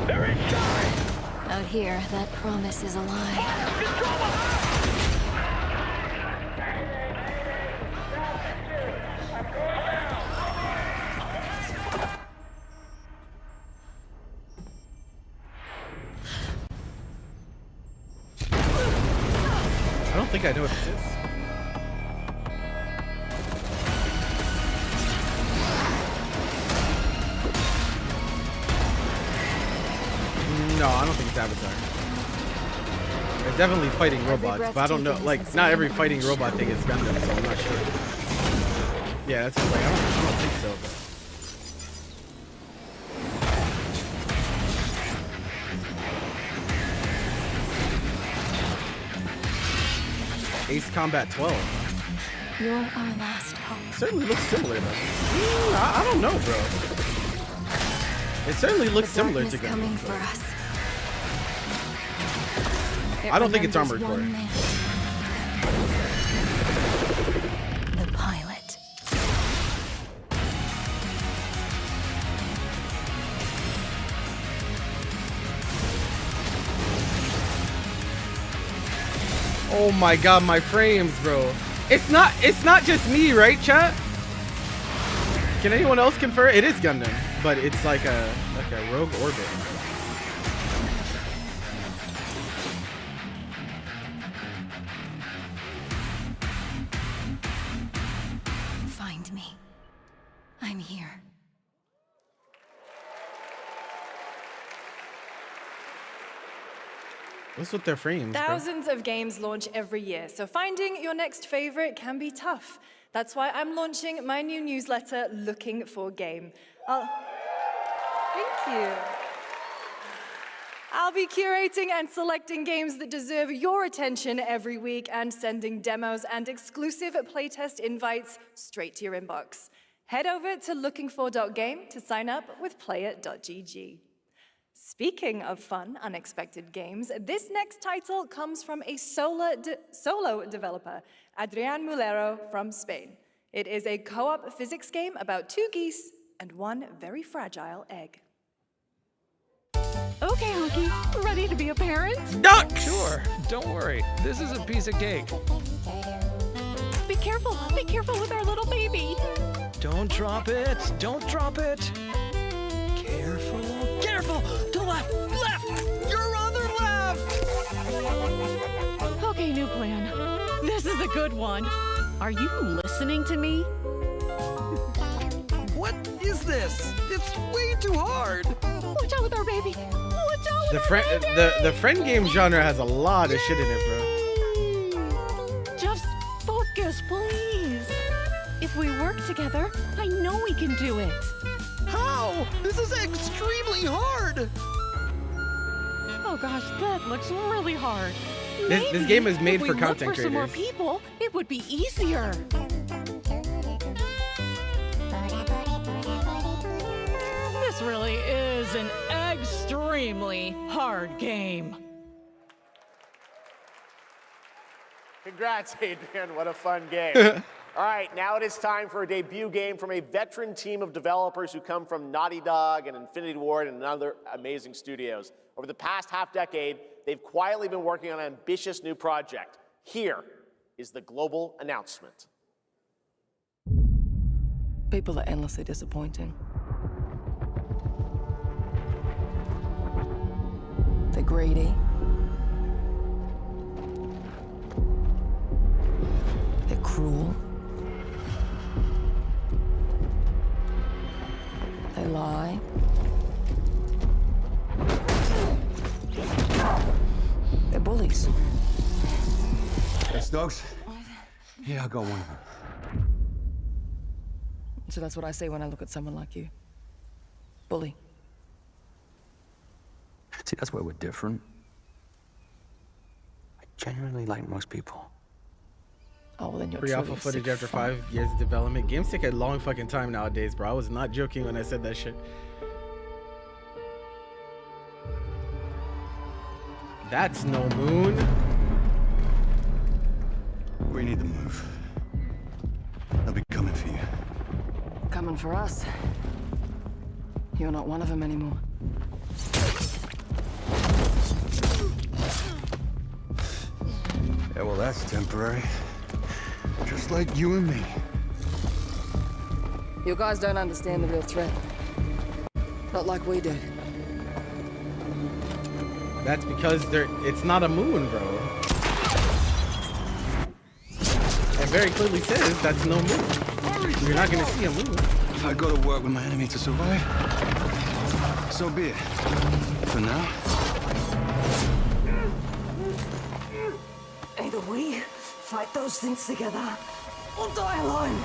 Out here, that promise is a lie. I don't think I know what this is. No, I don't think it's Avatar. They're definitely fighting robots, but I don't know. Like, not every fighting robot thing is Gundam, so I'm not sure. Yeah, that's like I don't think so. But... Ace Combat 12. You're our last hope. Certainly looks similar, though. I don't know, bro. It certainly looks similar to Gundam. Coming for us. I don't think it's Armored Core. The pilot. Oh my god, my frames, bro. It's not just me, right, chat? Can anyone else confirm? It is Gundam, but it's like a rogue orbit. Find me. I'm here. What's with their frames, bro? Thousands of games launch every year, so finding your next favorite can be tough. That's why I'm launching my new newsletter, Looking for Game. Thank you. I'll be curating and selecting games that deserve your attention every week and sending demos and exclusive playtest invites straight to your inbox. Head over to lookingfor.game to sign up with player.gg. Speaking of fun, unexpected games, this next title comes from a solo developer, Adrián Mulero from Spain. It is a co-op physics game about 2 geese and 1 very fragile egg. Okay, Hunky, ready to be a parent? Ducks! Sure, don't worry. This is a piece of cake. Be careful with our little baby. Don't drop it, don't drop it. Careful, careful, to left, your other left. Okay, new plan. This is a good one. Are you listening to me? What is this? It's way too hard. Watch out with our baby. Watch out with our baby. The friend game genre has a lot of shit in it, bro. Just focus, please. If we work together, I know we can do it. How? This is extremely hard. Oh gosh, that looks really hard. This game is made for content creators. If we look for some more people, it would be easier. This really is an extremely hard game. Congrats, Adrian. What a fun game. All right, now it is time for a debut game from a veteran team of developers who come from Naughty Dog and Infinity Ward and other amazing studios. Over the past half-decade, they've quietly been working on an ambitious new project. Here is the global announcement. People are endlessly disappointing. They're greedy. They're cruel. They lie. They're bullies. Yes, dogs? Yeah, I got one of them. So that's what I say when I look at someone like you. Bully. See, that's where we're different. I genuinely like most people. Oh, well, then you're Pre-alpha footage after 5 years of development. Games take a long fucking time nowadays, bro. I was not joking when I said that shit. That's no moon. We need to move. They'll be coming for you. Coming for us. You're not one of them anymore. Yeah, well, that's temporary. Just like you and me. You guys don't understand the real threat. Not like we do. That's because it's not a moon, bro. It very clearly says that's no moon. You're not gonna see a moon. If I go to work with my enemy to survive, so be it. For now. Either we fight those things together, or die alone.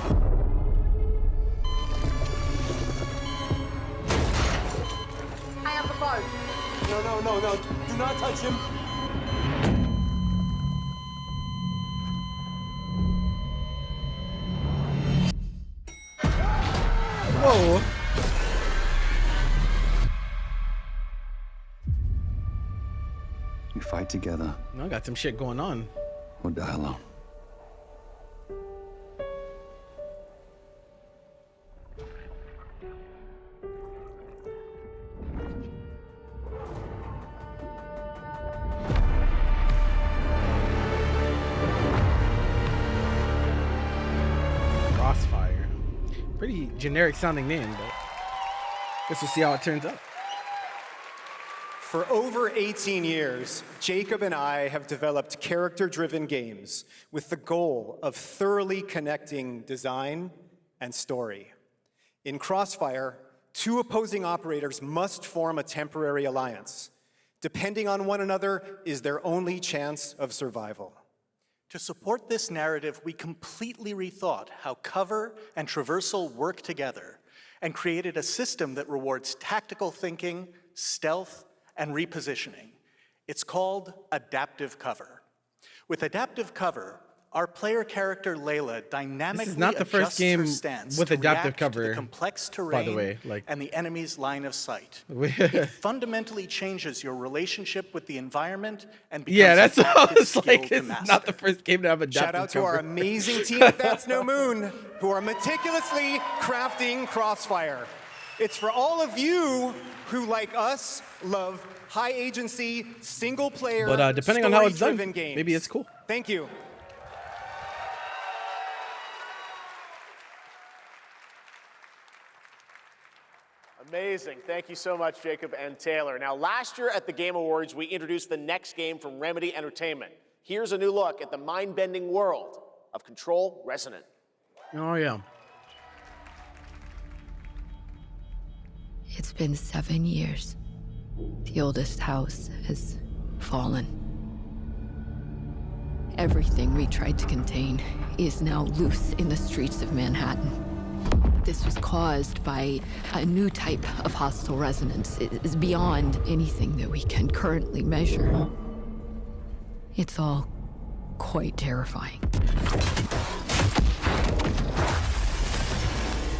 I have the phone. No. Do not touch him. Whoa. We fight together. I got some shit going on. Or die alone. Crossfire. Pretty generic sounding name, but guess we'll see how it turns out. For over 18 years, Jacob and I have developed character-driven games with the goal of thoroughly connecting design and story. In Crossfire, 2 opposing operators must form a temporary alliance. Depending on one another is their only chance of survival. To support this narrative, we completely rethought how cover and traversal work together and created a system that rewards tactical thinking, stealth, and repositioning. It's called adaptive cover. With adaptive cover, our player character Layla dynamically This is not the first adjusts game her stance with to adaptive react to cover, the complex terrain by the way, like- and the enemy's line of sight. It fundamentally changes your relationship with the environment and becomes Yeah, that's an what I active was skill like. to It's master. not the first game to have adaptive Shout out to our cover. amazing team at That's No Moon, who are meticulously crafting Crossfire. It's for all of you who, like us, love high agency, single player, But depending on how it's done, story-driven games. maybe it's cool. Thank you. Amazing. Thank you so much, Jacob and Taylor. Now, last year at the Game Awards, we introduced the next game from Remedy Entertainment. Here's a new look at the mind-bending world of Control Resonant. Oh, yeah. It's been 7 years. The oldest house has fallen. Everything we tried to contain is now loose in the streets of Manhattan. This was caused by a new type of hostile resonance. It is beyond anything that we can currently measure. It's all quite terrifying.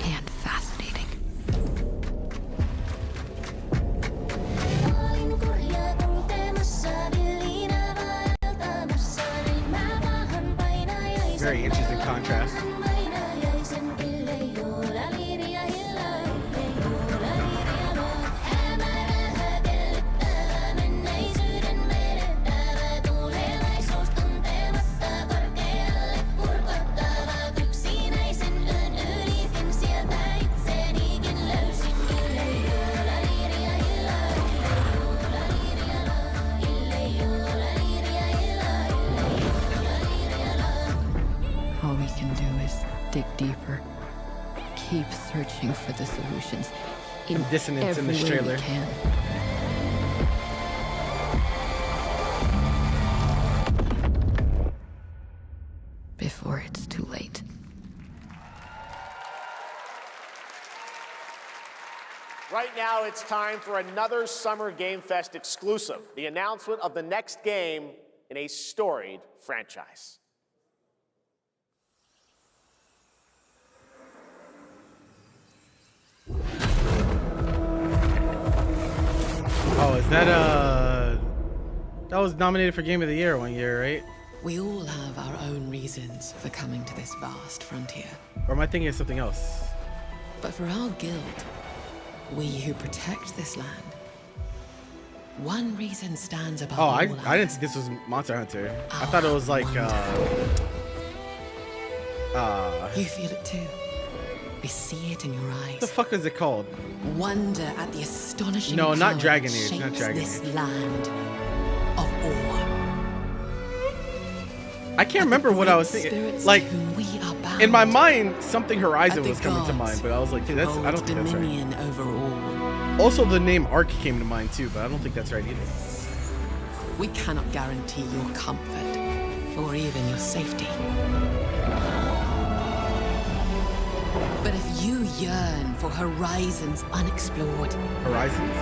And fascinating. Very interesting contrast. All we can do is dig deeper. Keep searching for the solutions in Dissonance in this every way trailer. we can. Before it's too late. Right now, it's time for another Summer Game Fest exclusive, the announcement of the next game in a storied franchise. Oh, is that that was nominated for Game of the Year one year, right? We all have our own reasons for coming to this vast frontier. Or am I thinking of something else? But for our guild, we who protect this land, one reason stands above Oh, all I others. didn't think this was Monster Hunter. I thought it was like You feel it too. We see it in your eyes. what the fuck is it called? Wonder at the astonishing No, not power Dragon that Age, not shapes Dragon this Age. land of awe. I can't remember what I was thinking. Spirits Like to whom we are bound. in my mind, something Horizon At the was coming to gods mind, but I was like, dude, that's I don't think that's right. dominion over all. Also, the name Ark came to mind too, but I don't think that's right either. We cannot guarantee your comfort or even your safety. But if you yearn for horizons unexplored, Horizons?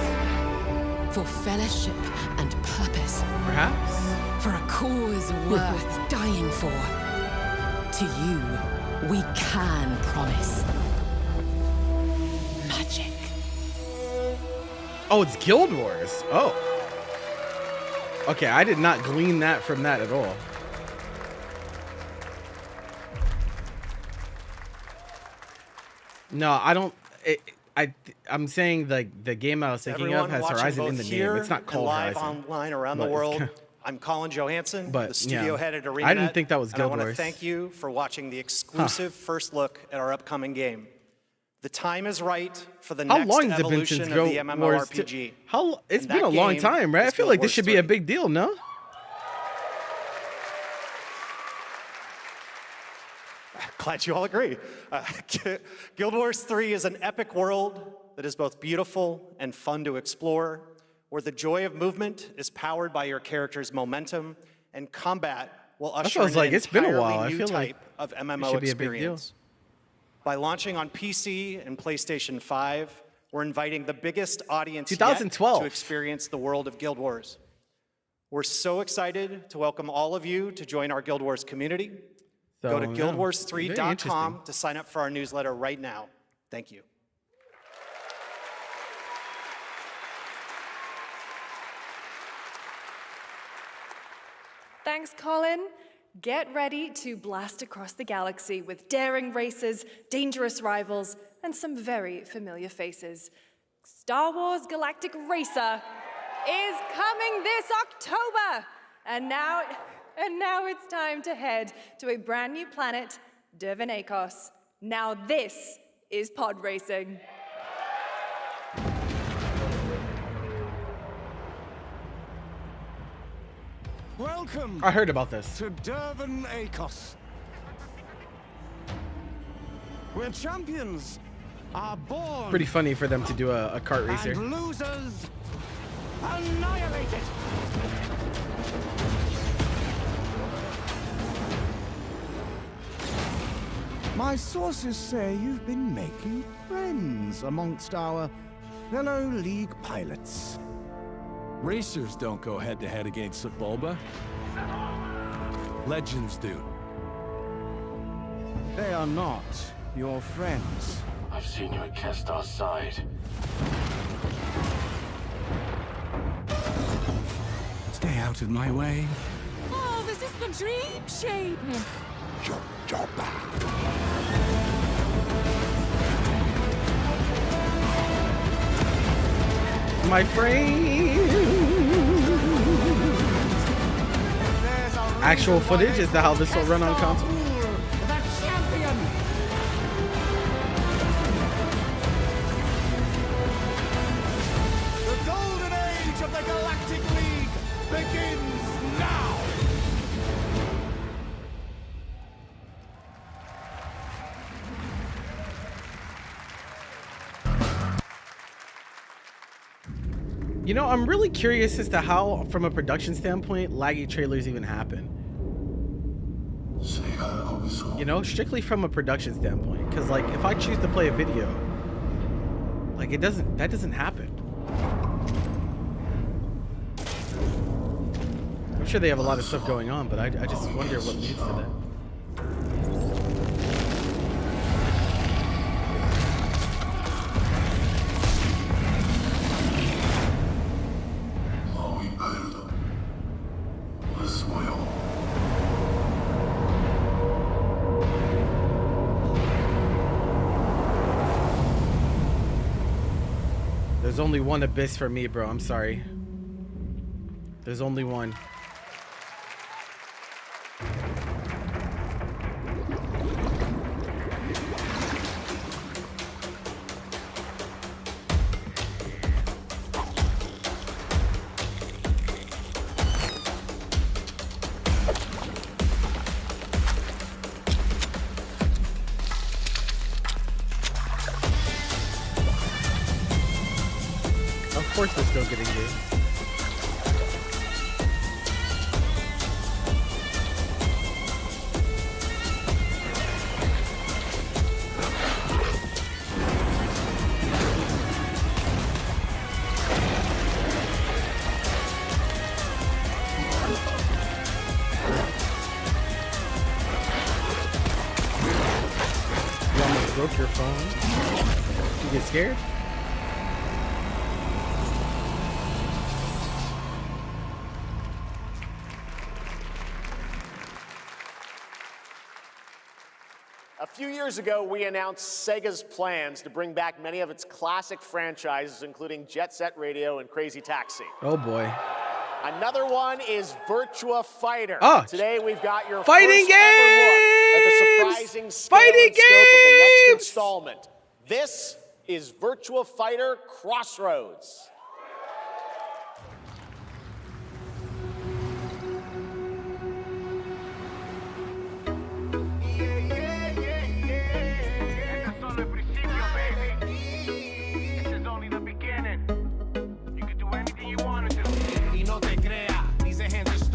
for fellowship and purpose, Perhaps? for a cause worth dying for, to you, we can promise magic. Oh, it's Guild Wars. Oh. Okay, I did not glean that from that at all. No, I don't. I'm saying the game I was thinking of Everyone has watching Horizon both in the name. here It's not and called live Horizon. online around But the it's world. kinda- I'm Colin Johansson, But, the studio yeah. head at I ArenaNet. didn't think that was and Guild I want to Wars. thank you for watching the exclusive first look at our upcoming game. The time is right for the How next long has it been evolution since of Guild the Wars? MMORPG. It's And been that a long game time, right? I is feel Guild like this Wars should be a 3. big deal, no? Glad you all agree. Guild Wars 3 is an epic world that is both beautiful and fun to explore, where the joy of movement is powered by your character's momentum, and combat will That's usher what I was in like, an it's been a entirely while. I new feel like type of it MMO should be a big deal. experience. By launching on PC and PlayStation 5, we're inviting the biggest audience yet 2012. to experience the world of Guild Wars. We're so excited to welcome all of you to join our Guild Wars community. So, Go to very guildwars3.com to sign up for our newsletter right now. Thank you. Thanks, Colin. Get ready to blast across the galaxy with daring races, dangerous rivals, and some very familiar faces. Star Wars Galactic Racer is coming this October. And now it's time to head to a brand new planet, Dervenakos. Now this is pod racing. Welcome. I heard about this. To Dervenakos, where champions are born. Pretty funny for them to do a kart racer. And losers annihilated. My sources say you've been making friends amongst our fellow League pilots. Racers don't go head-to-head against Bulba. Legends do. They are not your friends. I've seen you at Kestar's side. Stay out of my way. Oh, this is the dream shape. My friend. Actual footage is that how this will run on console? The champion. The golden age of the Galactic League begins now! You know, I'm really curious as to how, from a production standpoint, laggy trailers even happen. You know, strictly from a production standpoint. Because, like, if I choose to play a video, like, that doesn't happen. I'm sure they have a lot of stuff going on, but I just wonder what leads to that. There's only one abyss for me, bro. I'm sorry. There's only one. Of course we're still getting good. You almost broke your phone. You get scared? A few years ago, we announced Sega's plans to bring back many of its classic franchises, including Jet Set Radio and Crazy Taxi. Oh boy. Another one is Virtua Fighter. Oh, today we've got your fighting first ever look at the surprising scale and scope of the next installment. This is Virtua Fighter Crossroads.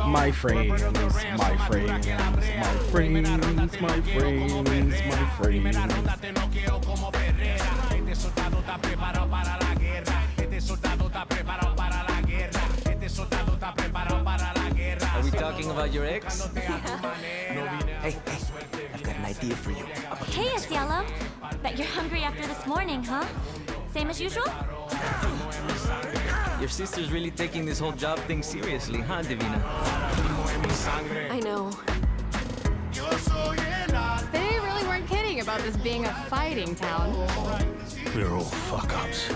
My friends, my friends, my friends, my friends, my friends. talking about your ex? Hey, I've got an idea for you. Hey, it's Yellow. Bet you're hungry after this morning, huh? Same as usual? Your sister's really taking this whole job thing seriously, huh, Divina? I know. They really weren't kidding about this being a fighting town. We're all fuck-ups.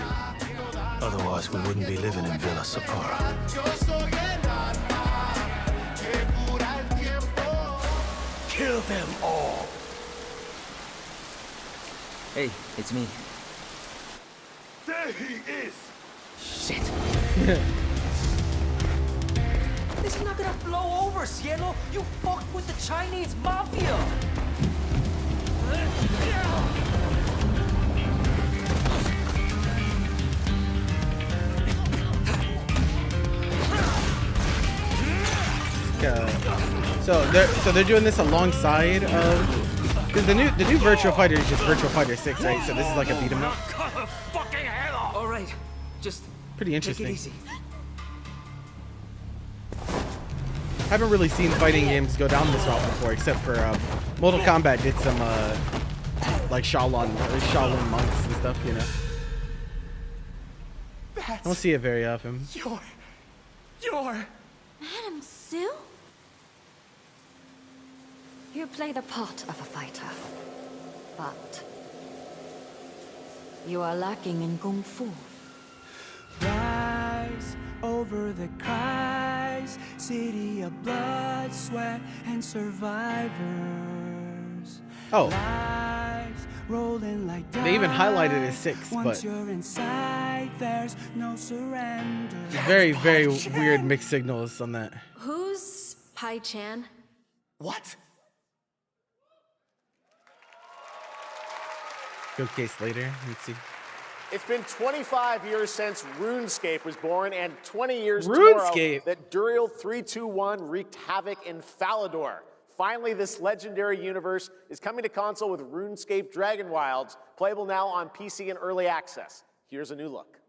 Otherwise, we wouldn't be living in Villa Sapara. Kill them all. Hey, it's me. There he is! Shit. This is not gonna blow over, Cielo. You fucked with the Chinese mafia. So they're doing this alongside of, because the new Virtua Fighter is just Virtua Fighter 6, right? So this is like a beat 'em up. All right, just pretty interesting. Take it easy. Haven't really seen fighting games go down this route before, except for Mortal Kombat did some like Shaolin monks and stuff, you know. I don't see it very often. You're Madam Sue? You play the part of a fighter, but you are lacking in kung fu. Rise over the cries, city of blood, sweat, and survivors. Oh. Lives rolling like They even highlighted it as 6, once but you're inside, there's no surrender. very, very weird mixed signals on that. Who's Pai Chan? What? Showcase later. Let's see. It's been 25 years since RuneScape was born, and 20 years tomorrow that Duriel 321 wreaked havoc in Falador. Finally, this legendary universe is coming to console with RuneScape Dragon Wilds, playable now on PC in early access. Here's a new look.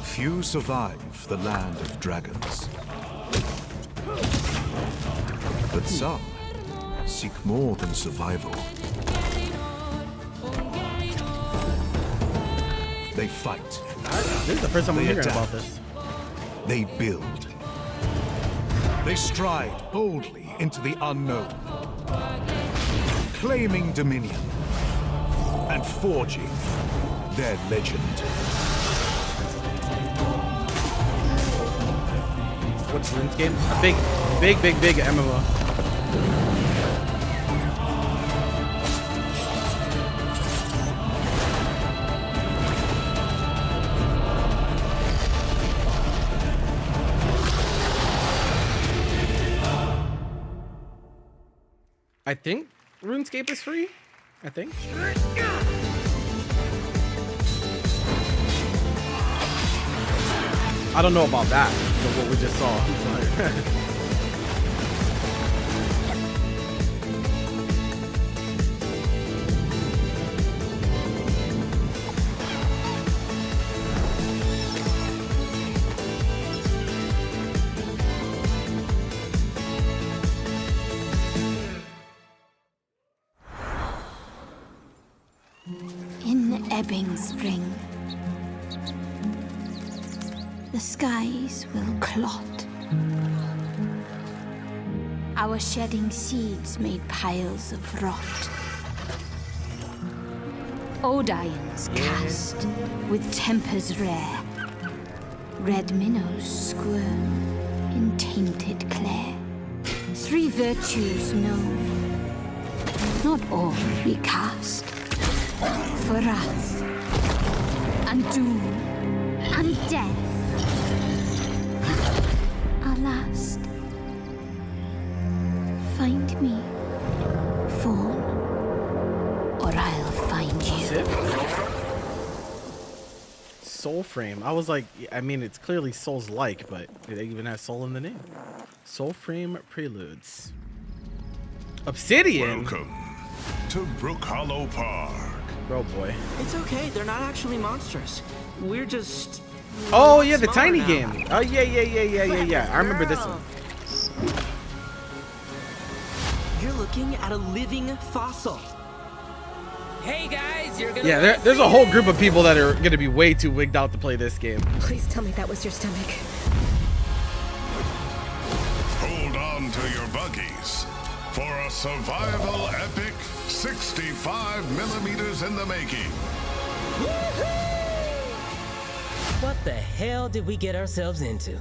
Few survive the land of dragons. But some seek more than survival. They fight. This is the first time I'm They hearing adapt. about this. They build. They stride boldly into the unknown, claiming dominion and forging their legend. What's RuneScape? A big MMO. I think RuneScape is free. I think. I don't know about that, but what we just saw. In ebbing spring, the skies will clot. Our shedding seeds made piles of rot. Odions cast with tempers rare. Red minnows squirm in tainted clay. 3 virtues known, not all recast. For wrath, and doom, and death. Alas, find me, Fawn, or I'll find you. Soul Frame. I was like, I mean, it's clearly Souls-like, but they even have soul in the name. Soul Frame Preludes. Obsidian. Welcome to Brook Hollow Park. Oh boy. It's okay. They're not actually monsters. We're just. Oh yeah, the smaller tiny now. game. Oh yeah. I remember this one. You're looking at a living fossil. Hey guys, you're gonna. Yeah, there's a whole group of people that are gonna be way too wigged out to play this game. Please tell me that was your stomach. Hold on to your buggies for a survival epic 65 millimeters in the making. What the hell did we get ourselves into?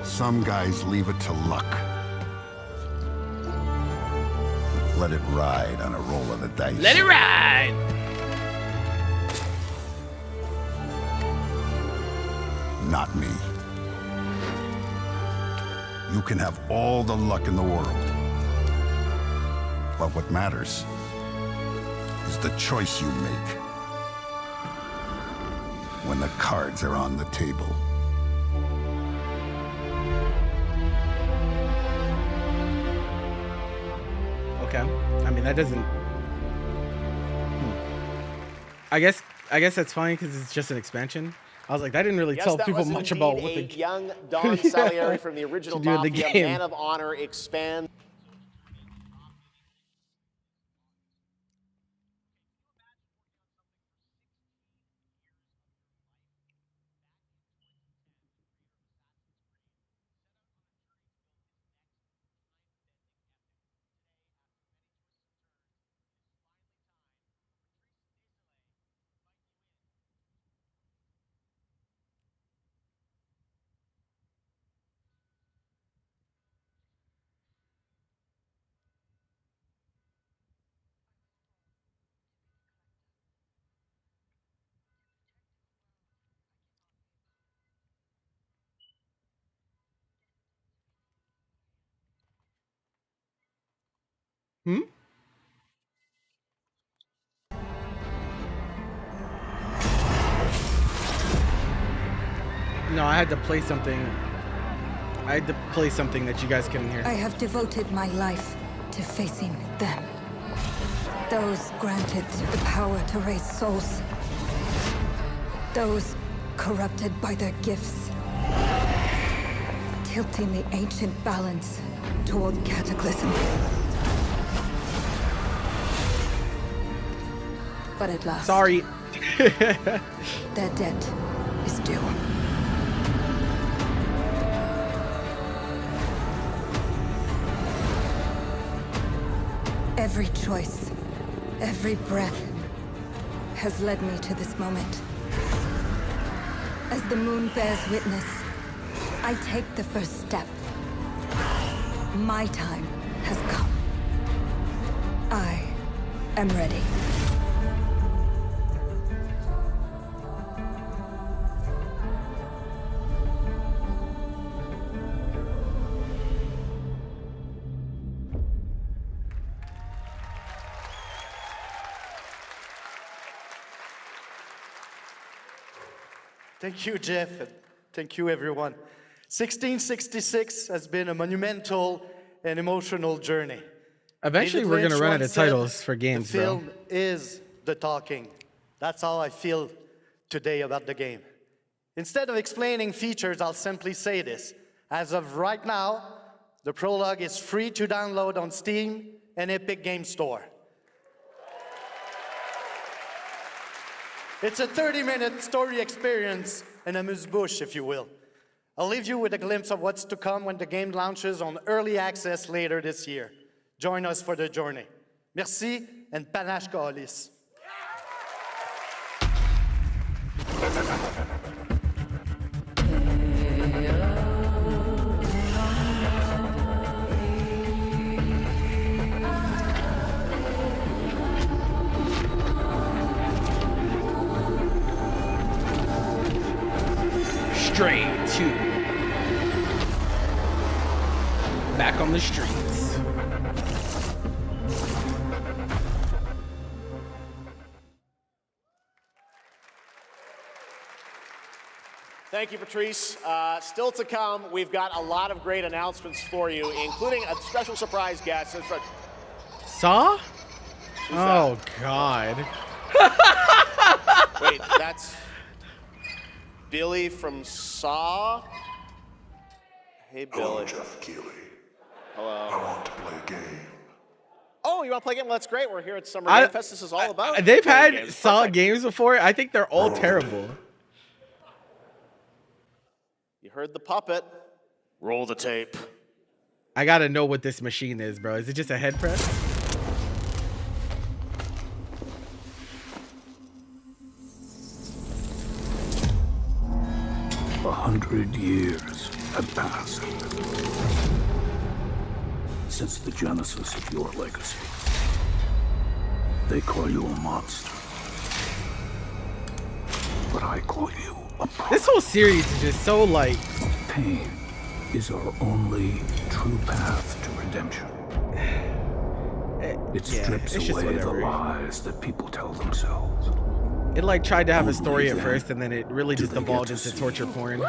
Some guys leave it to luck. Let it ride on a roll of the dice. Let it ride! Not me. You can have all the luck in the world. But what matters is the choice you make when the cards are on the table. Okay. I mean, that doesn't. I guess that's fine because it's just an expansion. I was like, that didn't really tell that people was much indeed about what a the young Don Salieri from the original to do in the Mafia, game. Man of Honor expand. Hmm? No, I had to play something. I had to play something that you guys couldn't hear. I have devoted my life to facing them. Those granted the power to raise souls. Those corrupted by their gifts. Tilting the ancient balance toward cataclysm. But at last... Sorry. their debt is due. Every choice, every breath has led me to this moment. As the moon bears witness, I take the first step. My time has come. I am ready. Thank you, Jeff, and thank you, everyone. 1666 has been a monumental and emotional journey. Eventually, David we're going to Lynch run out once of said, titles for games, the bro. film is the talking. That's how I feel today about the game. Instead of explaining features, I'll simply say this. As of right now, the prologue is free to download on Steam and Epic Game Store. It's a 30-minute story experience and amuse-bouche, if you will. I'll leave you with a glimpse of what's to come when the game launches on early access later this year. Join us for the journey. Merci and panache Khalil. Straight to back on the streets. Thank you, Patrice. Still to come, we've got a lot of great announcements for you, including a special surprise guest. Saw? Who's oh, God. Wait, that's Billy from Saw? Hey, Billy. Hello, Jeff Keighley. Hello. I want to play a game. Oh, you want to play a game? Well, that's great. We're here at Summer Game Fest. This is all about They've playing had games. Saw Perfect. games before. I think they're all terrible. You heard the puppet. Roll the tape. I gotta know what this machine is, bro. Is it just a head press? A 100 years have passed since the genesis of your legacy. They call you a monster, but I call you a prophet. This whole series is just so like... Pain is our only true path to redemption. It strips it's just away the whatever. lies that people tell themselves. It like tried to have a story at Only first, and then it really just they evolved get to into torture porn.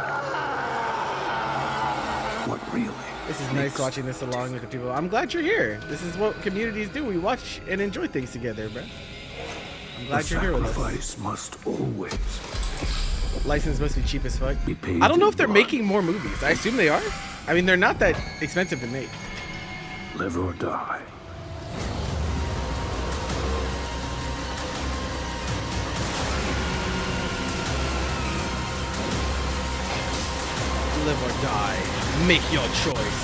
What really? This is nice watching this along with the people. I'm glad you're here. This is what communities do. We watch and enjoy things together, bro. I'm glad you're here with us. Sacrifice must always. License must be cheap as fuck. paid I don't know in if they're blood. making more movies. I assume they are. I mean, they're not that expensive to make. Live or die. Live or die. Make your choice.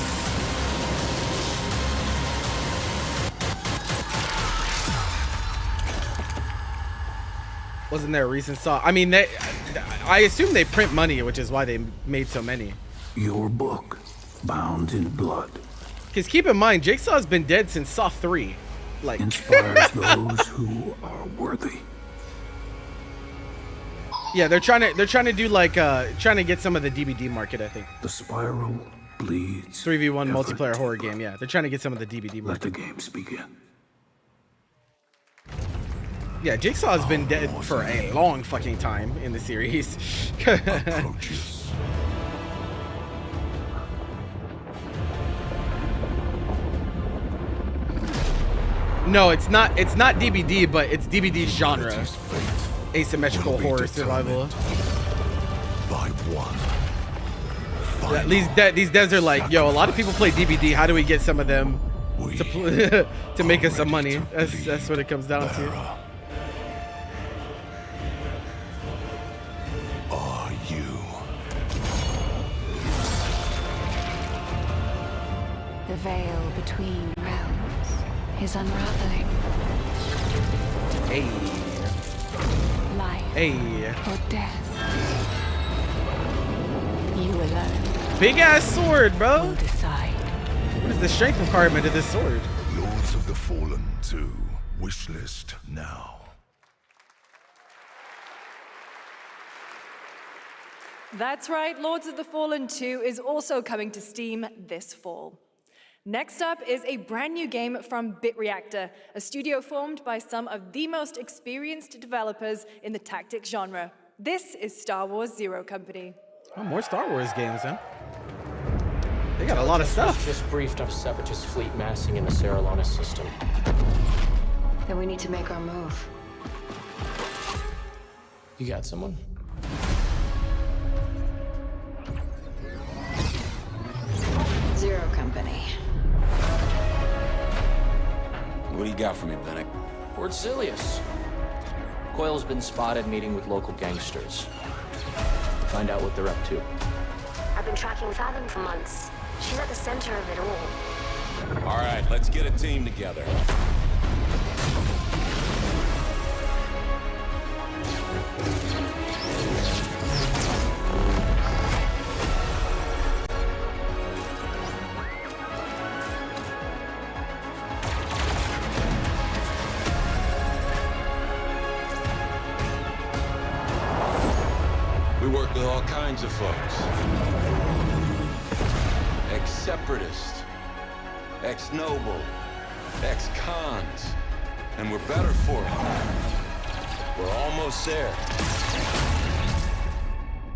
Wasn't there a recent Saw? I mean, I assume they print money, which is why they made so many. Your book, bound in blood, Because keep in mind, Jigsaw's been dead since Saw 3. Like, inspires those who are worthy. yeah, they're trying to do like trying to get some of the DVD market, I think. The spiral bleeds. 3v1 ever multiplayer horror deeper. game, yeah. They're trying to get some of the DVD Let market. the games begin. Yeah, Jigsaw's been dead for a long fucking time in the series. No, it's not DVD, but it's DVD genre. Asymmetrical horror survival. By one. Yeah, these devs are like, yo, a lot of people play DVD. How do we get some of them to to make us some money? That's what it comes down to. Are you? The veil between realms is unraveling. Hey. Life Hey. or death. You alone Big ass sword, bro. will decide. What is the strength requirement of this sword? Lords of the Fallen 2. Wishlist now. That's right, Lords of the Fallen 2 is also coming to Steam this fall. Next up is a brand new game from BitReactor, a studio formed by some of the most experienced developers in the tactics genre. This is Star Wars Zero Company. Oh, more Star Wars games, huh? They got a lot of stuff. Just briefed of Separatist fleet massing in the Serralona system. Then we need to make our move. You got someone? Zero Company. What do you got for me, Bennett? Word Silius. Coil's been spotted meeting with local gangsters. Find out what they're up to. I've been tracking Fathom for months. She's at the center of it all. All right, let's get a team together. We work with all kinds of folks. Ex-separatists, ex-noble, ex-cons, and we're better for it. We're almost there.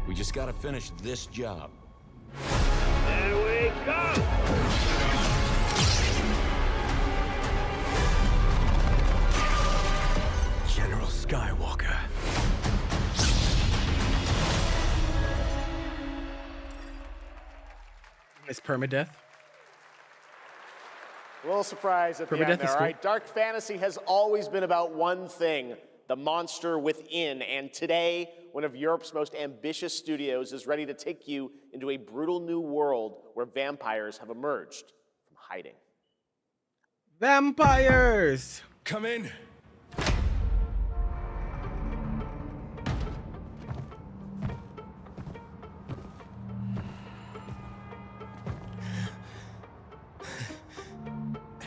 We just gotta finish this job. There we go! General Skywalker. It's permadeath. A little surprise at the end there. All right, dark fantasy has always been about one thing, the monster within. And today, one of Europe's most ambitious studios is ready to take you into a brutal new world where vampires have emerged from hiding. Vampires! Come in.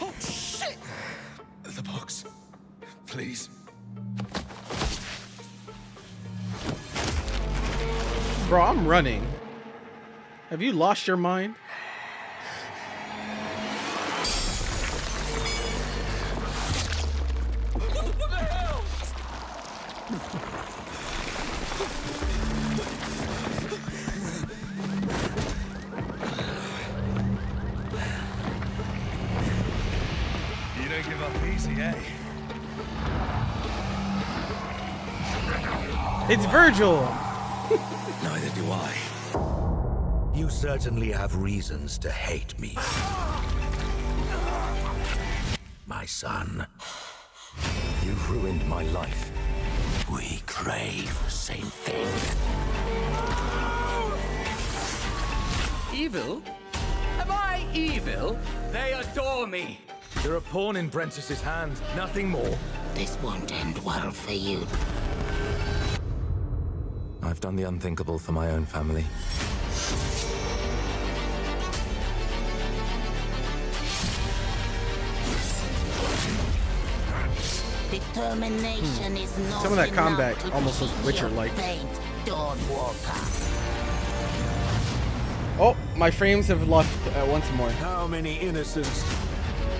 Oh, shit! The box. Please. Bro, I'm running. Have you lost your mind? What the hell? You don't give up easy, eh? It's Virgil. Neither do I. You certainly have reasons to hate me. My son, you've ruined my life. We crave the same thing. Evil? Am I evil? They adore me. You're a pawn in Brentus's hand, nothing more. This won't end well for you. I've done the unthinkable for my own family. Determination is not Some of that enough combat to almost looks defeat Witcher-like. your fate, Dawnwalker. Oh, my frames have left once more. How many innocents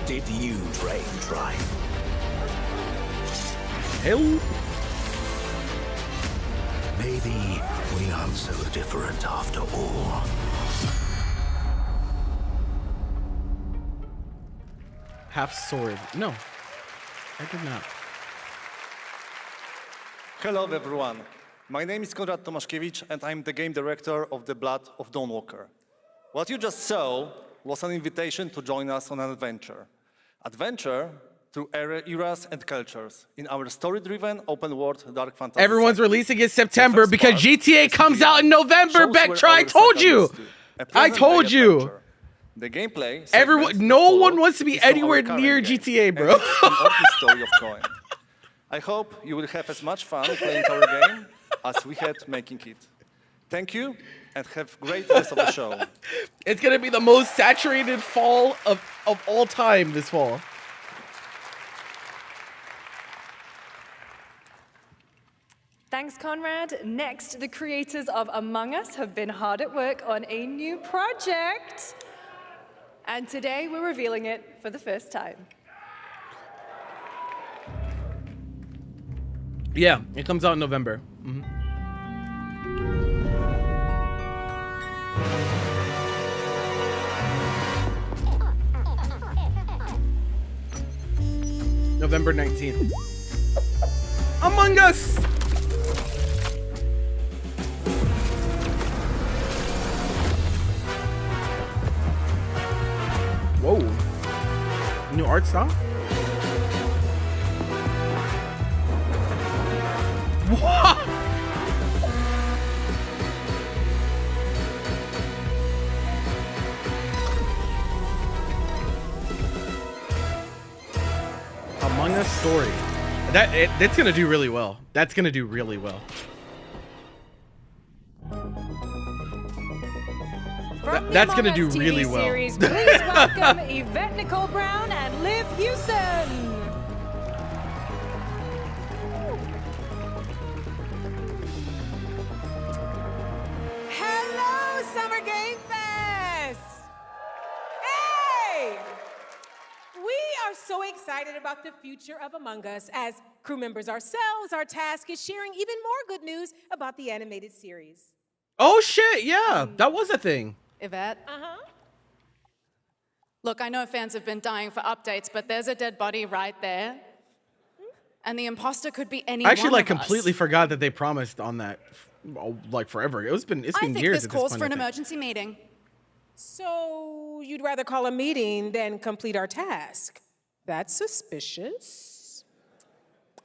did you drain dry? Hell. Maybe we aren't so different after all. Half sword. No, I did not. Hello everyone. My name is Konrad Tomaszkiewicz and I'm the game director of The Blood of Dawnwalker. What you just saw was an invitation to join us on an adventure. Adventure through eras and cultures in our story-driven open-world dark fantasy. Everyone's releasing it September because GTA comes out in November. Beck, I told you. I told you. The gameplay. Everyone, no one wants to be anywhere near GTA, bro. Story of Coin. I hope you will have as much fun playing our game as we had making it. Thank you, and have a great rest of the show. It's gonna be the most saturated fall of all time this fall. Thanks, Conrad. Next, the creators of Among Us have been hard at work on a new project. And today we're revealing it for the first time. Yeah, it comes out in November. November 19th. Among Us! Whoa. New art style? What? Among Us story. That's gonna do really well. That's gonna do really well. That's gonna do really well. Series, please welcome Yvette Nicole Brown and Liv Hewson. Hello, Summer Game Fest! Hey! excited about the future of Among Us. As crew members ourselves, our task is sharing even more good news about the animated series. Oh shit, yeah, that was a thing. Yvette? Uh-huh. Look, I know fans have been dying for updates, but there's a dead body right there. And the imposter could be any I actually one like of us. completely forgot that they promised on that like forever. It's been I think years this at calls this for point. an emergency meeting. So you'd rather call a meeting than complete our task? That's suspicious.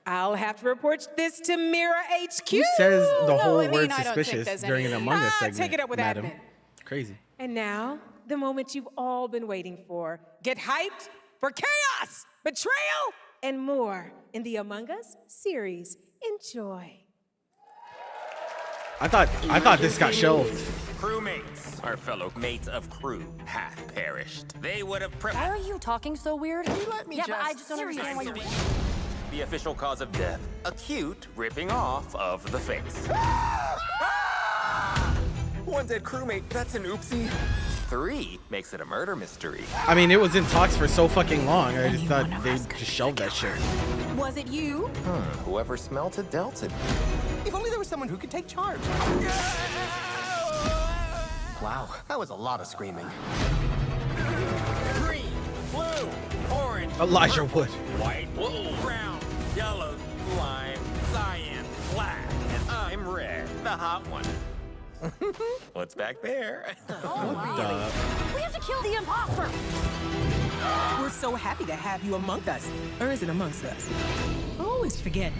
I'll have to report this to Mira HQ. Who says the whole I mean, word I don't think suspicious there's during an any- Among Us segment? Take it up with madam. admin. Crazy. And now, the moment you've all been waiting for. Get hyped for chaos, betrayal, and more in the Among Us series. Enjoy. I thought this got shelved. Crewmates, our fellow mates of crew, hath perished. They would have Why are you talking so weird? Let me yeah, but I just don't understand why you're. The official cause of death, acute ripping off of the face. One dead crewmate, that's an oopsie. 3 makes it a murder mystery. I mean, it was in talks for so fucking long. I just thought they just shelved that shit. Was it you? Whoever smelt it dealt it. If only there was someone who could take charge. Wow, that was a lot of screaming. Green, blue, orange, Elijah Wood. white, brown, yellow, lime, cyan, black, and I'm red, the hot one. What's back there? We have to kill the imposter! We're so happy to have you among us. Or is it amongst us? Always forget.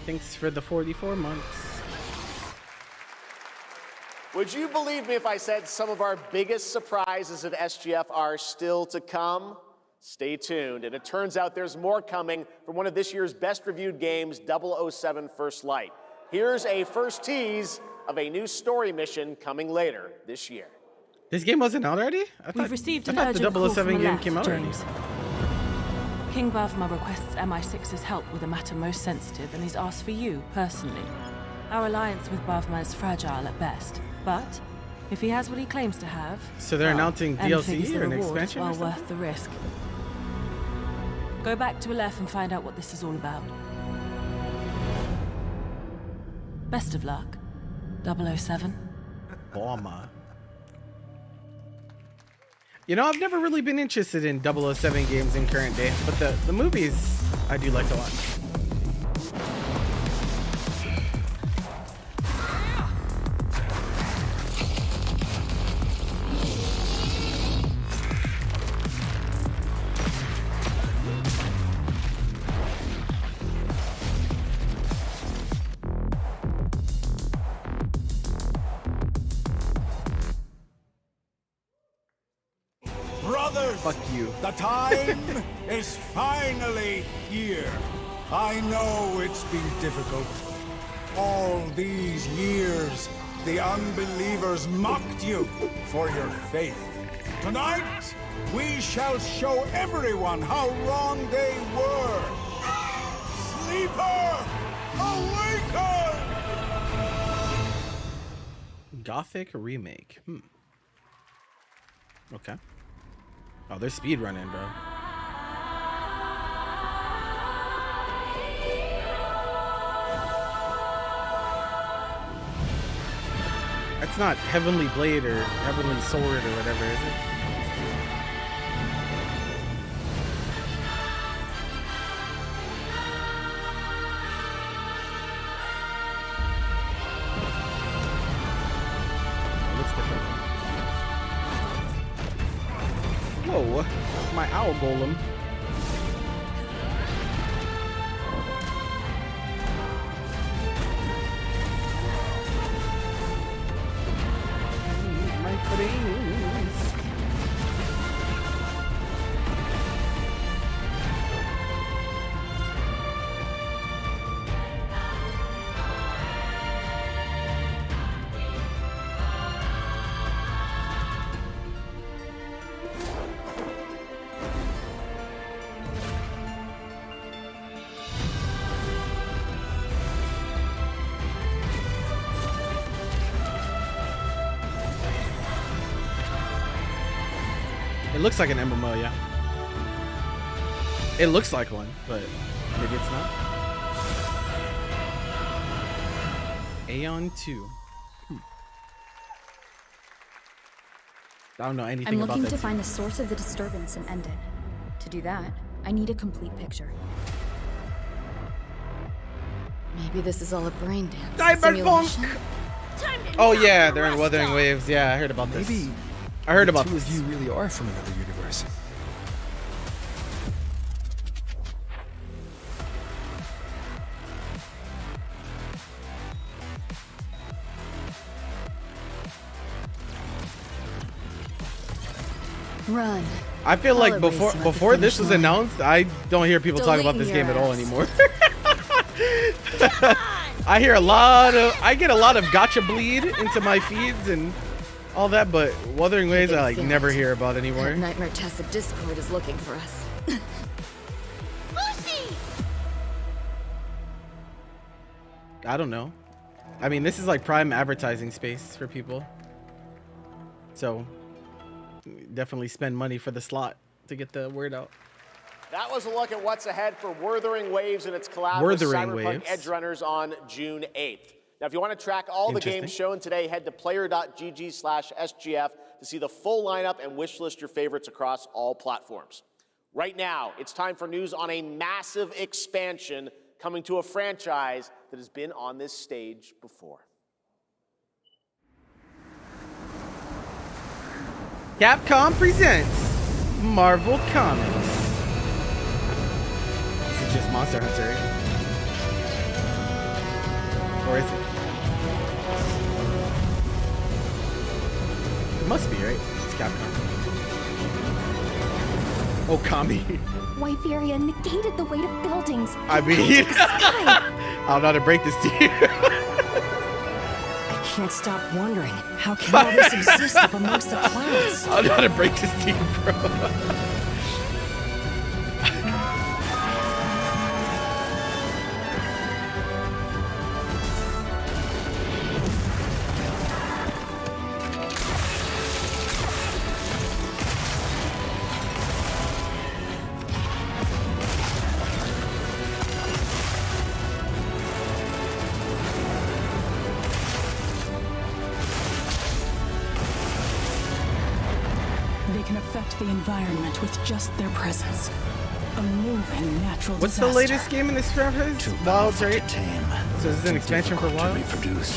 Thanks for the 44 months. Would you believe me if I said some of our biggest surprises at SGF are still to come? Stay tuned, and it turns out there's more coming from one of this year's best reviewed games, 007 First Light. Here's a first tease of a new story mission coming later this year. This game wasn't out already? We've received I an thought urgent the call 007 from game Alef, came out already. James. King Bavma requests MI6's help with a matter most sensitive, and he's asked for you, personally. Our alliance with Bavma is fragile at best, but if he has what he claims to have... So they're announcing M DLC figures the or an reward expansion or well something? worth the risk. Go back to Alef and find out what this is all about. Best of luck, 007. Bawma. You know, I've never really been interested in 007 games in current day, but the movies I do like to watch. Brothers, fuck you. The time is finally here. I know it's been difficult. All these years, the unbelievers mocked you for your faith. Tonight, we shall show everyone how wrong they were. Sleeper, awaken! Gothic remake. Okay. Oh, they're speed running, bro. That's not Heavenly Blade or Heavenly Sword or whatever, is it? It looks different. Whoa, my owl golem. My friends. It looks like an MMO, yeah. It looks like one, but maybe it's not. Aeon 2. I don't know anything I'm about looking that. to find the source of the disturbance and end it. To do that, I need a complete picture. Maybe this is all a brain dance. Cyberpunk! Simulation? Oh yeah, they're in Wuthering Waves. Yeah, I heard about this. Maybe I heard about the two this. of you really are from another universe. Run. I feel like Call it racing at the before this finish was line. announced, I don't hear people talk about this Deleting game your at all ass. anymore. I get a lot of gotcha bleed into my feeds and all that, but Wuthering Waves I like never hear about anymore. That Nightmare Tessa Discord is looking for us. I don't know. I mean, this is like prime advertising space for people. So definitely spend money for the slot to get the word out. That was a look at what's ahead for Wuthering Waves and its collab with Wuthering Cyberpunk Waves. Edge Runners on June 8th. Now, if you want to track all the games shown today, head to player.gg/SGF to see the full lineup and wishlist your favorites across all platforms. Right now, it's time for news on a massive expansion coming to a franchise that has been on this stage before. Capcom presents Marvel Comics. This is just Monster Hunter, right? Or is it? It must be, right? It's Capcom. Oh, Kami. Wyveria negated the weight of buildings. I mean, I don't know how to break this to you. I can't stop wondering, how can all this exist up amongst the clouds? I don't know how to break this to you, bro. They can affect the environment with just their presence. A moving natural What's disaster. the latest game in this franchise? Wilds, right? So this is an expansion for Wilds? Reproduce.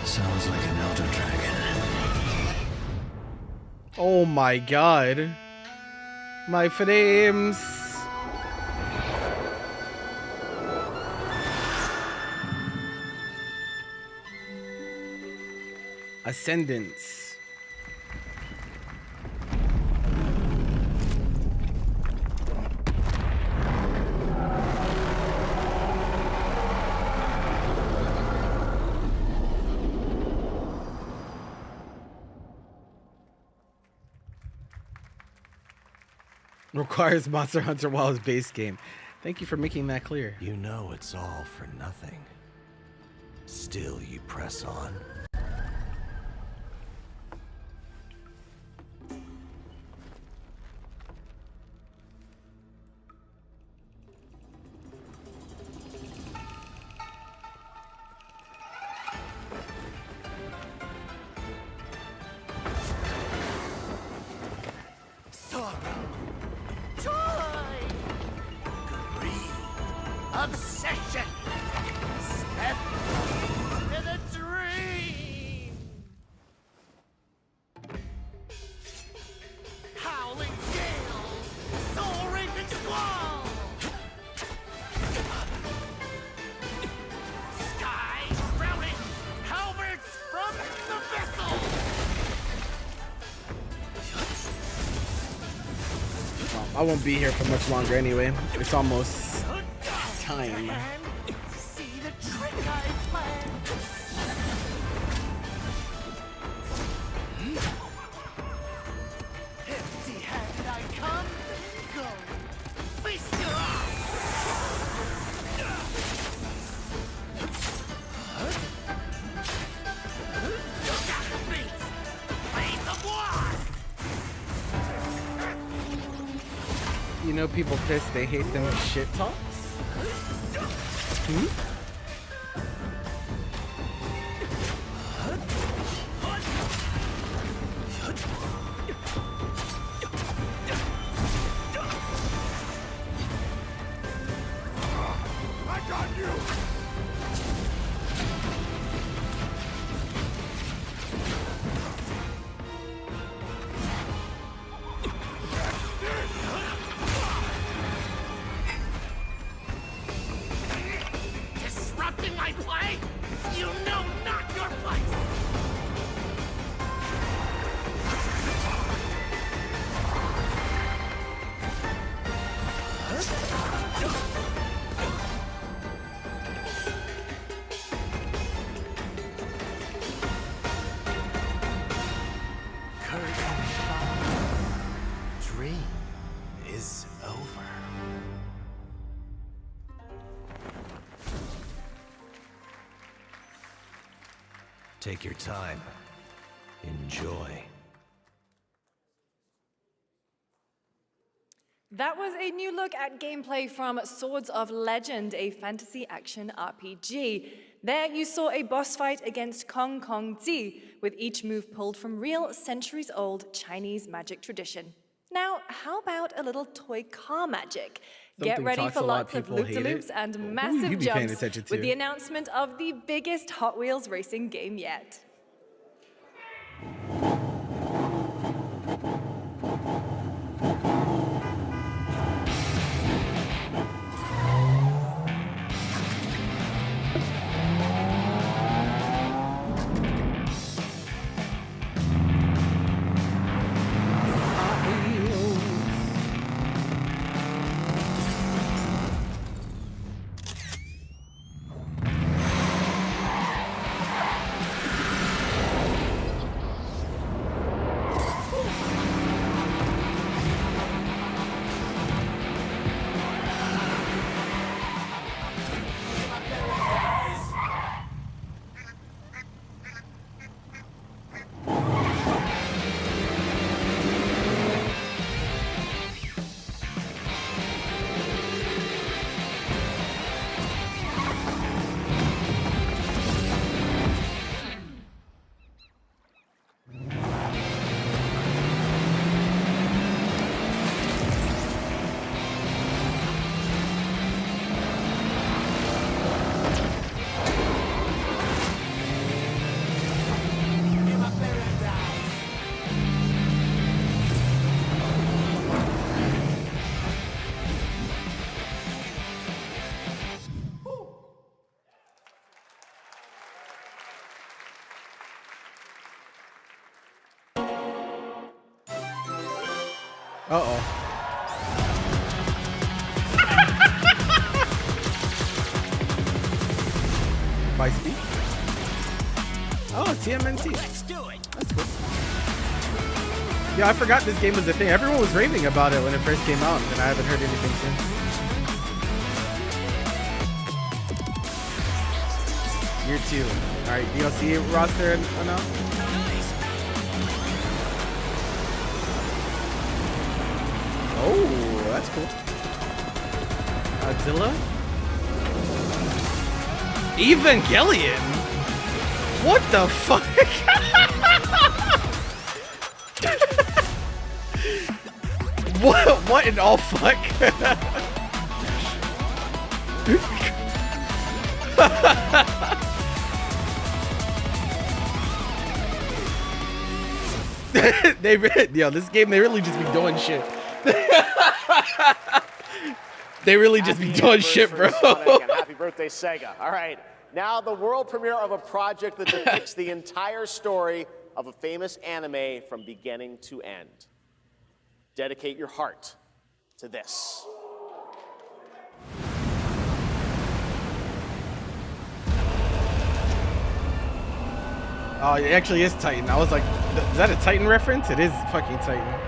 Sounds like an elder dragon. Oh my god. My frames. Ascendance. Requires Monster Hunter Wilds base game. Thank you for making that clear. You know it's all for nothing. Still you press on. Obsession! Step into the dream! Howling gales! Soul-raping squall! Sky sprouting! Halberds from the vessel! Well, I won't be here for much longer anyway. It's almost time. See the trick I planned! Empty-handed I come, go! Feast your eyes! You got the beat! Blades of war! You You know people pissed, they hate them shit talks? Hmm? I got you! Disrupting my play? You know not your place! Curtain fall. Dream is over. Take your time. Enjoy. That was a new look at gameplay from Swords of Legend, a fantasy action RPG. There you saw a boss fight against Kong Kong Zi, with each move pulled from real centuries-old Chinese magic tradition. Now, how about a little toy car magic? Get Something ready talks for a lot, lots of people hate loop-de-loops it. and Who you massive be paying jumps attention with to? the announcement of the biggest Hot Wheels racing game yet. Uh-oh. By speed? Oh, TMNT. Let's do it! That's cool. Yeah, I forgot this game was a thing. Everyone was raving about it when it first came out, and I haven't heard anything since. Year 2. Alright, DLC roster announced? Oh, that's cool. Godzilla? Evangelion? What the fuck? What in all fuck? Yo, this game, they really just be doing shit. They really just be doing shit, bro. And happy birthday, Sega. All right, now the world premiere of a project that depicts the entire story of a famous anime from beginning to end. Dedicate your heart to this. Oh, it actually is Titan. I was like, is that a Titan reference? It is fucking Titan.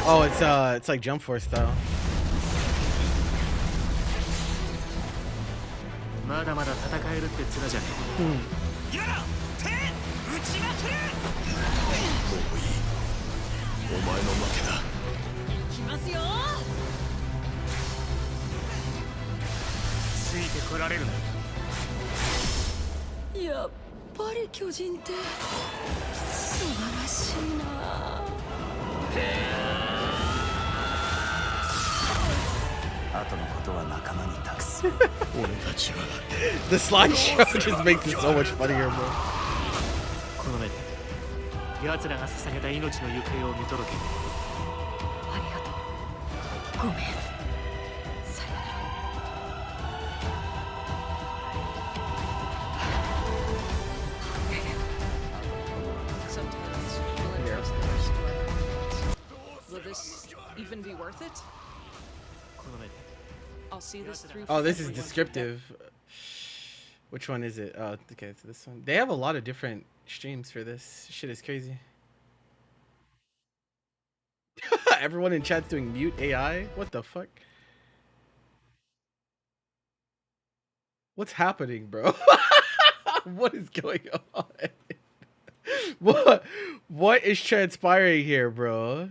Oh, it's like Jump Force style. まだまだ戦えるって面じゃねえ。やら、手、打ちまくれ。もういい。お前の負けだ。来ますよ。ついてこられるな。やっぱり巨人って素晴らしいな。後のことは仲間に託す。俺たちは。The slideshow just makes it so much funnier, bro. この目で奴らが捧げた命の行方を見届ける。ありがとう。ごめん。さよなら。Sometimes you'll entrust the rest to our companions. Will this even be worth it? この目で。 I'll see this through. Oh, this is descriptive. Which one is it? Oh, okay, it's this one. They have a lot of different streams for this. Shit is crazy. Everyone in chat's doing mute AI? What the fuck? What's happening, bro? What is going on? What is transpiring here, bro?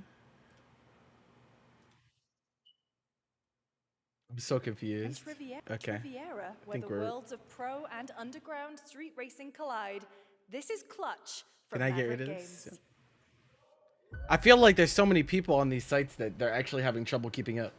I'm so confused. Okay. Riviera, where the we're... worlds of pro and underground street racing collide. This is Clutch from Can I get Maverick rid of Games. this? I feel like there's so many people on these sites that they're actually having trouble keeping up.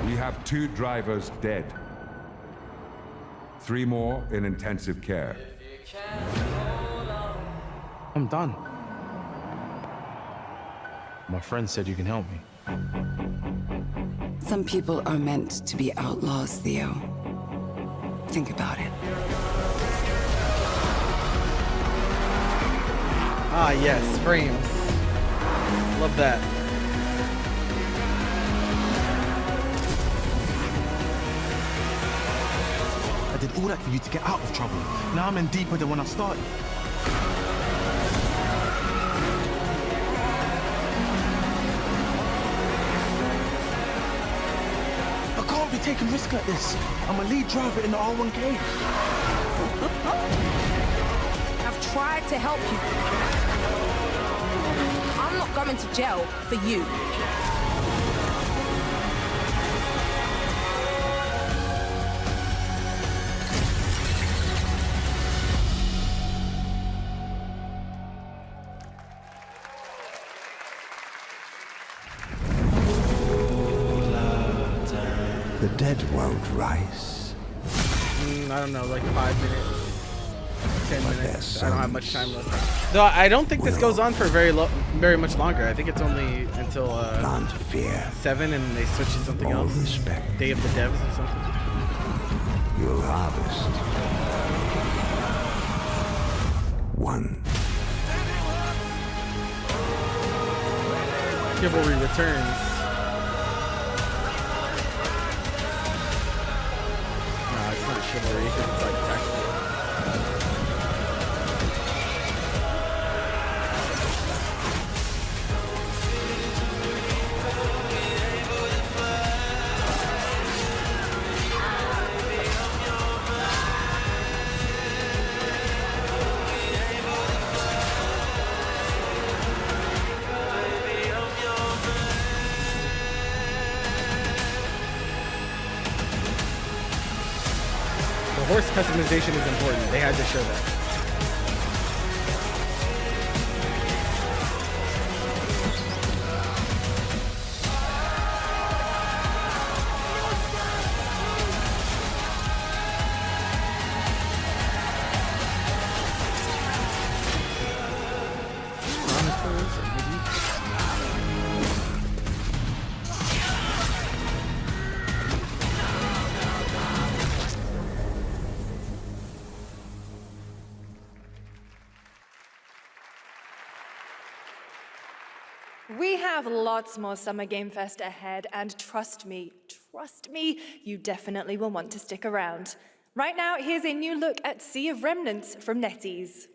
We have 2 drivers dead. 3 more in intensive care. I'm done. My friend said you can help me. Some people are meant to be outlaws, Theo. Think about it. Ah, yes, frames. Love that. I did all that for you to get out of trouble. Now I'm in deeper than when I started. I can't be taking risks like this. I'm a lead driver in the R1K. I've tried to help you. I'm not going to jail for you. The dead won't rise. I don't know, like 5 minutes, 10 minutes. I don't have much time left. Though I don't think this goes on for very much longer. I think it's only until 7, and they switch to something else. Respect. Day of the Devs or something. You'll harvest 1. Chivalry returns. No, it's not chivalry. It's like tactical. Horse customization is important. They had to show that. We have lots more Summer Game Fest ahead, and trust me, you definitely will want to stick around. Right now, here's a new look at Sea of Remnants from NetEase.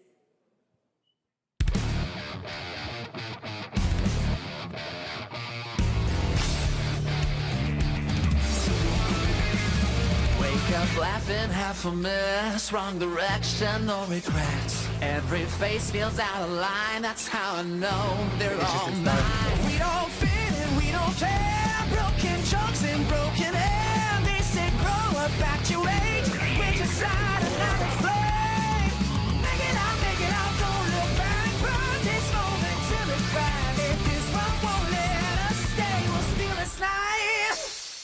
Wake up laughing, half a mess, wrong direction, no regrets. Every face feels out of line, that's how I know they're all mine. We don't fit and we don't care, broken jokes and broken air. They say grow up at your age, we're just out another flame. Make it out, don't look back, burn this moment till it cracks. If this one won't let us stay, we'll steal this night.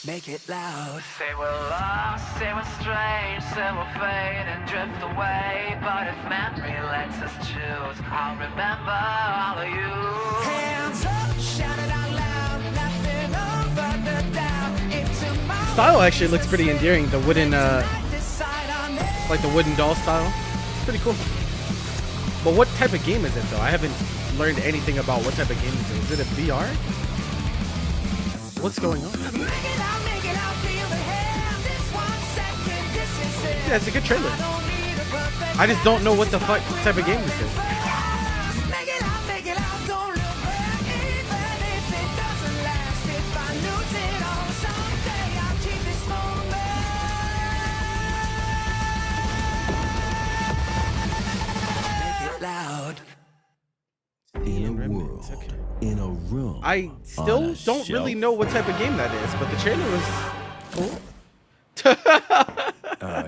Make it loud. Say we're lost, say we're strange, say we'll fade and drift away. But if memory lets us choose, I'll remember all of you. Hands up, shout it out loud, laughing over the doubt. If tomorrow Style actually looks pretty endearing. The wooden, like the wooden doll style. It's pretty cool. But what type of game is it though? I haven't learned anything about what type of game is it. Is it a VR? What's going on? Yeah, it's a good trailer. I just don't know what the fuck type of game this is. Loud. In a world, in a room. I still don't really know what type of game that is, but the trailer was cool.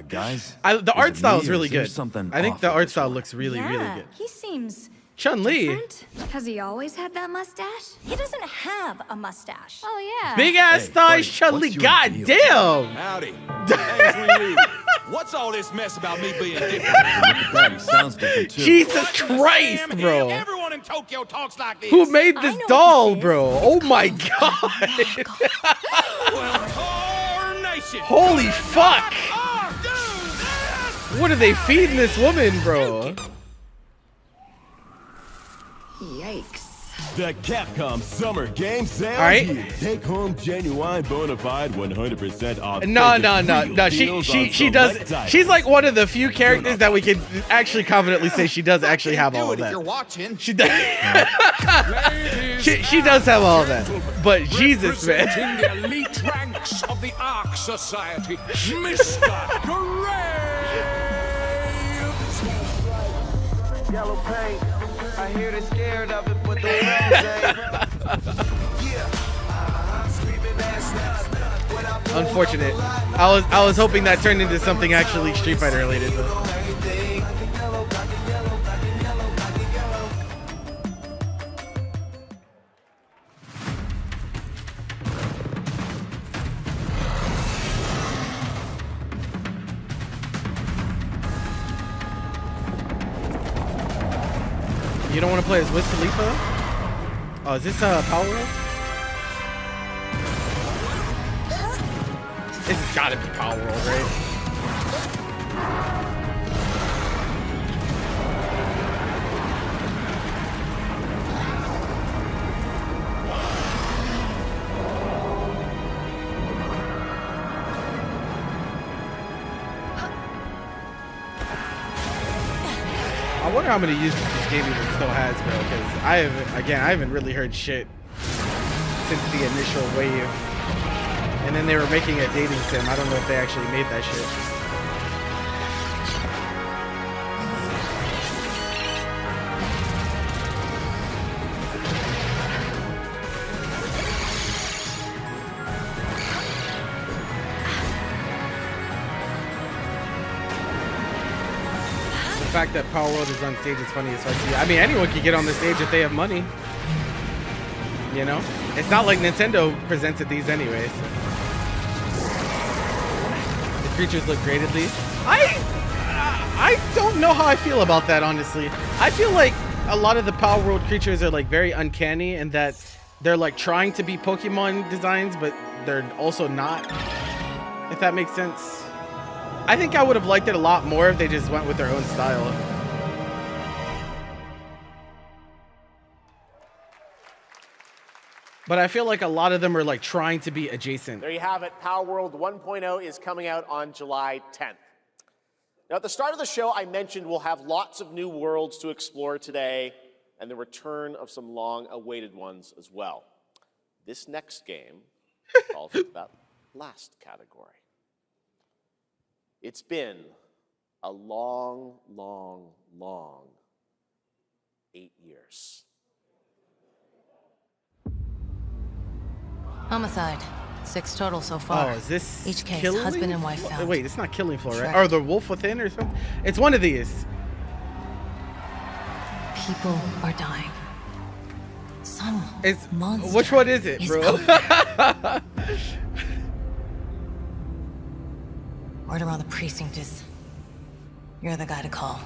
Guys, the art style is really there good. something I think off the with art this style one? looks really good. He seems Chun-Li. different. Has he always had that mustache? He doesn't have a mustache. Oh yeah. Big ass thighs, Chun-Li. God damn. Howdy. What's all this mess about me being different? Look at that, he sounds different too. Jesus Christ, bro. Everyone in Tokyo talks like this. Who made this doll, bro? Oh my god. Holy fuck. What are they feeding this woman, bro? Yikes. The Capcom Summer Game Sale. All right. Here. Take home genuine, bona fide, 100% off. No. She does. She's like one of the few characters that we can actually confidently say she does actually have all of that. You're watching. She does. she does have all of that. But Jesus, man. Representing the elite ranks of the Ark Society, Mr. Graves. Yellow paint. I hear they're scared of it, but the Unfortunate. I was hoping that turned into something actually Street Fighter related though. You don't want to play as Wiz Khalifa? Oh, is this Power World? This has got to be Power World, right? I wonder how many users this game even still has, bro, because I haven't really heard shit since the initial wave. And then they were making a dating sim. I don't know if they actually made that shit. The fact that Power World is on stage is funny as fuck. I mean, anyone can get on the stage if they have money. You know? It's not like Nintendo presented these anyways. The creatures look great at least. I don't know how I feel about that, honestly. I feel like a lot of the Power World creatures are like very uncanny and that they're like trying to be Pokemon designs, but they're also not. If that makes sense. I think I would have liked it a lot more if they just went with their own style. But I feel like a lot of them are like trying to be adjacent. There you have it. Power World 1.0 is coming out on July 10th. Now, at the start of the show, I mentioned we'll have lots of new worlds to explore today and the return of some long-awaited ones as well. This next game falls into that last category. It's been a long, long, long 8 years. Homicide. 6 total so far. Oh, is this each case, Killing? husband and wife found. Wait, it's not Killing Floor, right? Sure. Or The Wolf Within or something? It's one of these. People are dying. Some monster. Which one is it, bro? Word around the precinct is you're the guy to call.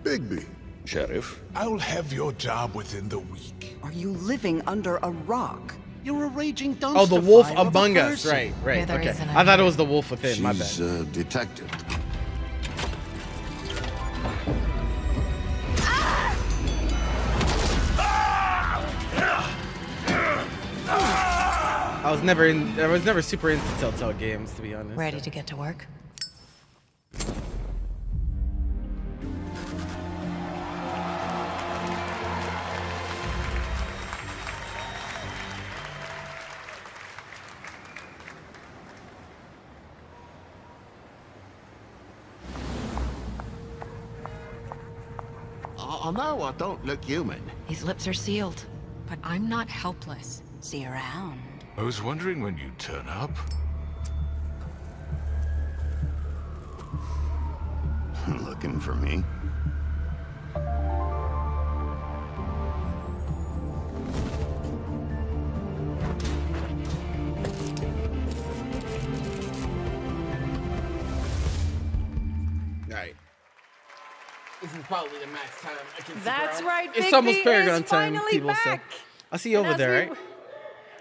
Bigby. Sheriff, I'll have your job within the week. Are you living under a rock? You're a raging dumpster Oh, The Wolf fire of a Among Us. person. Right, right. Yeah, there Okay. is an I thought it was The Wolf Within. My bad. She's a detective. I was never super into Telltale games, to be honest. Ready to get to work? Oh, no, I don't look human. His lips are sealed, but I'm not helpless. See you around. I was wondering when you'd turn up. Looking for me? Right. This is probably the max time I can stick That's around. right, It's Bigby almost is Paragon time, finally people. So back. I'll see you over And there, as right? we-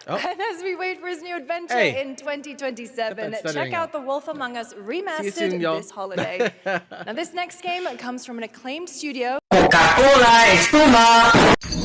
Oh. And as we wait for his new adventure Hey. in 2027, Got that check stuttering out The Wolf Among Us remastered soon, y'all. this holiday. Now, this next game comes from an acclaimed studio. Coca-Cola Espuma.